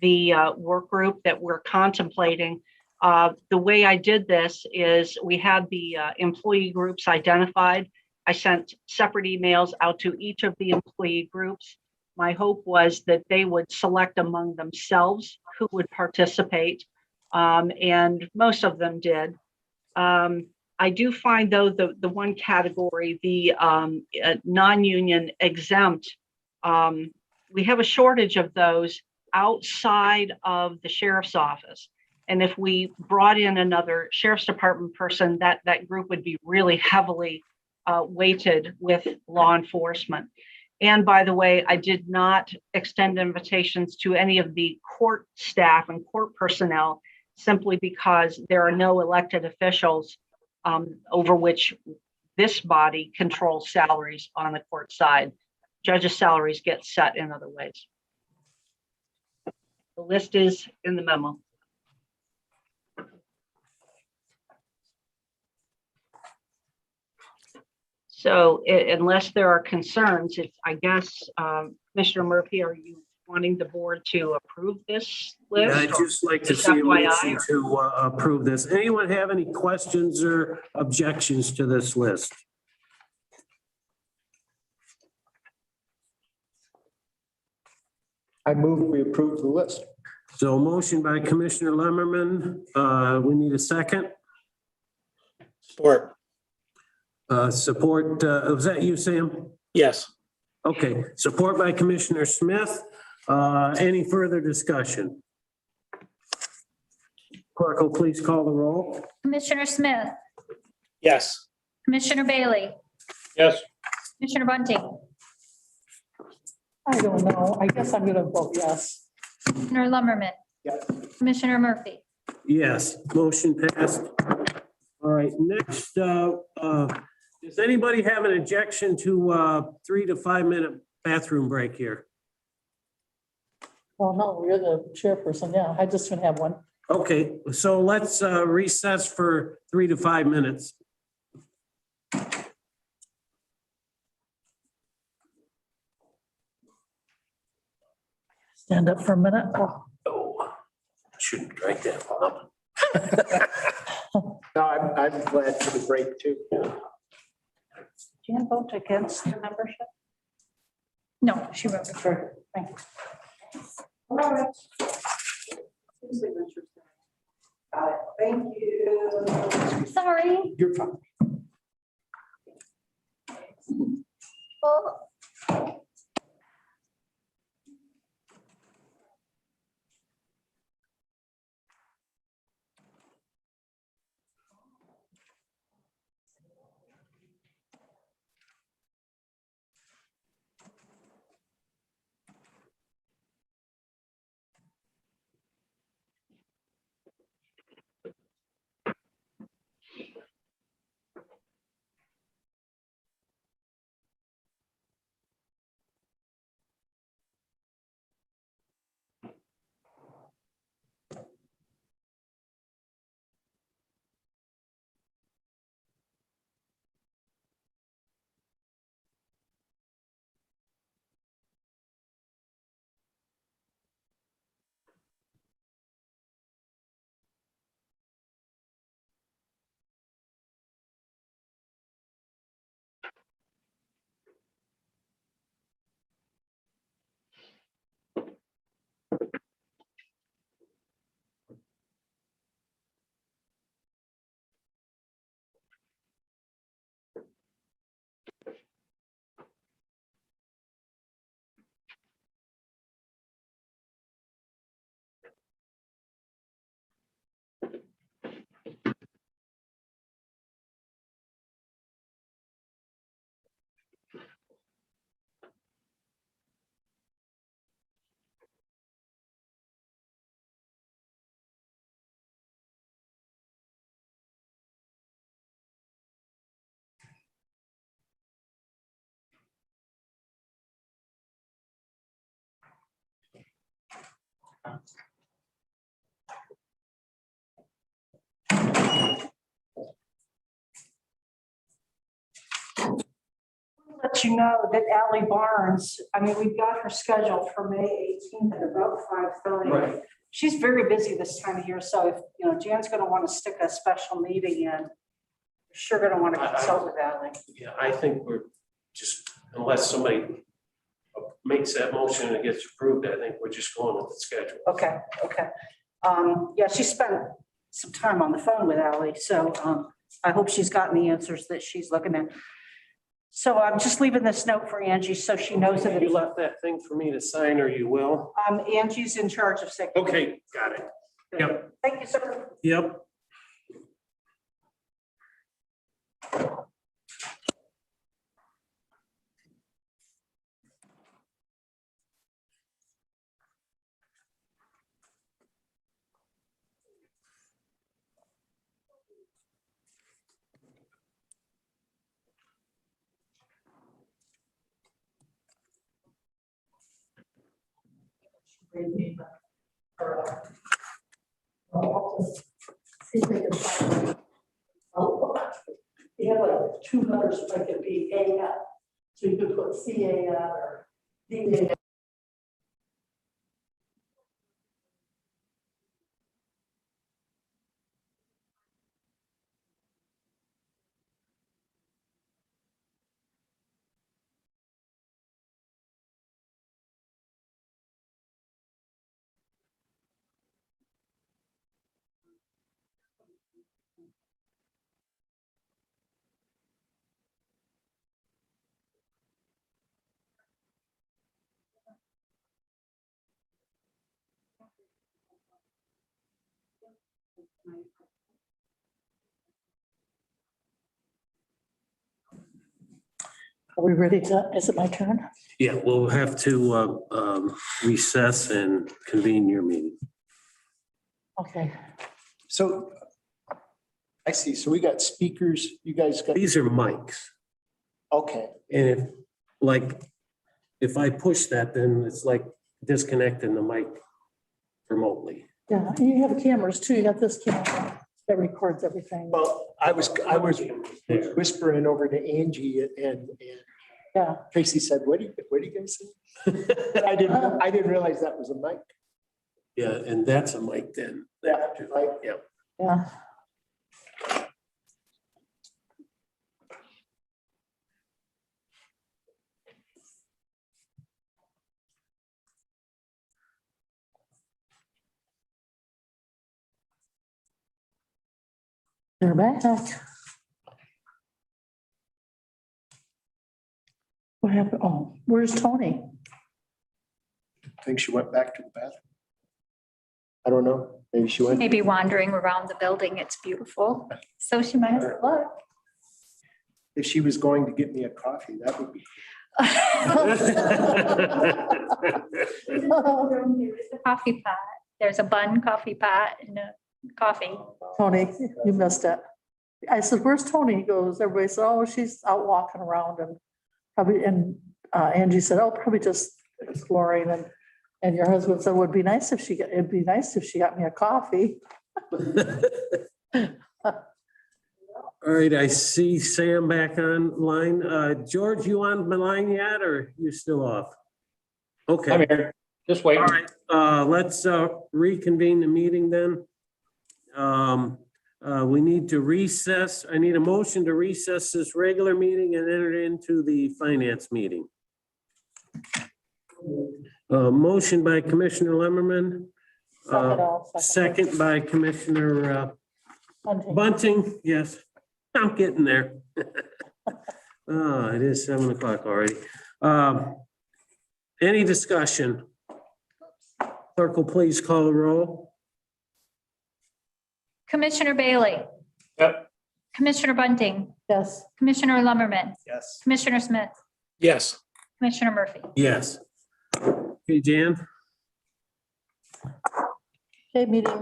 the work group that we're contemplating. The way I did this is we had the employee groups identified. I sent separate emails out to each of the employee groups. My hope was that they would select among themselves who would participate, and most of them did. I do find, though, the one category, the non-union exempt, we have a shortage of those outside of the sheriff's office. And if we brought in another sheriff's department person, that group would be really heavily weighted with law enforcement. And by the way, I did not extend invitations to any of the court staff and court personnel simply because there are no elected officials over which this body controls salaries on the court side. Judges' salaries get set in other ways. The list is in the memo. So unless there are concerns, I guess, Commissioner Murphy, are you wanting the board to approve this list? I'd just like to just see a FYI, motion or- to approve this. Anyone have any questions or objections to this list? I move we approve the list. So motion by Commissioner Lemmerman. We need a second. Support. Support, was that you, Sam? Yes. Okay, support by Commissioner Smith. Any further discussion? Clerk will please call the roll. Commissioner Smith, Yes. Commissioner Bailey, Yes. Commissioner Bunting, I don't know. I guess I'm gonna vote yes. Commissioner Lumberman. Yes. Commissioner Murphy. Yes, motion passed. All right, next, does anybody have an objection to 3 to 5 minute bathroom break here? Well, no, you're the chairperson. Yeah, I just gonna have one. Okay, so let's recess for 3 to 5 minutes. Stand up for a minute. Oh. Oh, shouldn't drink that long. No, I'm glad for the break too. Jan vote against the membership? No, she wrote it. Sure. Thank you. Thank you. Sorry. You're fine. Oh. Let you know that Ally Barnes, I mean, we've got her scheduled for May 18th at about 5:30. Right. She's very busy this time of year, so if, Jan's gonna want to stick a special meeting in, you're sure gonna want to consult with Ally. Yeah, I think we're just, unless somebody makes that motion and it gets approved, I think we're just going with the schedule. Okay. Yeah, she spent some time on the phone with Ally, so I hope she's gotten the answers that she's looking at. So I'm just leaving this note for Angie so she knows that You left that thing for me to sign, or you will? Angie's in charge of secretary. Okay, got it. Yep, Thank you, sir. yep. redevelopment. See if they can find it. You have like 2 letters, like it'd be A, so you could put CA or DA. Are we ready to, is it my turn? Yeah, we'll have to recess and convene your meeting. Okay. So I see. So we got speakers. You guys got, These are mics. okay. And if I push that, then it's like disconnecting the mic remotely. Yeah, and you have cameras too. You got this camera that records everything. Well, I was whispering over to Angie and Yeah. Tracy said, what do you guys say? But I didn't realize that was a mic. Yeah, and that's a mic then. Yeah, right. Yeah. Yeah. They're back. What happened? Oh, where's Tony? I think she went back to the bathroom. I don't know. Maybe she went. Maybe wandering around the building. It's beautiful. So she might have look. If she was going to get me a coffee, that would be. There's a coffee pot. There's a bun coffee pot and a coffee. Tony, you missed it. I said, where's Tony? He goes, everybody said, oh, she's out walking around and probably, and Angie said, oh, probably just exploring. And your husband said, it'd be nice if she got me a coffee. All right, I see Sam back online. George, you on my line yet, or you still off? Okay. I'm here, just wait. All right, let's reconvene the meeting then. We need to recess. I need a motion to recess this regular meeting and enter into the finance meeting. Motion by Commissioner Lemmerman. Second by Commissioner Bunting. Yes, I'm getting there. It is 7 o'clock already. Any discussion? Clerk will please call the roll. Commissioner Bailey. Yep. Commissioner Bunting. Yes. Commissioner Lumberman. Yes. Commissioner Smith. Yes. Commissioner Murphy. Yes. Okay, Jan? Okay, meeting.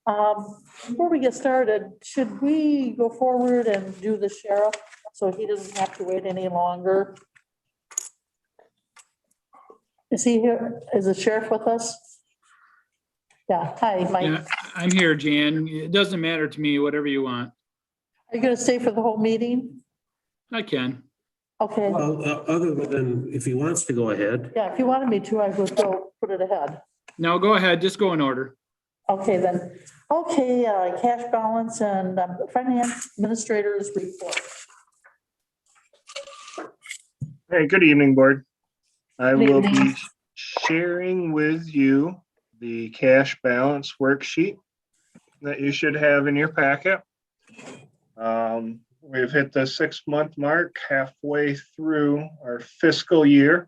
Before we get started, should we go forward and do the sheriff so he doesn't have to wait any longer? Is he here? Is the sheriff with us? Yeah, hi, Mike. Yeah, I'm here, Jan. It doesn't matter to me, whatever you want. Are you gonna stay for the whole meeting? I can. Okay, Well, other than if he wants to go ahead. yeah, if you wanted me to, I would go put it ahead. No, go ahead. Just go in order. Okay, then. Okay, cash balance and finance administrators report. Hey, good evening, board. I Good will evening. be sharing with you the cash balance worksheet that you should have in your packet. We've hit the 6-month mark, halfway through our fiscal year.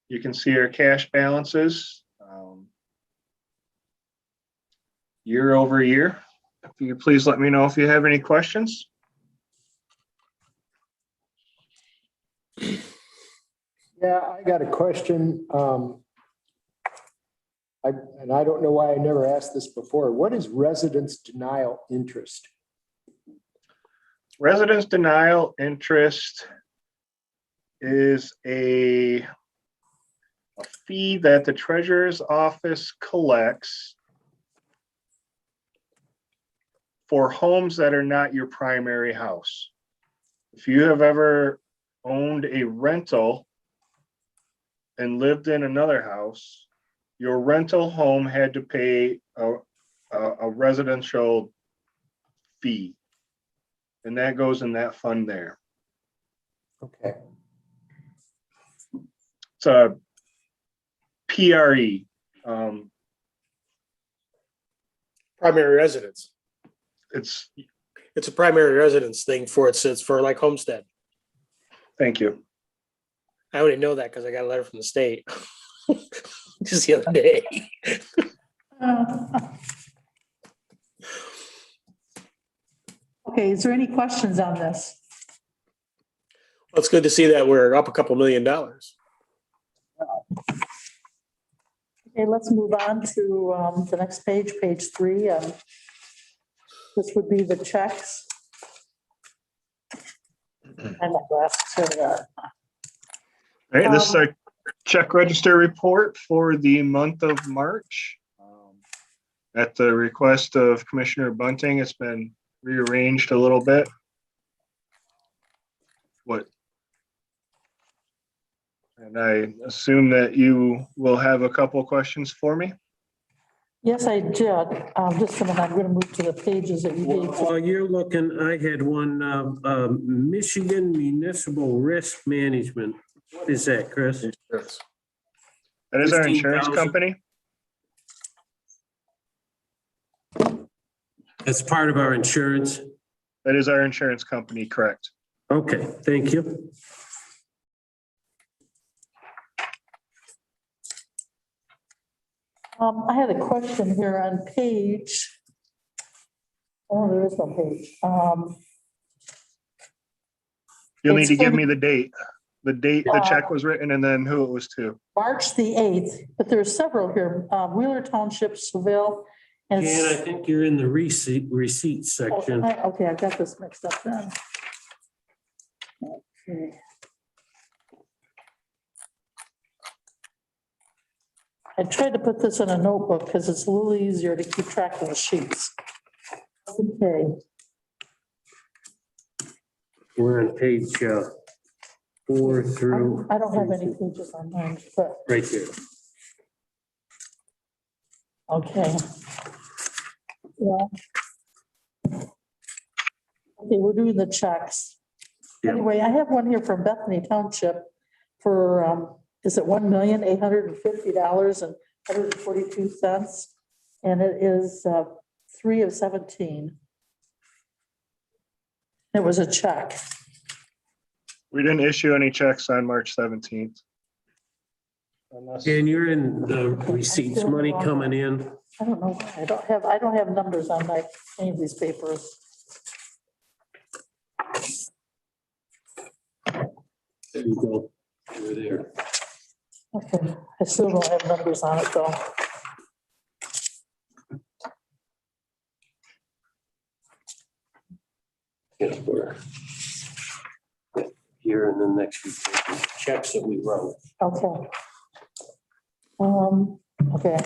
You can see our cash balances year over year. If you could please let me know if you have any questions. Yeah, I got a question. And I don't know why I never asked this before. What is residence denial interest? Residence denial interest is a a fee that the treasurer's office collects for homes that are not your primary house. If you have ever owned a rental and lived in another house, your rental home had to pay a residential fee. And that goes in that fund there. Okay. It's a PRE. Primary residence. It's, It's a primary residence thing for it's for like homestead. thank you. I only know that because I got a letter from the state just the other day. Okay, is there any questions on this? Well, it's good to see that we're up a couple $1 million. Okay, let's move on to the next page, page 3. This would be the checks. And my glasses, here we are. All right, this is our check register report for the month of March. At the request of Commissioner Bunting, it's been rearranged a little bit. And I assume that you will have a couple questions for me. Yes, I did. Just a minute, I'm going to move to the pages that you gave. While you're looking, I had one, Michigan Municipal Risk Management. What is that, Chris? That is our insurance 15,000. company. That's part of our insurance. That is our insurance company, correct? Okay, thank you. I had a question here on page. Oh, there is no page. You'll need It's to give for- me the date the check was written and then who it was to. March the 8th, but there's several here. Wheeler Township, Seville. And Jan, I think you're in the receipt section. okay, I got this mixed up then. Okay. I tried to put this in a notebook because it's a little easier to keep track of the sheets. Okay, We're on page 4 through. I don't have any pages on mine, but, Right there. okay. Yeah. Okay, we're doing the checks. Yeah. Anyway, I have one here from Bethany Township for, is it $1,850.142? And it is 3 of 17. It was a check. We didn't issue any checks on March 17th. Unless, And you're in the receipts, money coming in. I don't know why. I don't have numbers on any of these papers. There you go. Over there. Okay, I still don't have numbers on it though. Yeah, we're here and then next few pages, checks that we wrote. Okay. Okay.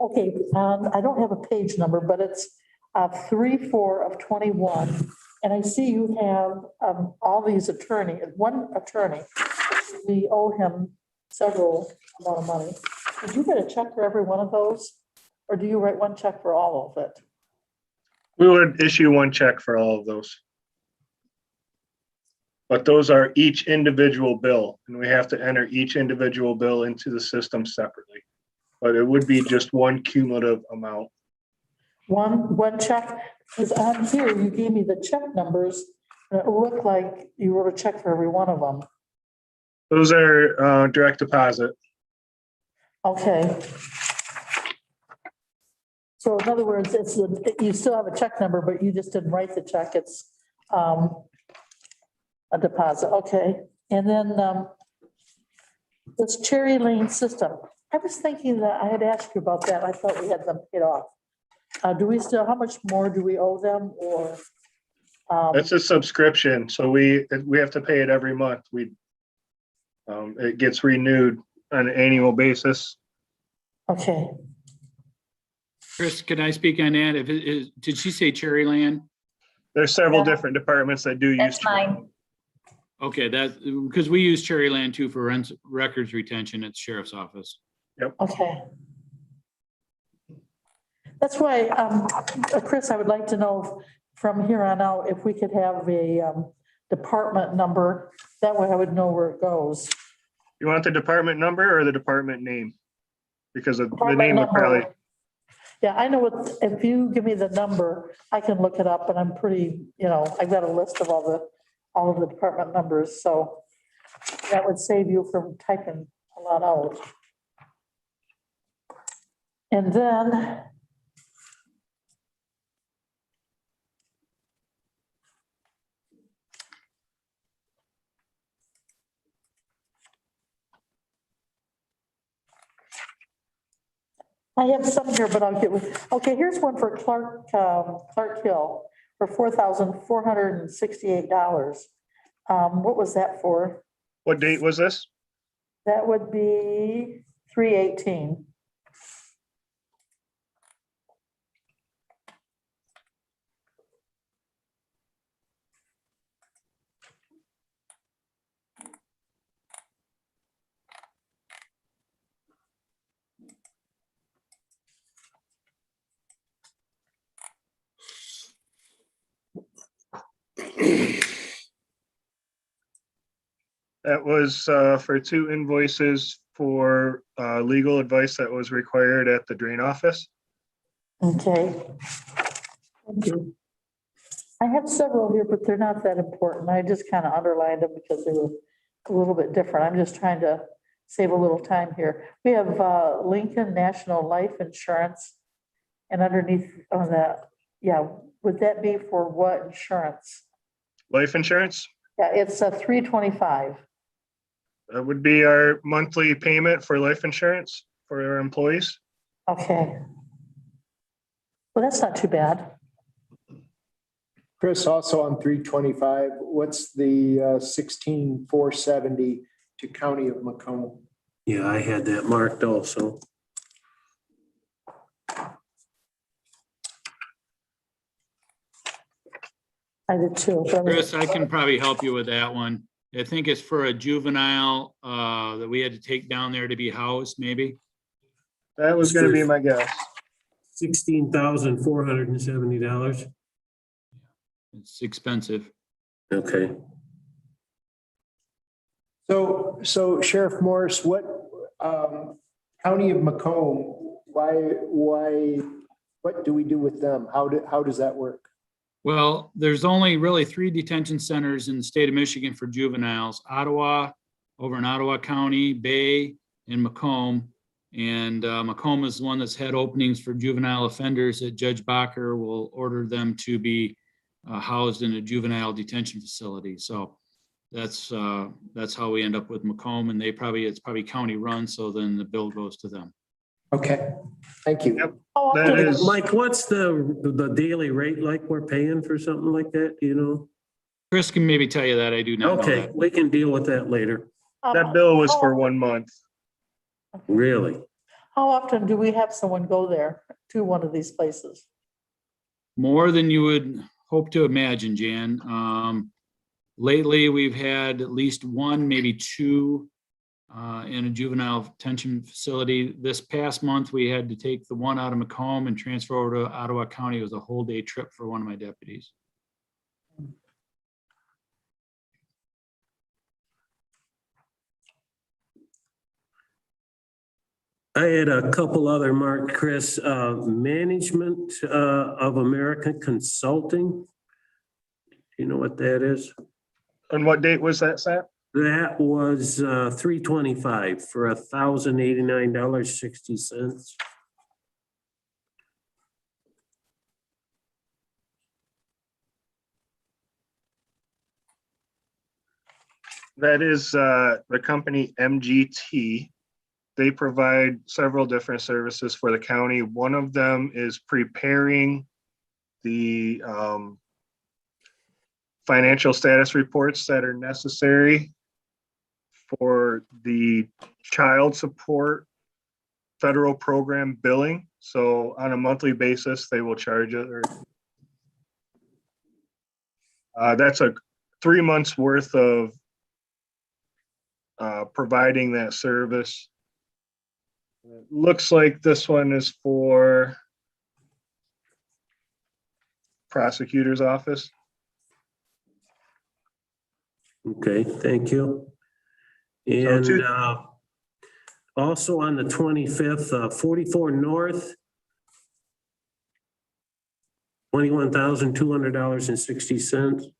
Okay, I don't have a page number, but it's 3/4 of 21. And I see you have all these one attorney. We owe him several amount of money. Did you get a check for every one of those? Or do you write one check for all of it? we would issue one check for all of those. But those are each individual bill, and we have to enter each individual bill into the system separately. But it would be just one cumulative amount. One check, because on here, you gave me the check numbers, and it looked like you wrote a check for every one of them. Those are direct deposit. Okay. So in other words, you still have a check number, but you just didn't write the check, it's a deposit, okay. And then this Cherry Lane system, I was thinking that I had asked you about that, I thought we had them paid off. Do we still, how much more do we owe them, or? That's a subscription, so we have to pay it every month. It gets renewed on an annual basis. Okay, Chris, can I speak on that? If it is, did she say Cherryland? There's several Yeah. different departments that do use. That's mine. Okay, that, because we use Cherryland too for records retention at the sheriff's office. okay. That's why, Chris, I would like to know from here on out if we could have a department number. That way I would know where it goes. You want the department number or the department name? Because of the Department name would number. probably, Yeah, I know what, if you give me the number, I can look it up and I'm pretty, I've got a list of all of the department numbers, so that would save you from typing a lot out. And then I have some here, but I'll get with, okay, here's one for Clark Hill for $4,468. What was that for? what date was this? That would be 3/18. That was for 2 invoices for legal advice that was required at the drain office. Okay. Thank you. I have several here, but they're not that important. I just kind of underlined them because they were a little bit different. I'm just trying to save a little time here. We have Lincoln National Life Insurance. And underneath on that, yeah, would that be for what insurance? Life insurance? Yeah, it's a $325. That would be our monthly payment for life insurance for our employees. Okay. Well, that's not too bad. Chris, also on 325, what's the 16,470 to County of Macomb? Yeah, I had that marked also. I did too. Chris, I can probably help you with that one. I think it's for a juvenile that we had to take down there to be housed, maybe. That was going to be my guess. $16,470. It's expensive. Okay. So Sheriff Morris, what County of Macomb, what do we do with them? How does that work? Well, there's only really 3 detention centers in the state of Michigan for juveniles: Ottawa, over in Ottawa County, Bay, and Macomb. And Macomb is the one that's had openings for juvenile offenders that Judge Bacher will order them to be housed in a juvenile detention facility. So that's how we end up with Macomb, and it's probably county run. So then the bill goes to them. Okay, thank you. Yep. Oh, That okay. is, Mike, what's the daily rate like we're paying for something like that, do you know? Chris can maybe tell you that. I do not know Okay, that. we can deal with that later. that bill was for 1 month. Really? How often do we have someone go there to one of these places? More than you would hope to imagine, Jan. Lately, we've had at least 1, maybe 2 in a juvenile detention facility. This past month, we had to take the one out of Macomb and transfer over to Ottawa County. It was a whole day trip for one of my deputies. I had a couple other, Mark, Chris, Management of American Consulting. Do you know what that is? And what date was that set? That was 325 for $1,089.60. That is the company MGT. They provide several different services for the county. One of them is preparing the financial status reports that are necessary for the child support federal program billing. So on a monthly basis, they will charge it. That's a 3 months worth of providing that service. It looks like this one is for prosecutor's office. Okay, thank you. And also on the 25th, 44 North, $21,200.60.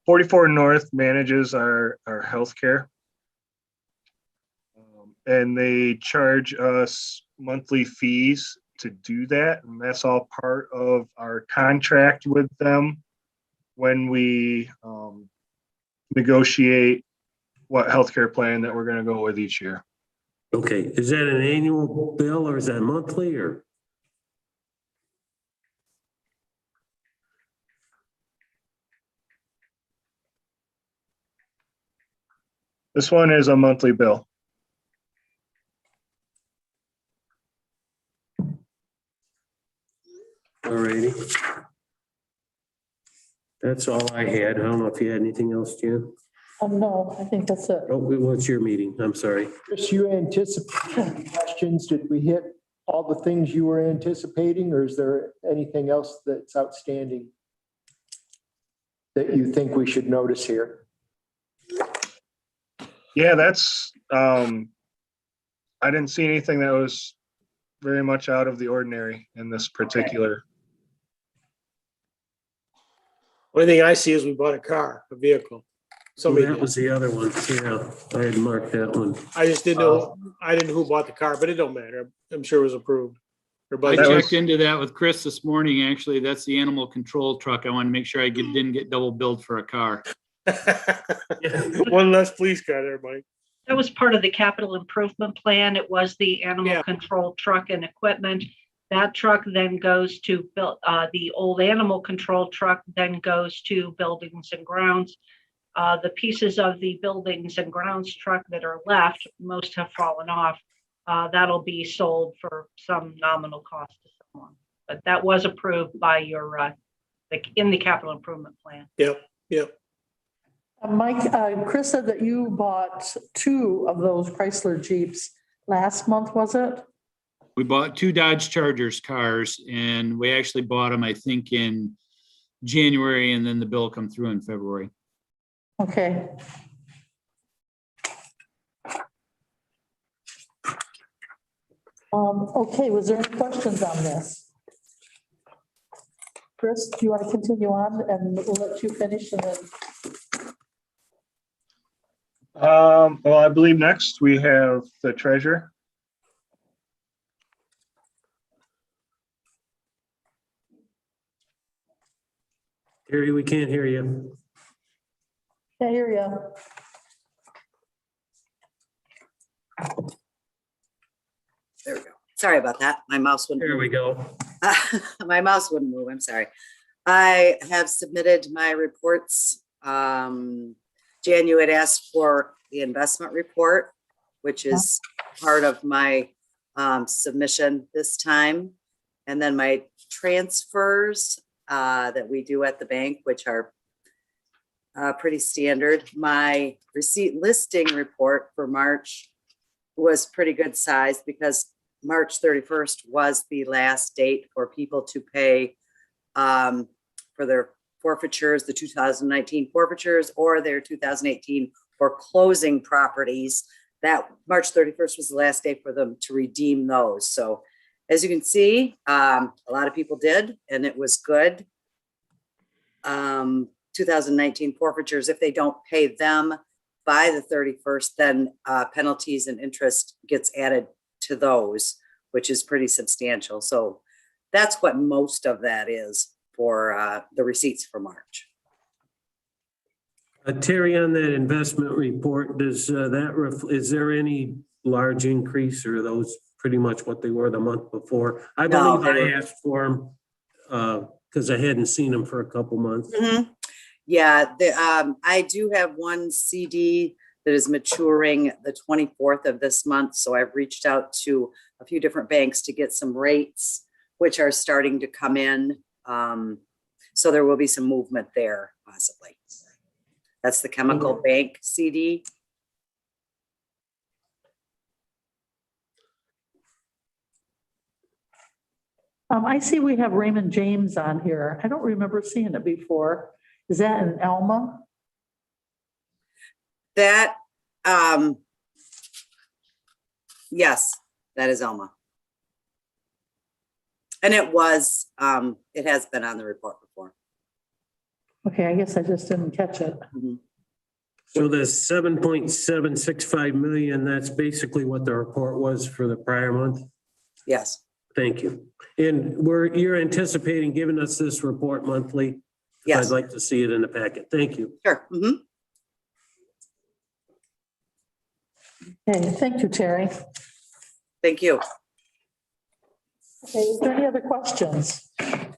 44 North manages our healthcare. And they charge us monthly fees to do that. And that's all part of our contract with them when we negotiate what healthcare plan that we're going to go with each year. Okay, is that an annual bill or is that monthly or? This one is a monthly bill. Alrighty. That's all I had. I don't know if you had anything else, Jan? No, I think that's it. Oh, what's your meeting? I'm sorry. Chris, you anticipated questions. Did we hit all the things you were anticipating, or is there anything else that's outstanding that you think we should notice here? Yeah, that's, I didn't see anything that was very much out of the ordinary in this particular. Only thing I see is we bought a vehicle. Somebody That did. was the other one. Yeah, I had marked that one. I just didn't know, I didn't know who bought the car, but it don't matter. I'm sure it was approved. Or I budgeted. checked into that with Chris this morning. Actually, that's the animal control truck. I want to make sure I didn't get double billed for a car. One less police car there, Mike. That was part of the capital improvement plan. It was the animal control truck and equipment. That truck then goes to build, the old animal control truck then goes to buildings and grounds. The pieces of the buildings and grounds truck that are left, most have fallen off. That'll be sold for some nominal cost to someone. But that was approved by your, in the capital improvement plan. Yep. Mike, Chris said that you bought 2 of those Chrysler Jeeps last month, was it? We bought 2 Dodge Chargers cars and we actually bought them, I think, in January, and then the bill come through in February. Okay. Okay, was there any questions on this? Chris, do you want to continue on and we'll let you finish and then? Well, I believe next we have the treasurer. Gary, we can't hear you. Can't hear you. There we go. Sorry about that. My mouse wouldn't. There we go. My mouse wouldn't move. I'm sorry. I have submitted my reports. Jan, you had asked for the investment report, which is part of my submission this time. And then my transfers that we do at the bank, which are pretty standard. My receipt listing report for March was pretty good size because March 31st was the last date for people to pay for their forfeitures, the 2019 forfeitures or their 2018 foreclosing properties. That March 31st was the last day for them to redeem those. So as you can see, a lot of people did, and it was good. 2019 forfeitures, if they don't pay them by the 31st, then penalties and interest gets added to those, which is pretty substantial. So that's what most of that is for the receipts for March. Terry, on that investment report, does is there any large increase, or are those pretty much what they were the month before? I No, believe they I were- asked for them because I hadn't seen them for a couple months. Mhm. Yeah, I do have one CD that is maturing the 24th of this month. So I've reached out to a few different banks to get some rates, which are starting to come in. So there will be some movement there possibly. That's the Chemical Bank CD. I see we have Raymond James on here. I don't remember seeing it before. Is that in Alma? That, yes, that is Alma. And it has been on the report before. Okay, I guess I just didn't catch it. So the 7.765 million, that's basically what the report was for the prior month? Yes. Thank you. And you're anticipating giving us this report monthly? Yes. I'd like to see it in the packet. Thank you. Sure. Okay, thank you, Terry. Thank you. Okay, is there any other questions? Okay,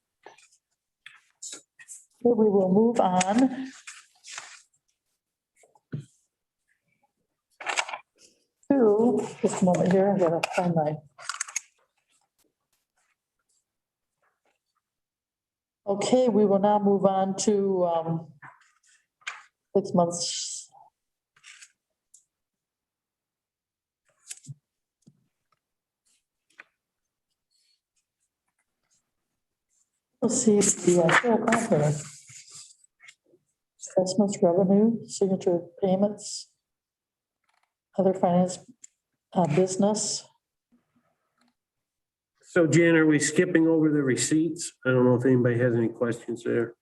we will move on to, just a moment here, I'm gonna find my. Okay, we will now move on to 6 months. Let's see, the assessments, revenue, signature payments, other finance, business. So Jan, are we skipping over the receipts? I don't know if anybody has any questions there.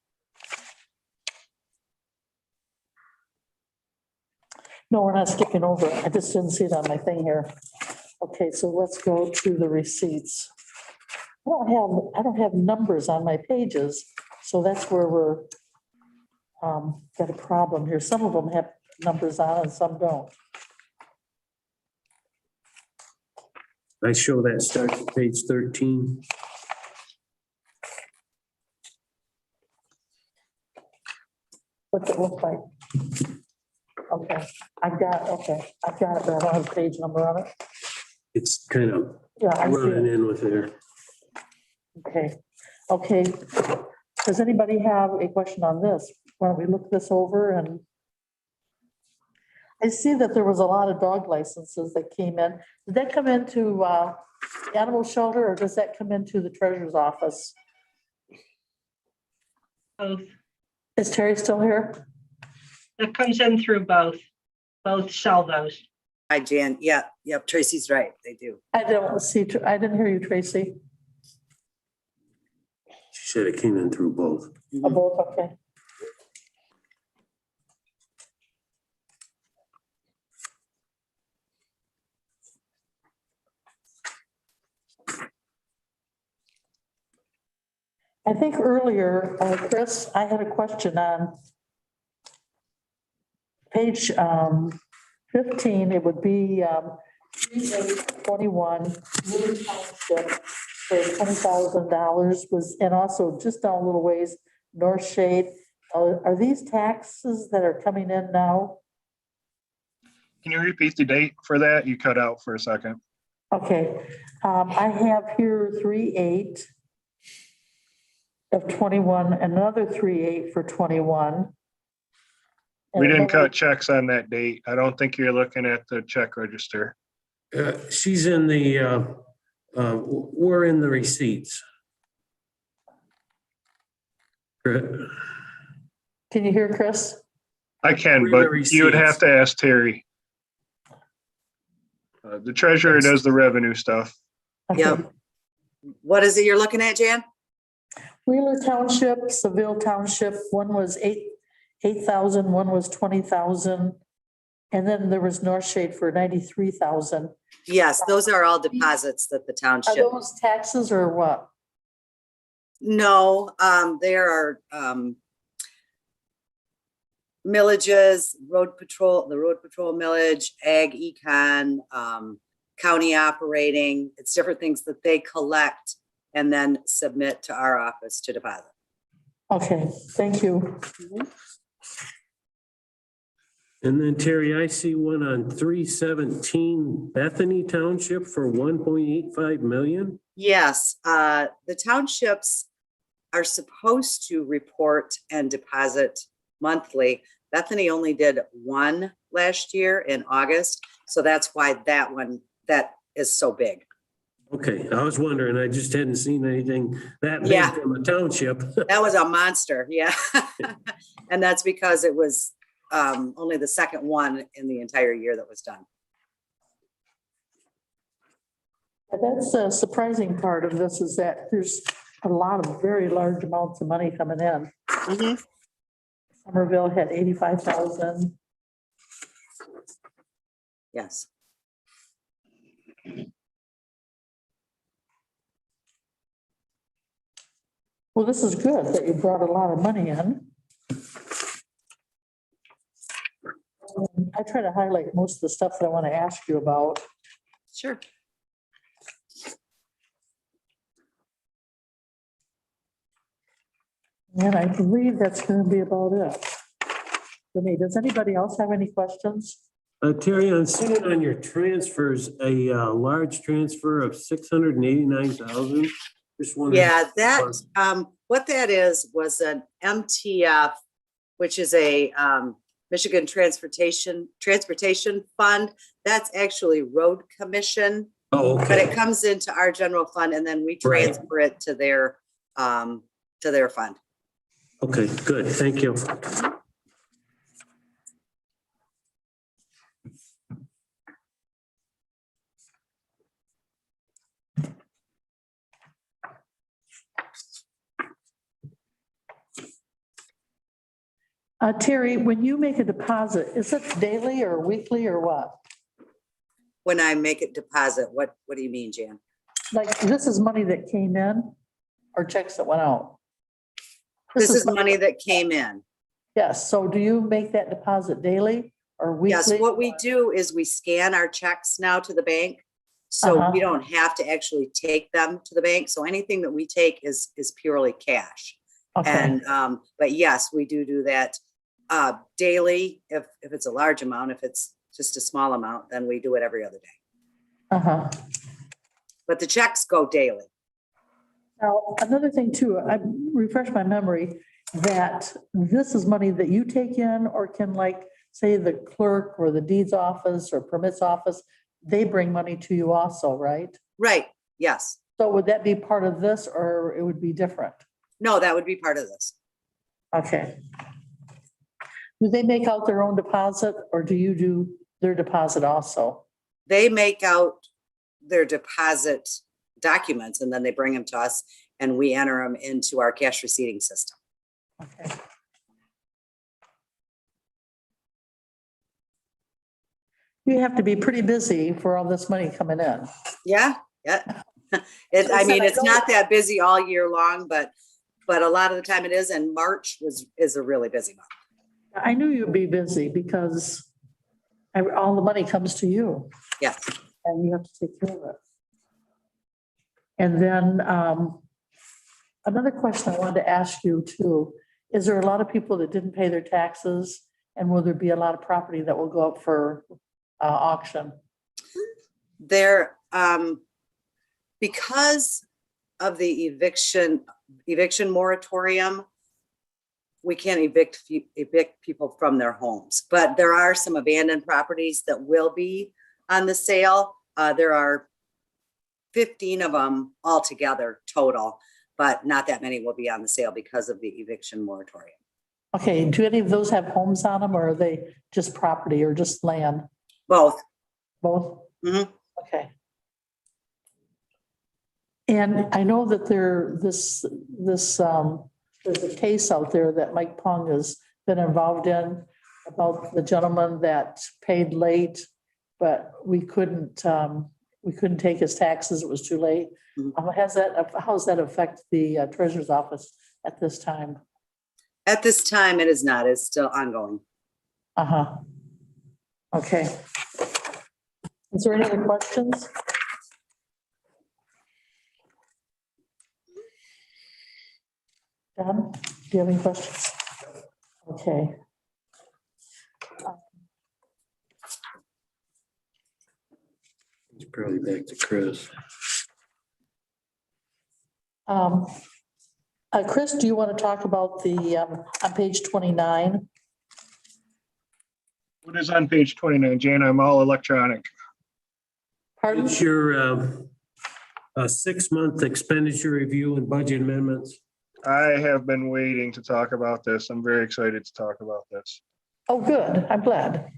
No, we're not skipping over. I just didn't see it on my thing here. Okay, so let's go to the receipts. I don't have numbers on my pages, so that's where we're got a problem here. Some of them have numbers on and some don't. I show that starts at page 13. What's it look like? Okay, I've got it, but I don't have a page number on it. It's kind of Yeah, I see running it. in with there. Okay. Does anybody have a question on this? Why don't we look this over? And I see that there was a lot of dog licenses that came in. Did that come into animal shelter, or does that come into the treasurer's office? Both. Is Terry still here? It comes in through both. Both sell those. Hi, Jan. Yep, Tracy's right. They do. I didn't hear you, Tracy. She said it came in through both. Oh, both, okay. I think earlier, Chris, I had a question on page 15. It would be 21, Woodland Township for $20,000 was, and also just down a little ways, North Shade. Are these taxes that are coming in now? Can you repeat the date for that? You cut out for a second. Okay, I have here 3/8 of 21, another 3/8 for 21. We didn't cut checks on that date. I don't think you're looking at the check register. She's in the, we're in the receipts. Can you hear Chris? I can, but you would have to ask Terry. The treasurer does the revenue stuff. Yep. What is it you're looking at, Jan? Wheeler Township, Seville Township, one was 8,000, one was 20,000. And then there was North Shade for 93,000. Yes, those are all deposits that the Are township. those taxes or what? No, there are Millages, road patrol, the road patrol millage, ag econ, county operating. It's different things that they collect and then submit to our office to deposit. Okay, thank you. And then Terry, I see one on 317 Bethany Township for 1.85 million. Yes, the townships are supposed to report and deposit monthly. Bethany only did one last year in August, so that's why that one, that is so big. Okay, I was wondering, I just hadn't seen anything that big Yeah. from a township. That was a monster, yeah. And that's because it was only the second one in the entire year that was done. That's the surprising part of this is that there's a lot of very large amounts of money coming in. Somerville had 85,000. Yes. Well, this is good that you brought a lot of money in. I try to highlight most of the stuff that I want to ask you about. Sure. And I believe that's going to be about it. For me, does anybody else have any questions? Terry, I'm seeing on your transfers, a large transfer of 689,000. Just wondering. Yeah, that, what that is was an MTF, which is a Michigan Transportation Fund. That's actually road commission. Oh, okay. But it comes into our general fund and then we transfer it to their fund. Okay, good. Thank you. Terry, when you make a deposit, is it daily or weekly or what? When I make a deposit, what do you mean, Jan? Like, this is money that came in or checks that went out? This is money that came in. Yes, so do you make that deposit daily or weekly? Yes, what we do is we scan our checks now to the bank. So we don't have to actually take them to the bank. So anything that we take is purely cash. Okay. And, but yes, we do that daily. If it's a large amount, if it's just a small amount, then we do it every other day. But the checks go daily. Now, another thing too, I refresh my memory that this is money that you take in or can, like, say the clerk or the deeds office or permits office, they bring money to you also, right? Right, yes. So would that be part of this or it would be different? No, that would be part of this. Okay. Do they make out their own deposit or do you do their deposit also? They make out their deposit documents and then they bring them to us and we enter them into our cash receipting system. Okay. You have to be pretty busy for all this money coming in. Yeah. I mean, it's not that busy all year long, but a lot of the time it is. And March is a really busy month. I knew you'd be busy because all the money comes to you. Yes. And you have to take care of it. And then another question I wanted to ask you too, is there a lot of people that didn't pay their taxes? And will there be a lot of property that will go up for auction? There, because of the eviction moratorium, we can't evict people from their homes, but there are some abandoned properties that will be on the sale. There are 15 of them altogether total, but not that many will be on the sale because of the eviction moratorium. Okay, do any of those have homes on them or are they just property or just land? Both. Both? Mm-hmm. Okay. And I know that there's a case out there that Mike Pung has been involved in about the gentleman that paid late, but we couldn't take his taxes. It was too late. How does that affect the treasurer's office at this time? At this time, it is not. It's still ongoing. Uh-huh. Okay. Is there any other questions? Don, do you have any questions? Okay. It's probably back to Chris. Chris, do you want to talk about the, on page 29? What is on page 29, Jane? I'm all electronic. Pardon? It's your 6-month expenditure review and budget amendments. I have been waiting to talk about this. I'm very excited to talk about this. Oh, good. I'm glad.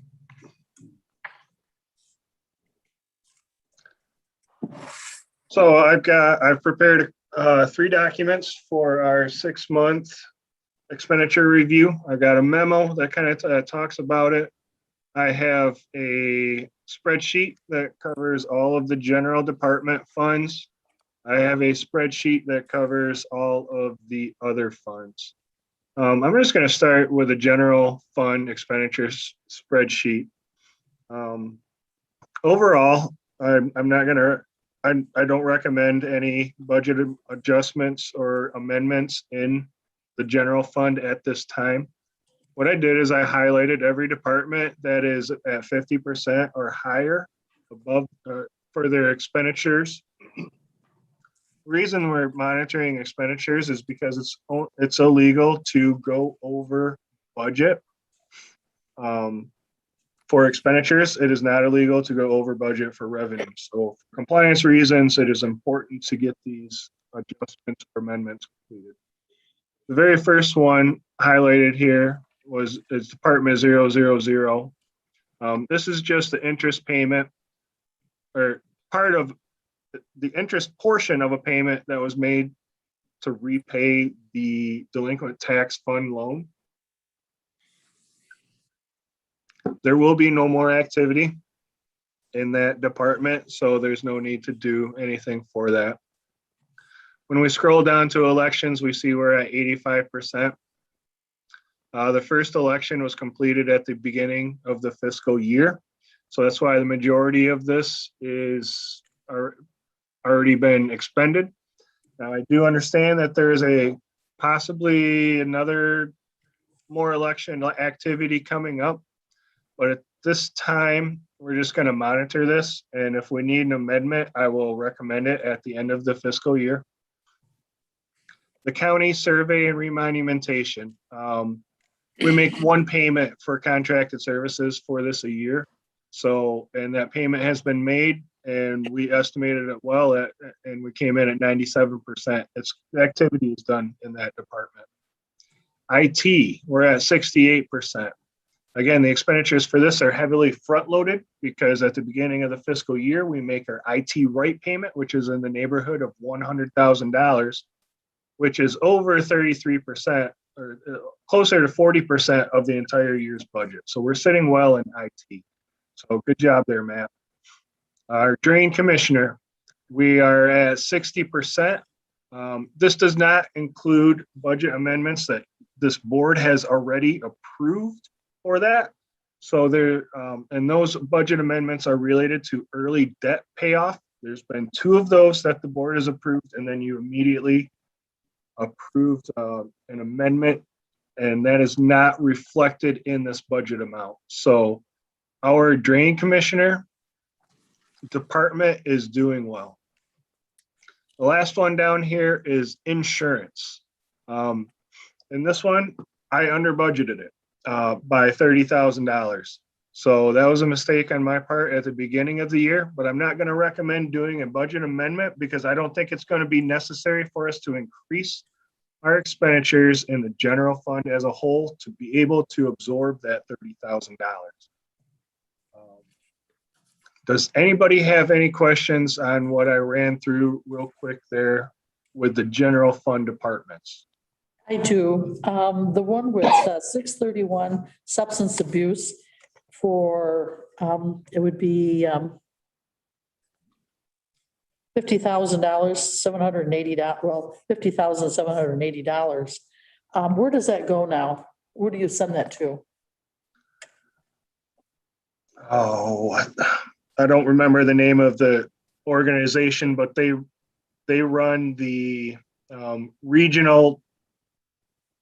So I've prepared 3 documents for our 6-month expenditure review. I've got a memo that kind of talks about it. I have a spreadsheet that covers all of the general department funds. I have a spreadsheet that covers all of the other funds. I'm just going to start with a general fund expenditures spreadsheet. Overall, I'm not going to, I don't recommend any budget adjustments or amendments in the general fund at this time. What I did is I highlighted every department that is at 50% or higher above for their expenditures. Reason we're monitoring expenditures is because it's illegal to go over budget. For expenditures, it is not illegal to go over budget for revenue. So for compliance reasons, it is important to get these adjustments or amendments completed. The very first one highlighted here is Department 000. This is just the interest payment or part of the interest portion of a payment that was made to repay the delinquent tax fund loan. There will be no more activity in that department, so there's no need to do anything for that. When we scroll down to elections, we see we're at 85%. The first election was completed at the beginning of the fiscal year. So that's why the majority of this is already been expended. Now, I do understand that there is possibly another more election activity coming up, but at this time, we're just going to monitor this. And if we need an amendment, I will recommend it at the end of the fiscal year. The county survey and remonumentation. We make one payment for contracted services for this a year. So, and that payment has been made and we estimated it well and we came in at 97%. The activity is done in that department. IT, we're at 68%. Again, the expenditures for this are heavily front loaded because at the beginning of the fiscal year, we make our IT right payment, which is in the neighborhood of $100,000, which is over 33% or closer to 40% of the entire year's budget. So we're sitting well in IT. So good job there, Matt. Our drain commissioner, we are at 60%. This does not include budget amendments that this board has already approved for that. So and those budget amendments are related to early debt payoff. There's been 2 of those that the board has approved, and then you immediately approved an amendment, and that is not reflected in this budget amount. So our drain commissioner department is doing well. The last one down here is insurance. In this one, I under budgeted it by $30,000. So that was a mistake on my part at the beginning of the year, but I'm not going to recommend doing a budget amendment because I don't think it's going to be necessary for us to increase our expenditures in the general fund as a whole to be able to absorb that $30,000. Does anybody have any questions on what I ran through real quick there with the general fund departments? I do. The one with 631 substance abuse for, it would be $50,000, $780, well, $50,780. Where does that go now? Where do you send that to? oh, I don't remember the name of the organization, but they run the regional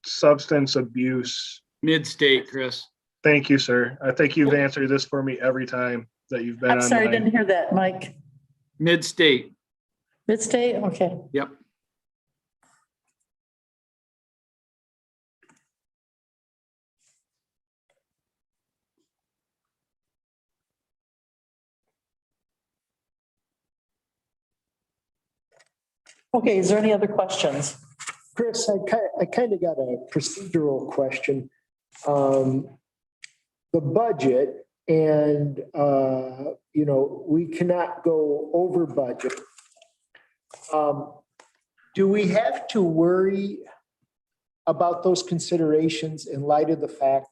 substance abuse. Mid-state, Chris. Thank you, sir. I think you've answered this for me every time that you've been I'm sorry, I online. didn't hear that, Mike. Mid-state. Mid-state, okay. Yep. Okay, is there any other questions? Chris, I kind of got a procedural question. The budget and, we cannot go over budget. Do we have to worry about those considerations in light of the fact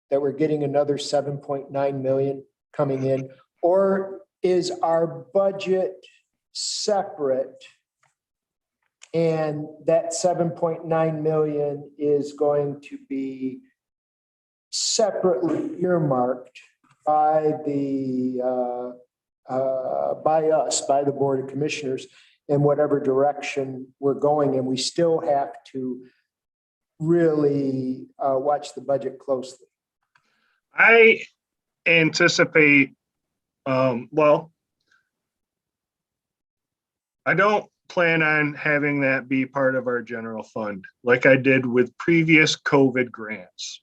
that we're getting another 7.9 million coming in? Or is our budget separate? And that 7.9 million is going to be separately earmarked by by the Board of Commissioners in whatever direction we're going, and we still have to really watch the budget closely. I anticipate, well, I don't plan on having that be part of our general fund like I did with previous COVID grants.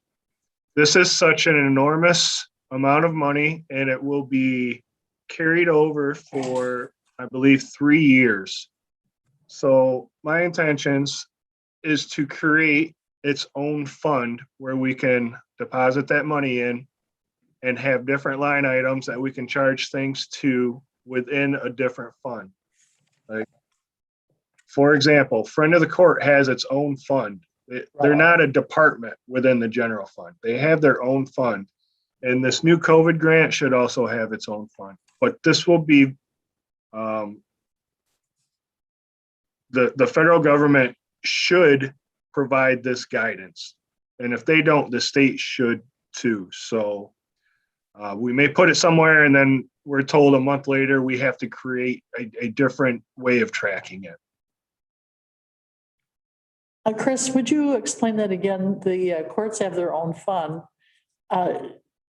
This is such an enormous amount of money, and it will be carried over for, I believe, 3 years. So my intentions is to create its own fund where we can deposit that money in and have different line items that we can charge things to within a different fund. Like, for example, Friend of the Court has its own fund. They're not a department within the general fund. They have their own fund. And this new COVID grant should also have its own fund. But this will be, the federal government should provide this guidance. And if they don't, the state should too. So we may put it somewhere and then we're told a month later we have to create a different way of tracking it. Chris, would you explain that again? The courts have their own fund.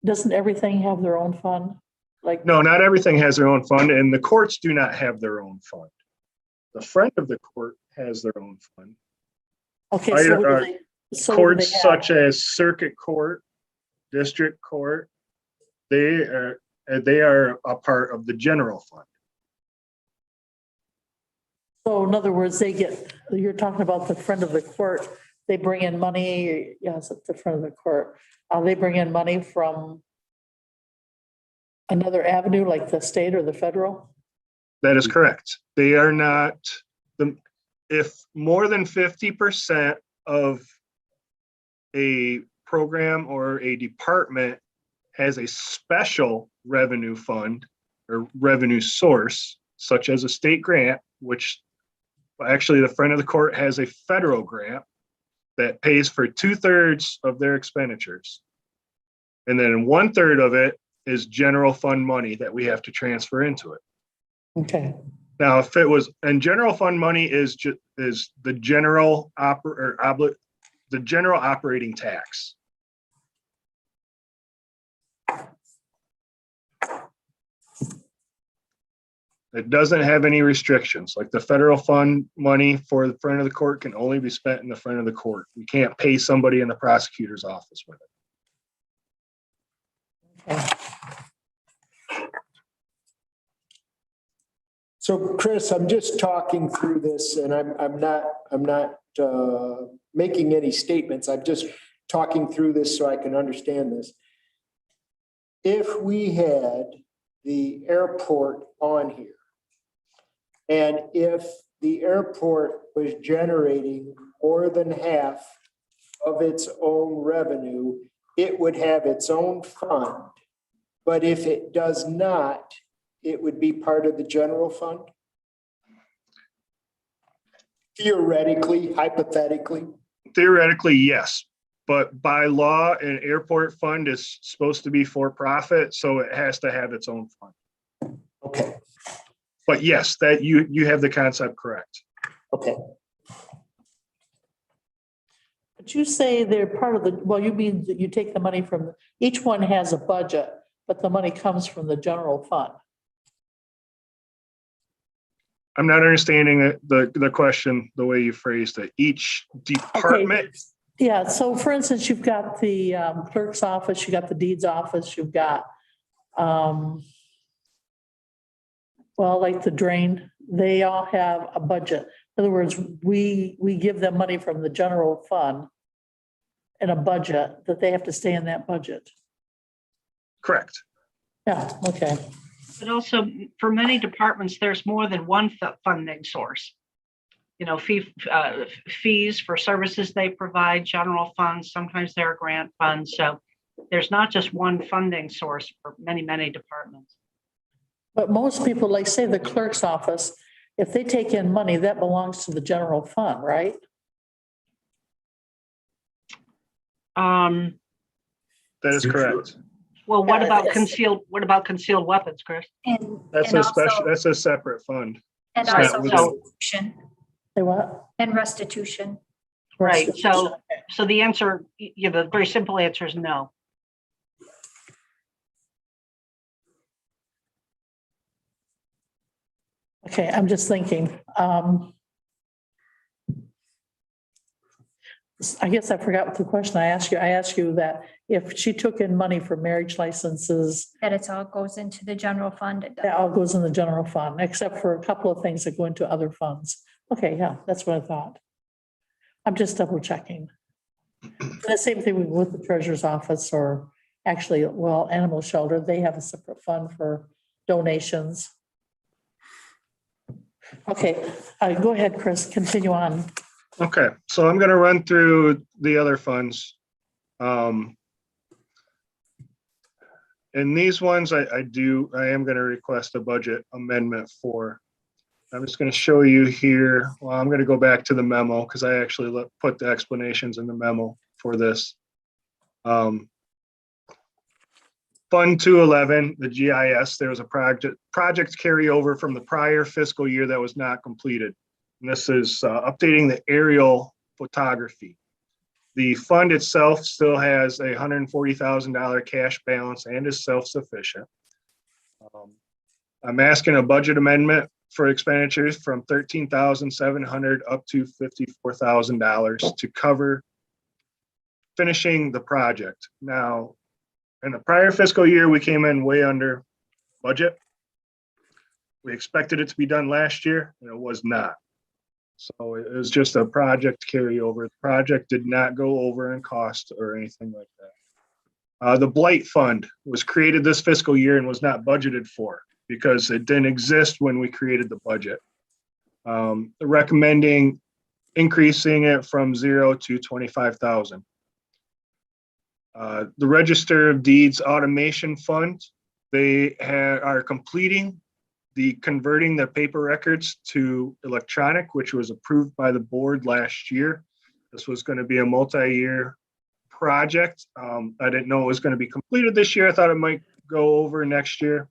Doesn't everything have their own fund? Like, no, not everything has their own fund, and the courts do not have their own fund. The Friend of the Court has their own fund. Okay, Courts such as Circuit Court, District Court, they are a part of the general fund. So in other words, you're talking about the Friend of the Court, they bring in money, yes, at the Friend of the Court. They bring in money from another avenue like the state or the federal? That is correct. They are not, if more than 50% of a program or a department has a special revenue fund or revenue source, such as a state grant, which actually the Friend of the Court has a federal grant that pays for 2/3 of their expenditures. And then 1/3 of it is general fund money that we have to transfer into it. Okay. Now, if it was, and general fund money is the general operating tax. It doesn't have any restrictions. Like the federal fund money for the Friend of the Court can only be spent in the Friend of the Court. We can't pay somebody in the prosecutor's office with it. Okay. So Chris, I'm just talking through this and I'm not making any statements. I'm just talking through this so I can understand this. If we had the airport on here, and if the airport was generating more than half of its own revenue, it would have its own fund. But if it does not, it would be part of the general fund? Theoretically, hypothetically? Theoretically, yes. but by law, an airport fund is supposed to be for profit, so it has to have its own fund. Okay, But yes, that you have the concept correct. okay. But you say they're part of the, well, you mean that you take the money from, each one has a budget, but the money comes from the general fund. I'm not understanding the question, the way you phrased it. Each department, Yeah, so for instance, you've got the clerk's office, you got the deeds office, you've got, well, like the drain, they all have a budget. In other words, we give them money from the general fund and a budget that they have to stay in that budget. correct. Yeah, okay. But also, for many departments, there's more than one funding source. You know, fees for services they provide, general funds, sometimes there are grant funds. So there's not just one funding source for many, many departments. But most people, like say the clerk's office, if they take in money, that belongs to the general fund, right? That is correct. Well, what about concealed weapons, Chris? That's a special, that's a separate fund. And It's not also within- restitution. Say what? And restitution. Right, so the answer, the very simple answer is no. Okay, I'm just thinking, I guess I forgot what the question I asked you. I asked you that if she took in money for marriage licenses, That it all goes into the general fund. that all goes in the general fund, except for a couple of things that go into other funds. Okay, yeah, that's what I thought. I'm just double checking. The same thing with the treasurer's office, or actually, well, animal shelter, they have a separate fund for donations. Okay, go ahead, Chris, continue on. Okay, so I'm gonna run through the other funds. And these ones I am gonna request a budget amendment for. I'm just gonna show you here. Well, I'm gonna go back to the memo because I actually put the explanations in the memo for this. Fund 211, the GIS, there was a project carryover from the prior fiscal year that was not completed. And this is updating the aerial photography. The fund itself still has a $140,000 cash balance and is self-sufficient. I'm asking a budget amendment for expenditures from $13,700 up to $54,000 to cover finishing the project. Now, in the prior fiscal year, we came in way under budget. We expected it to be done last year, and it was not. So it was just a project carryover. The project did not go over in cost or anything like that. The blight fund was created this fiscal year and was not budgeted for because it didn't exist when we created the budget. Recommending increasing it from 0 to 25,000. The Register of Deeds Automation Fund, they are completing converting the paper records to electronic, which was approved by the board last year. This was going to be a multi-year project. I didn't know it was going to be completed this year. I thought it might go over next year.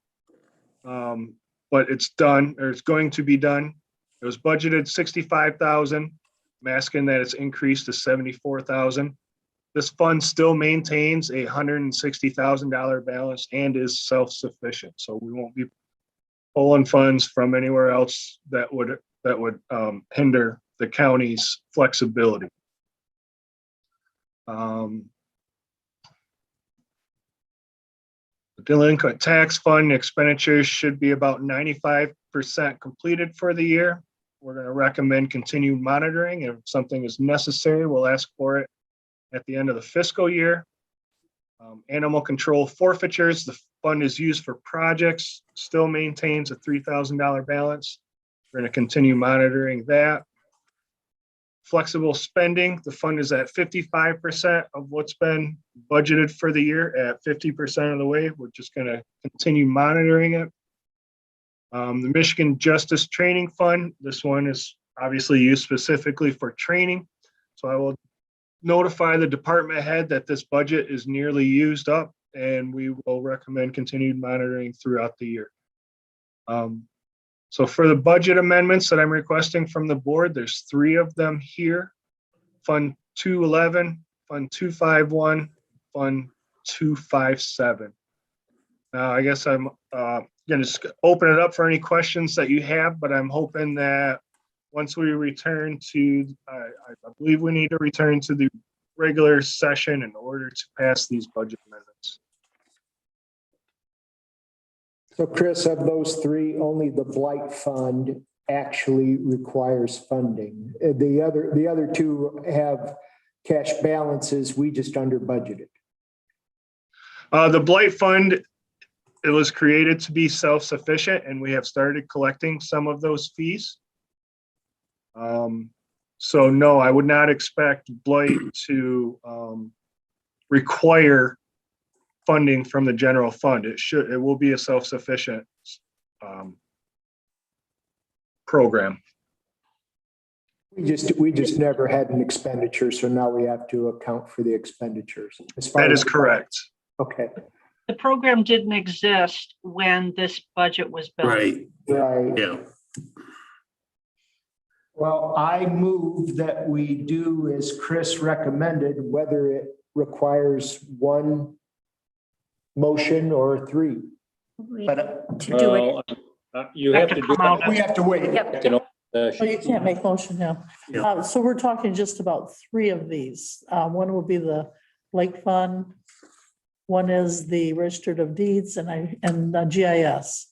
But it's done, or it's going to be done. It was budgeted 65,000. I'm asking that it's increased to 74,000. This fund still maintains a $160,000 balance and is self-sufficient. So we won't be pulling funds from anywhere else that would hinder the county's flexibility. The delinquent tax fund expenditures should be about 95% completed for the year. We're going to recommend continued monitoring. If something is necessary, we'll ask for it at the end of the fiscal year. Animal control forfeitures, the fund is used for projects, still maintains a $3,000 balance. We're going to continue monitoring that. Flexible spending, the fund is at 55% of what's been budgeted for the year, at 50% of the way. We're just going to continue monitoring it. The Michigan Justice Training Fund, this one is obviously used specifically for training. So I will notify the department head that this budget is nearly used up, and we will recommend continued monitoring throughout the year. So for the budget amendments that I'm requesting from the board, there's 3 of them here. Fund 211, Fund 251, Fund 257. Now, I guess I'm gonna just open it up for any questions that you have, but I'm hoping that once we return to, I believe we need to return to the regular session in order to pass these budget amendments. So Chris, of those 3, only the blight fund actually requires funding. The other 2 have cash balances. We just under budgeted. The blight fund, it was created to be self-sufficient, and we have started collecting some of those fees. So no, I would not expect blight to require funding from the general fund. It will be a self-sufficient program. We just never had an expenditure, so now we have to account for the expenditures. That is correct. Okay. The program didn't exist when this budget was built. Right, Right. yeah. Well, I move that we do as Chris recommended, whether it requires 1 motion or 3. But To do it. You have to do. we have to wait. Yep. Oh, you can't make motion now. Yeah. So we're talking just about 3 of these. One will be the Lake Fund. One is the Registered of Deeds and GIS.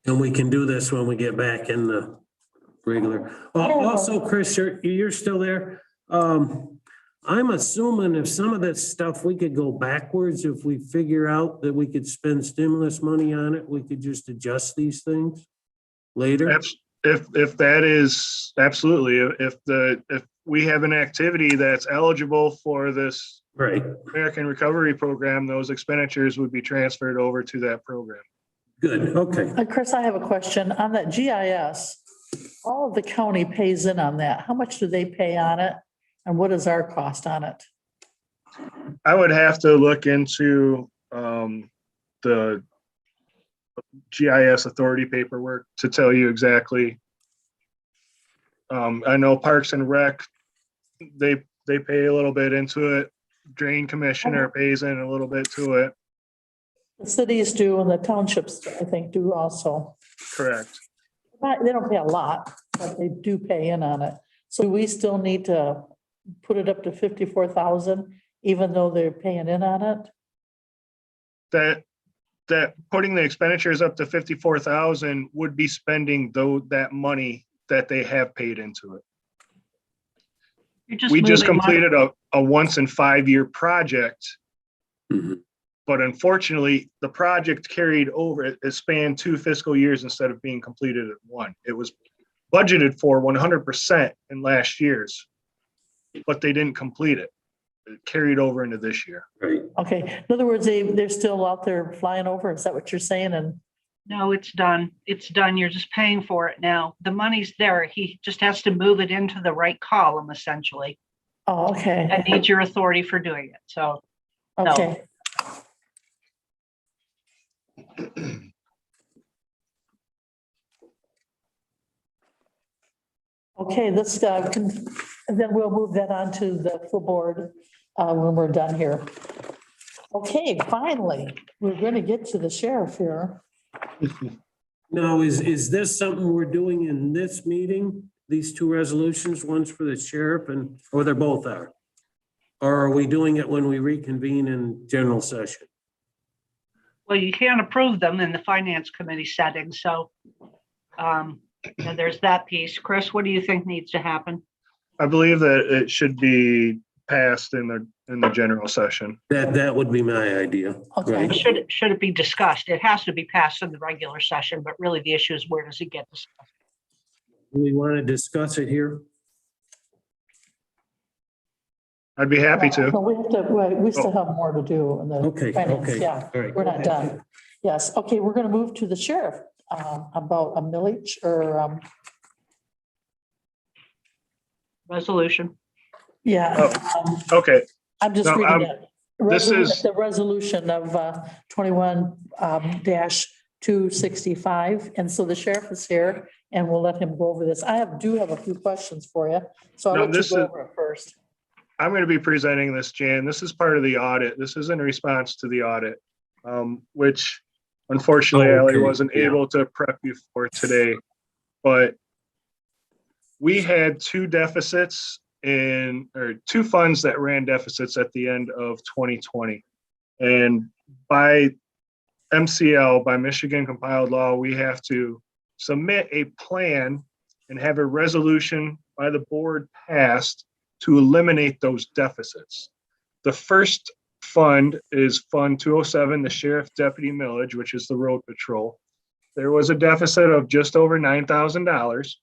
And we can do this when we get back in the regular. Also, Chris, you're still there. I'm assuming if some of that stuff, we could go backwards. If we figure out that we could spend stimulus money on it, we could just adjust these things later. If that is absolutely, if we have an activity that's eligible for this Right. American Recovery Program, those expenditures would be transferred over to that program. Good, okay. Chris, I have a question on that GIS. All of the county pays in on that. How much do they pay on it? And what is our cost on it? I would have to look into the GIS authority paperwork to tell you exactly. I know Parks and Rec, they pay a little bit into it. Drain Commissioner pays in a little bit to it. The cities do and the townships, I think, do also. Correct. They don't pay a lot, but they do pay in on it. So we still need to put it up to 54,000, even though they're paying in on it? That putting the expenditures up to 54,000 would be spending that money that they have paid into it. We just completed a once in 5-year project. Mm-hmm. But unfortunately, the project carried over, it spanned 2 fiscal years instead of being completed at 1. It was budgeted for 100% in last year's, but they didn't complete it. It carried over into this year. Right. Okay, in other words, they're still out there flying over, is that what you're saying? And No, it's done. It's done. You're just paying for it now. The money's there. He just has to move it into the right column, essentially. Oh, okay. And needs your authority for doing it. So, no. Okay. Okay, this then we'll move that on to the full board when we're done here. Okay, finally, we're going to get to the sheriff here. Now, is this something we're doing in this meeting? These 2 resolutions, one's for the sheriff or they're both are? Or are we doing it when we reconvene in general session? Well, you can't approve them in the finance committee setting. So and there's that piece. Chris, what do you think needs to happen? I believe that it should be passed in the general session. That would be my idea. Okay. Right. Should it be discussed? It has to be passed in the regular session, but really the issue is where does it get discussed? Do we want to discuss it here? I'd be happy to. No, we still have more to do in the Okay, finance. okay. Yeah, All right. we're not done. Yes, okay, we're going to move to the sheriff. about a millage or, Resolution. yeah. Okay, I'm just No, reading it. this is- The resolution of 21 dash 265. And so the sheriff is here and we'll let him go over this. Do have a few questions for you. So I'll No, let you this go is- over it first. I'm going to be presenting this, Jan. This is part of the audit. This is in response to the audit, which unfortunately Oh, Ally okay. wasn't Yeah. able to prep you for today. But we had two funds that ran deficits at the end of 2020. And by MCL, by Michigan compiled law, we have to submit a plan and have a resolution by the board passed to eliminate those deficits. The first fund is Fund 207, the Sheriff Deputy Millage, which is the road patrol. There was a deficit of just over $9,000.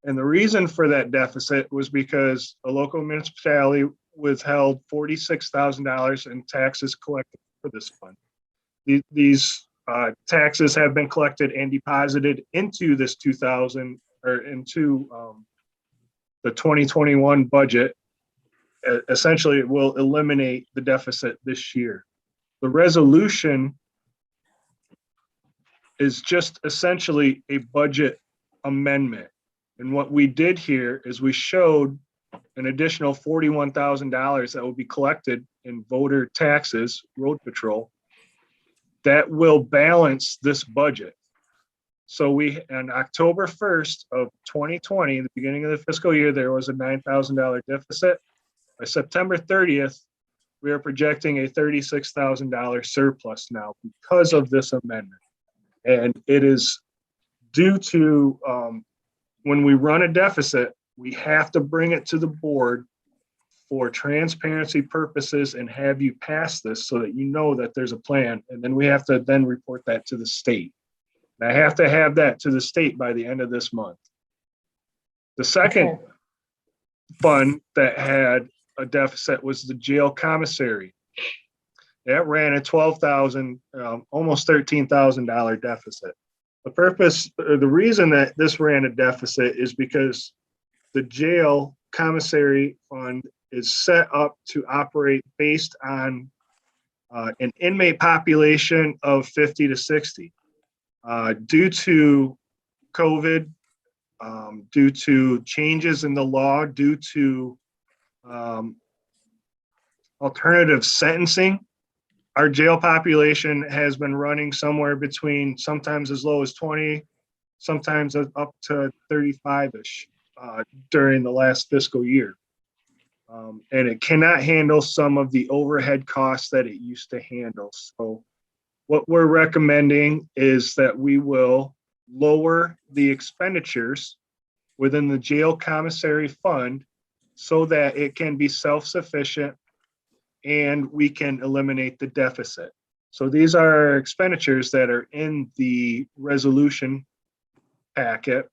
And the reason for that deficit was because a local municipality withheld $46,000 in taxes collected for this fund. These taxes have been collected and deposited into this into the 2021 budget. Essentially, it will eliminate the deficit this year. The resolution is just essentially a budget amendment. And what we did here is we showed an additional $41,000 that will be collected in voter taxes, road patrol, that will balance this budget. So on October 1st of 2020, the beginning of the fiscal year, there was a $9,000 deficit. By September 30th, we are projecting a $36,000 surplus now because of this amendment. And it is due to when we run a deficit, we have to bring it to the board for transparency purposes and have you pass this so that you know that there's a plan. And then we have to then report that to the state. And I have to have that to the state by the end of this month. The second fund that had a deficit was the jail commissary. That ran a $12,000, almost $13,000 deficit. The reason that this ran a deficit is because the jail commissary fund is set up to operate based on an inmate population of 50 to 60. Due to COVID, due to changes in the law, due to alternative sentencing, our jail population has been running somewhere between sometimes as low as 20, sometimes up to 35-ish during the last fiscal year. And it cannot handle some of the overhead costs that it used to handle. So what we're recommending is that we will lower the expenditures within the jail commissary fund so that it can be self-sufficient and we can eliminate the deficit. So these are expenditures that are in the resolution packet.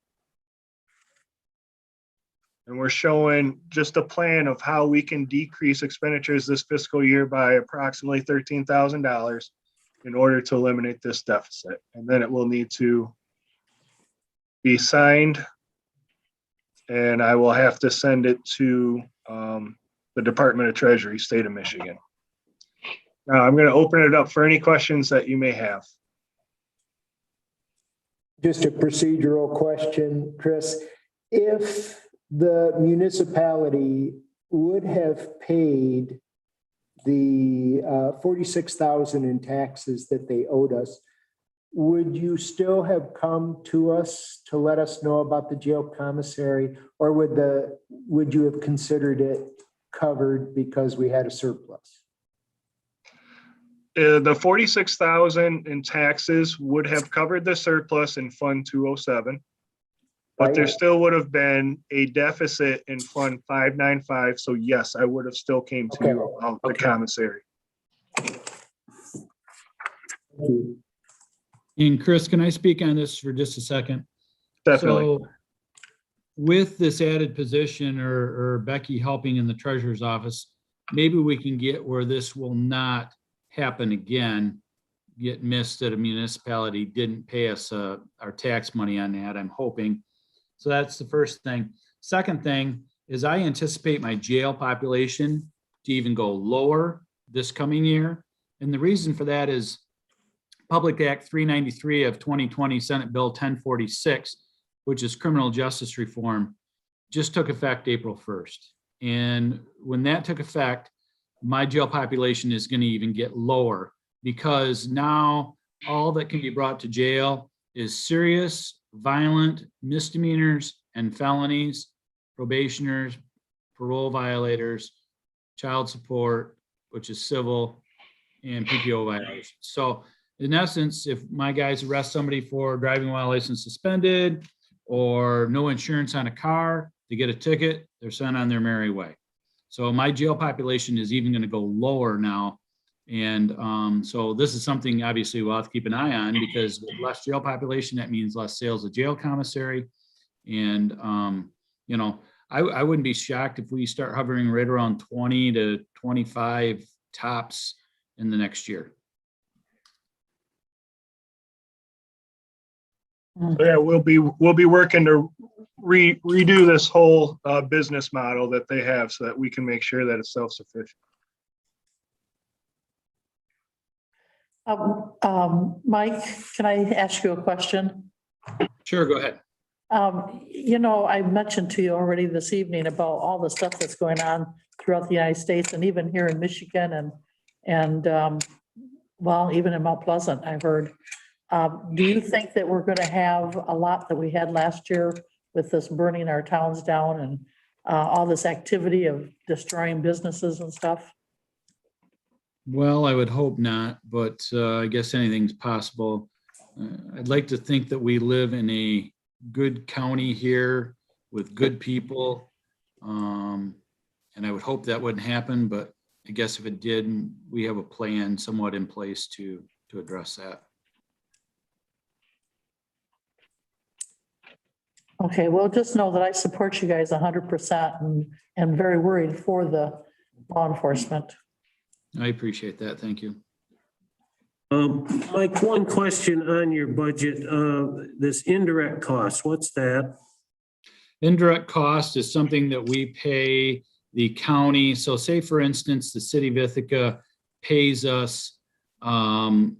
And we're showing just a plan of how we can decrease expenditures this fiscal year by approximately $13,000 in order to eliminate this deficit. And then it will need to be signed. And I will have to send it to the Department of Treasury, State of Michigan. Now I'm going to open it up for any questions that you may have. Just a procedural question, Chris. If the municipality would have paid the $46,000 in taxes that they owed us, would you still have come to us to let us know about the jail commissary, or would you have considered it covered because we had a surplus? The $46,000 in taxes would have covered the surplus in Fund 207, but there still would have been a deficit in Fund 595. So yes, I would have still came to you about the commissary. And Chris, can I speak on this for just a second? Definitely. So with this added position or Becky helping in the treasurer's office, maybe we can get where this will not happen again get missed that a municipality didn't pay us our tax money on that, I'm hoping. So that's the first thing. Second thing is I anticipate my jail population to even go lower this coming year. And the reason for that is Public Act 393 of 2020, Senate Bill 1046, which is criminal justice reform, just took effect April 1st. And when that took effect, my jail population is going to even get lower, because now all that can be brought to jail is serious, violent misdemeanors and felonies, probationers, parole violators, child support, which is civil, and PPO violations. So in essence, if my guys arrest somebody for driving while license suspended or no insurance on a car, they get a ticket, they're sent on their merry way. So my jail population is even going to go lower now. And so this is something obviously we'll have to keep an eye on, because with less jail population, that means less sales of jail commissary. And, you know, I wouldn't be shocked if we start hovering right around 20 to 25 tops in the next year. Yeah, we'll be working to redo this whole business model that they have so that we can make sure that it's self-sufficient. Mike, can I ask you a question? Sure, go ahead. You know, I mentioned to you already this evening about all the stuff that's going on throughout the United States and even here in Michigan and well, even in Mount Pleasant, I've heard. Do you think that we're going to have a lot that we had last year with this burning our towns down and all this activity of destroying businesses and stuff? Well, I would hope not, but I guess anything's possible. I'd like to think that we live in a good county here with good people. And I would hope that wouldn't happen, but I guess if it did, we have a plan somewhat in place to address that. Okay, well, just know that I support you guys 100% and very worried for the law enforcement. I appreciate that. Thank you. Mike, one question on your budget, this indirect cost, what's that? Indirect cost is something that we pay the county. So say, for instance, the city of Ithaca pays us $400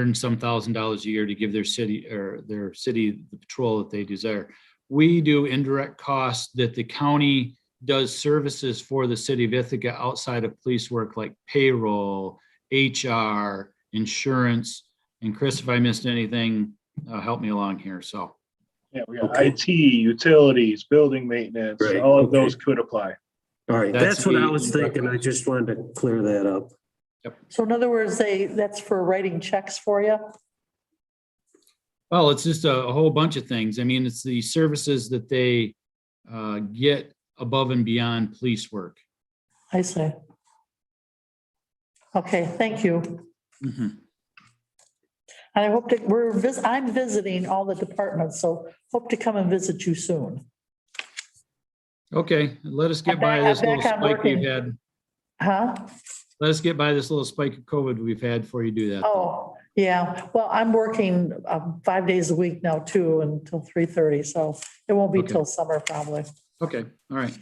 and some $1,000 a year to give their city the patrol that they desire. We do indirect costs that the county does services for the city of Ithaca outside of police work, like payroll, HR, insurance. And Chris, if I missed anything, help me along here. So. Yeah, we got IT, utilities, building maintenance, Right, all of okay. those could apply. All right, that's what I was the indirect thinking. I just wanted to clear that up. So in other words, that's for writing checks for you? Well, it's just a whole bunch of things. I mean, it's the services that they get above and beyond police work. I see. Okay, thank you. Mm-hmm. And I hope I'm visiting all the departments, so hope to come and visit you soon. Okay, let us get I'm by back- this I'm little back on spike we've working. had. Huh? Let us get by this little spike of COVID we've had before you do that. Oh, yeah. Well, I'm working 5 days a week now too, until 3:30, so it won't be Okay. till summer probably, Okay, all right.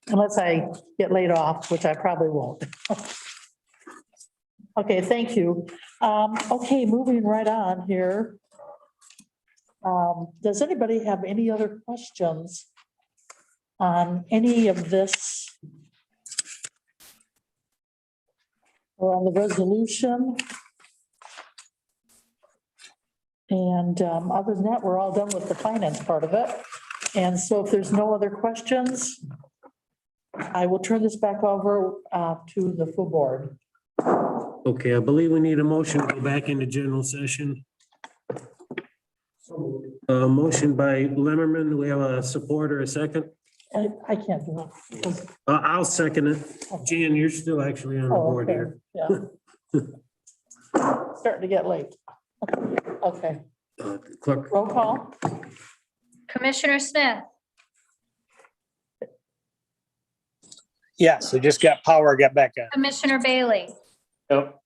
unless I get laid off, which I probably won't. Okay, thank you. Okay, moving right on here. Does anybody have any other questions on any of this? Or on the resolution? And other than that, we're all done with the finance part of it. And so if there's no other questions, I will turn this back over to the full board. Okay, I believe we need a motion to go back into general session. Motion by Lemmerman. Do we have a support or a second? I can't do it. I'll second it. Jan, you're still actually on the Oh, board okay, here. yeah. Starting to get late. Okay, Clerk. roll call. Commissioner Smith, Yes, I just got power, got back on. Commissioner Bailey, Yep.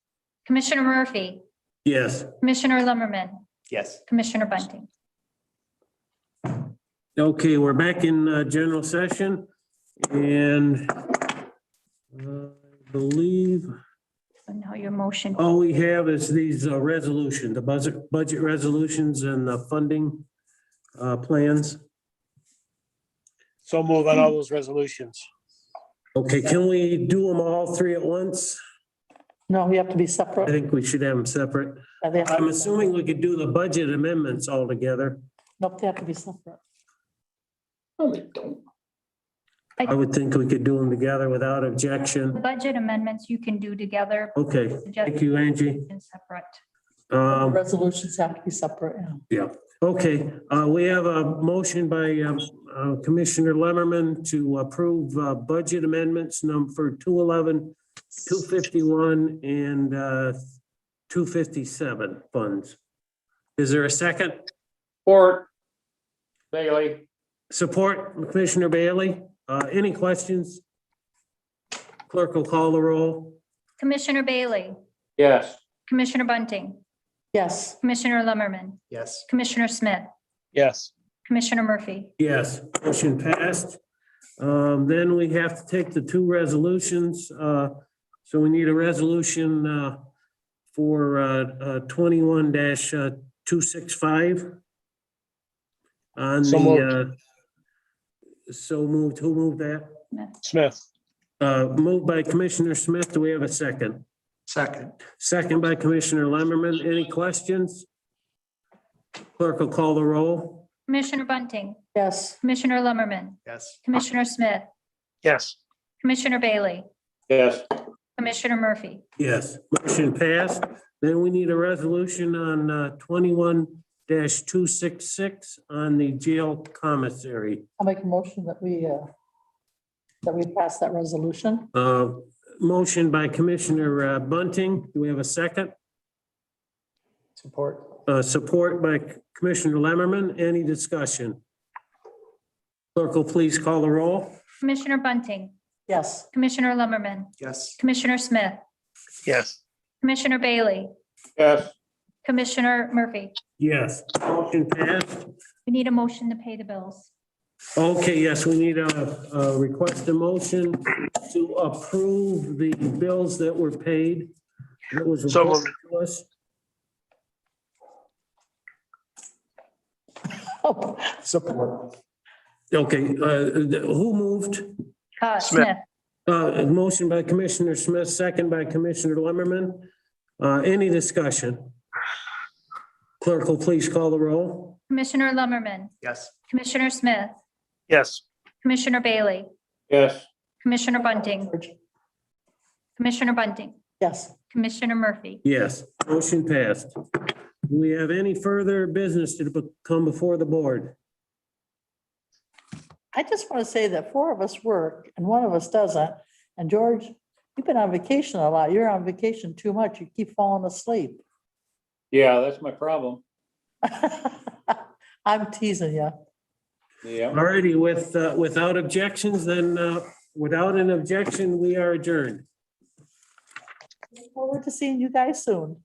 Commissioner Murphy, Yes. Commissioner Lumberman, Yes. Commissioner Bunting. Okay, we're back in general session and I believe So now your motion. all we have is these resolutions, the budget resolutions and the funding plans. So move on all those resolutions. Okay, can we do them all three at once? No, you have to be I separate. think we should have them separate. They have to I'm be assuming we separate. could do the budget amendments all together. Nope, they have to be separate. I would think we could do them together without The objection. budget amendments you can do together. Okay, thank you, Angie. And separate. Resolutions have to be separate. Yeah. Yeah, okay, we have a motion by Commissioner Lemmerman to approve budget amendments number 211, 251, and 257 funds. Is there a second? Support. Bailey. Support, Commissioner Bailey. Any questions? Clerk will call the roll. Commissioner Bailey, Yes. Commissioner Bunting, Yes. Commissioner Lumberman, Yes. Commissioner Smith, Yes. Commissioner Murphy. Yes, motion passed. Then we have to take the two resolutions. So we need a resolution for 21-265. On So the, so moved, who moved that? Smith. Moved by Commissioner Smith. Do we have a second? Second. Second by Commissioner Lemmerman. Any questions? Clerk will call the roll. Commissioner Bunting, Yes. Commissioner Lumberman, Yes. Commissioner Smith, Yes. Commissioner Bailey, Yes. Commissioner Murphy. Yes, motion passed. Then we need a resolution on 21-266 on the jail commissary. I'll make a motion that we pass that resolution. Motion by Commissioner Bunting. Do we have a second? Support. Support by Commissioner Lemmerman. Any discussion? Clerk will please call the roll. Commissioner Bunting, Yes. Commissioner Lumberman, Yes. Commissioner Smith, Yes. Commissioner Bailey, Yes. Commissioner Murphy. Yes, motion passed. We need a motion to pay the bills. Okay, yes, we need a request a motion to approve the bills that were paid. That was So reported to us. Oh, Support. Okay, who moved? Smith, Motion by Commissioner Smith, second by Commissioner Lemmerman. Any discussion? Clerk will please call the roll. Commissioner Lumberman, Yes. Commissioner Smith, Yes. Commissioner Bailey, Yes. Commissioner Bunting, Commissioner Bunting, yes. Commissioner Murphy. Yes, motion passed. Do we have any further business to come before the board? I just want to say that four of us work and one of us doesn't. And George, you've been on vacation a lot. You're on vacation too much. You keep falling asleep. Yeah, that's my problem. I'm teasing you. Yeah. All righty, without objections, then without an objection, we are adjourned. Look forward to seeing you guys soon.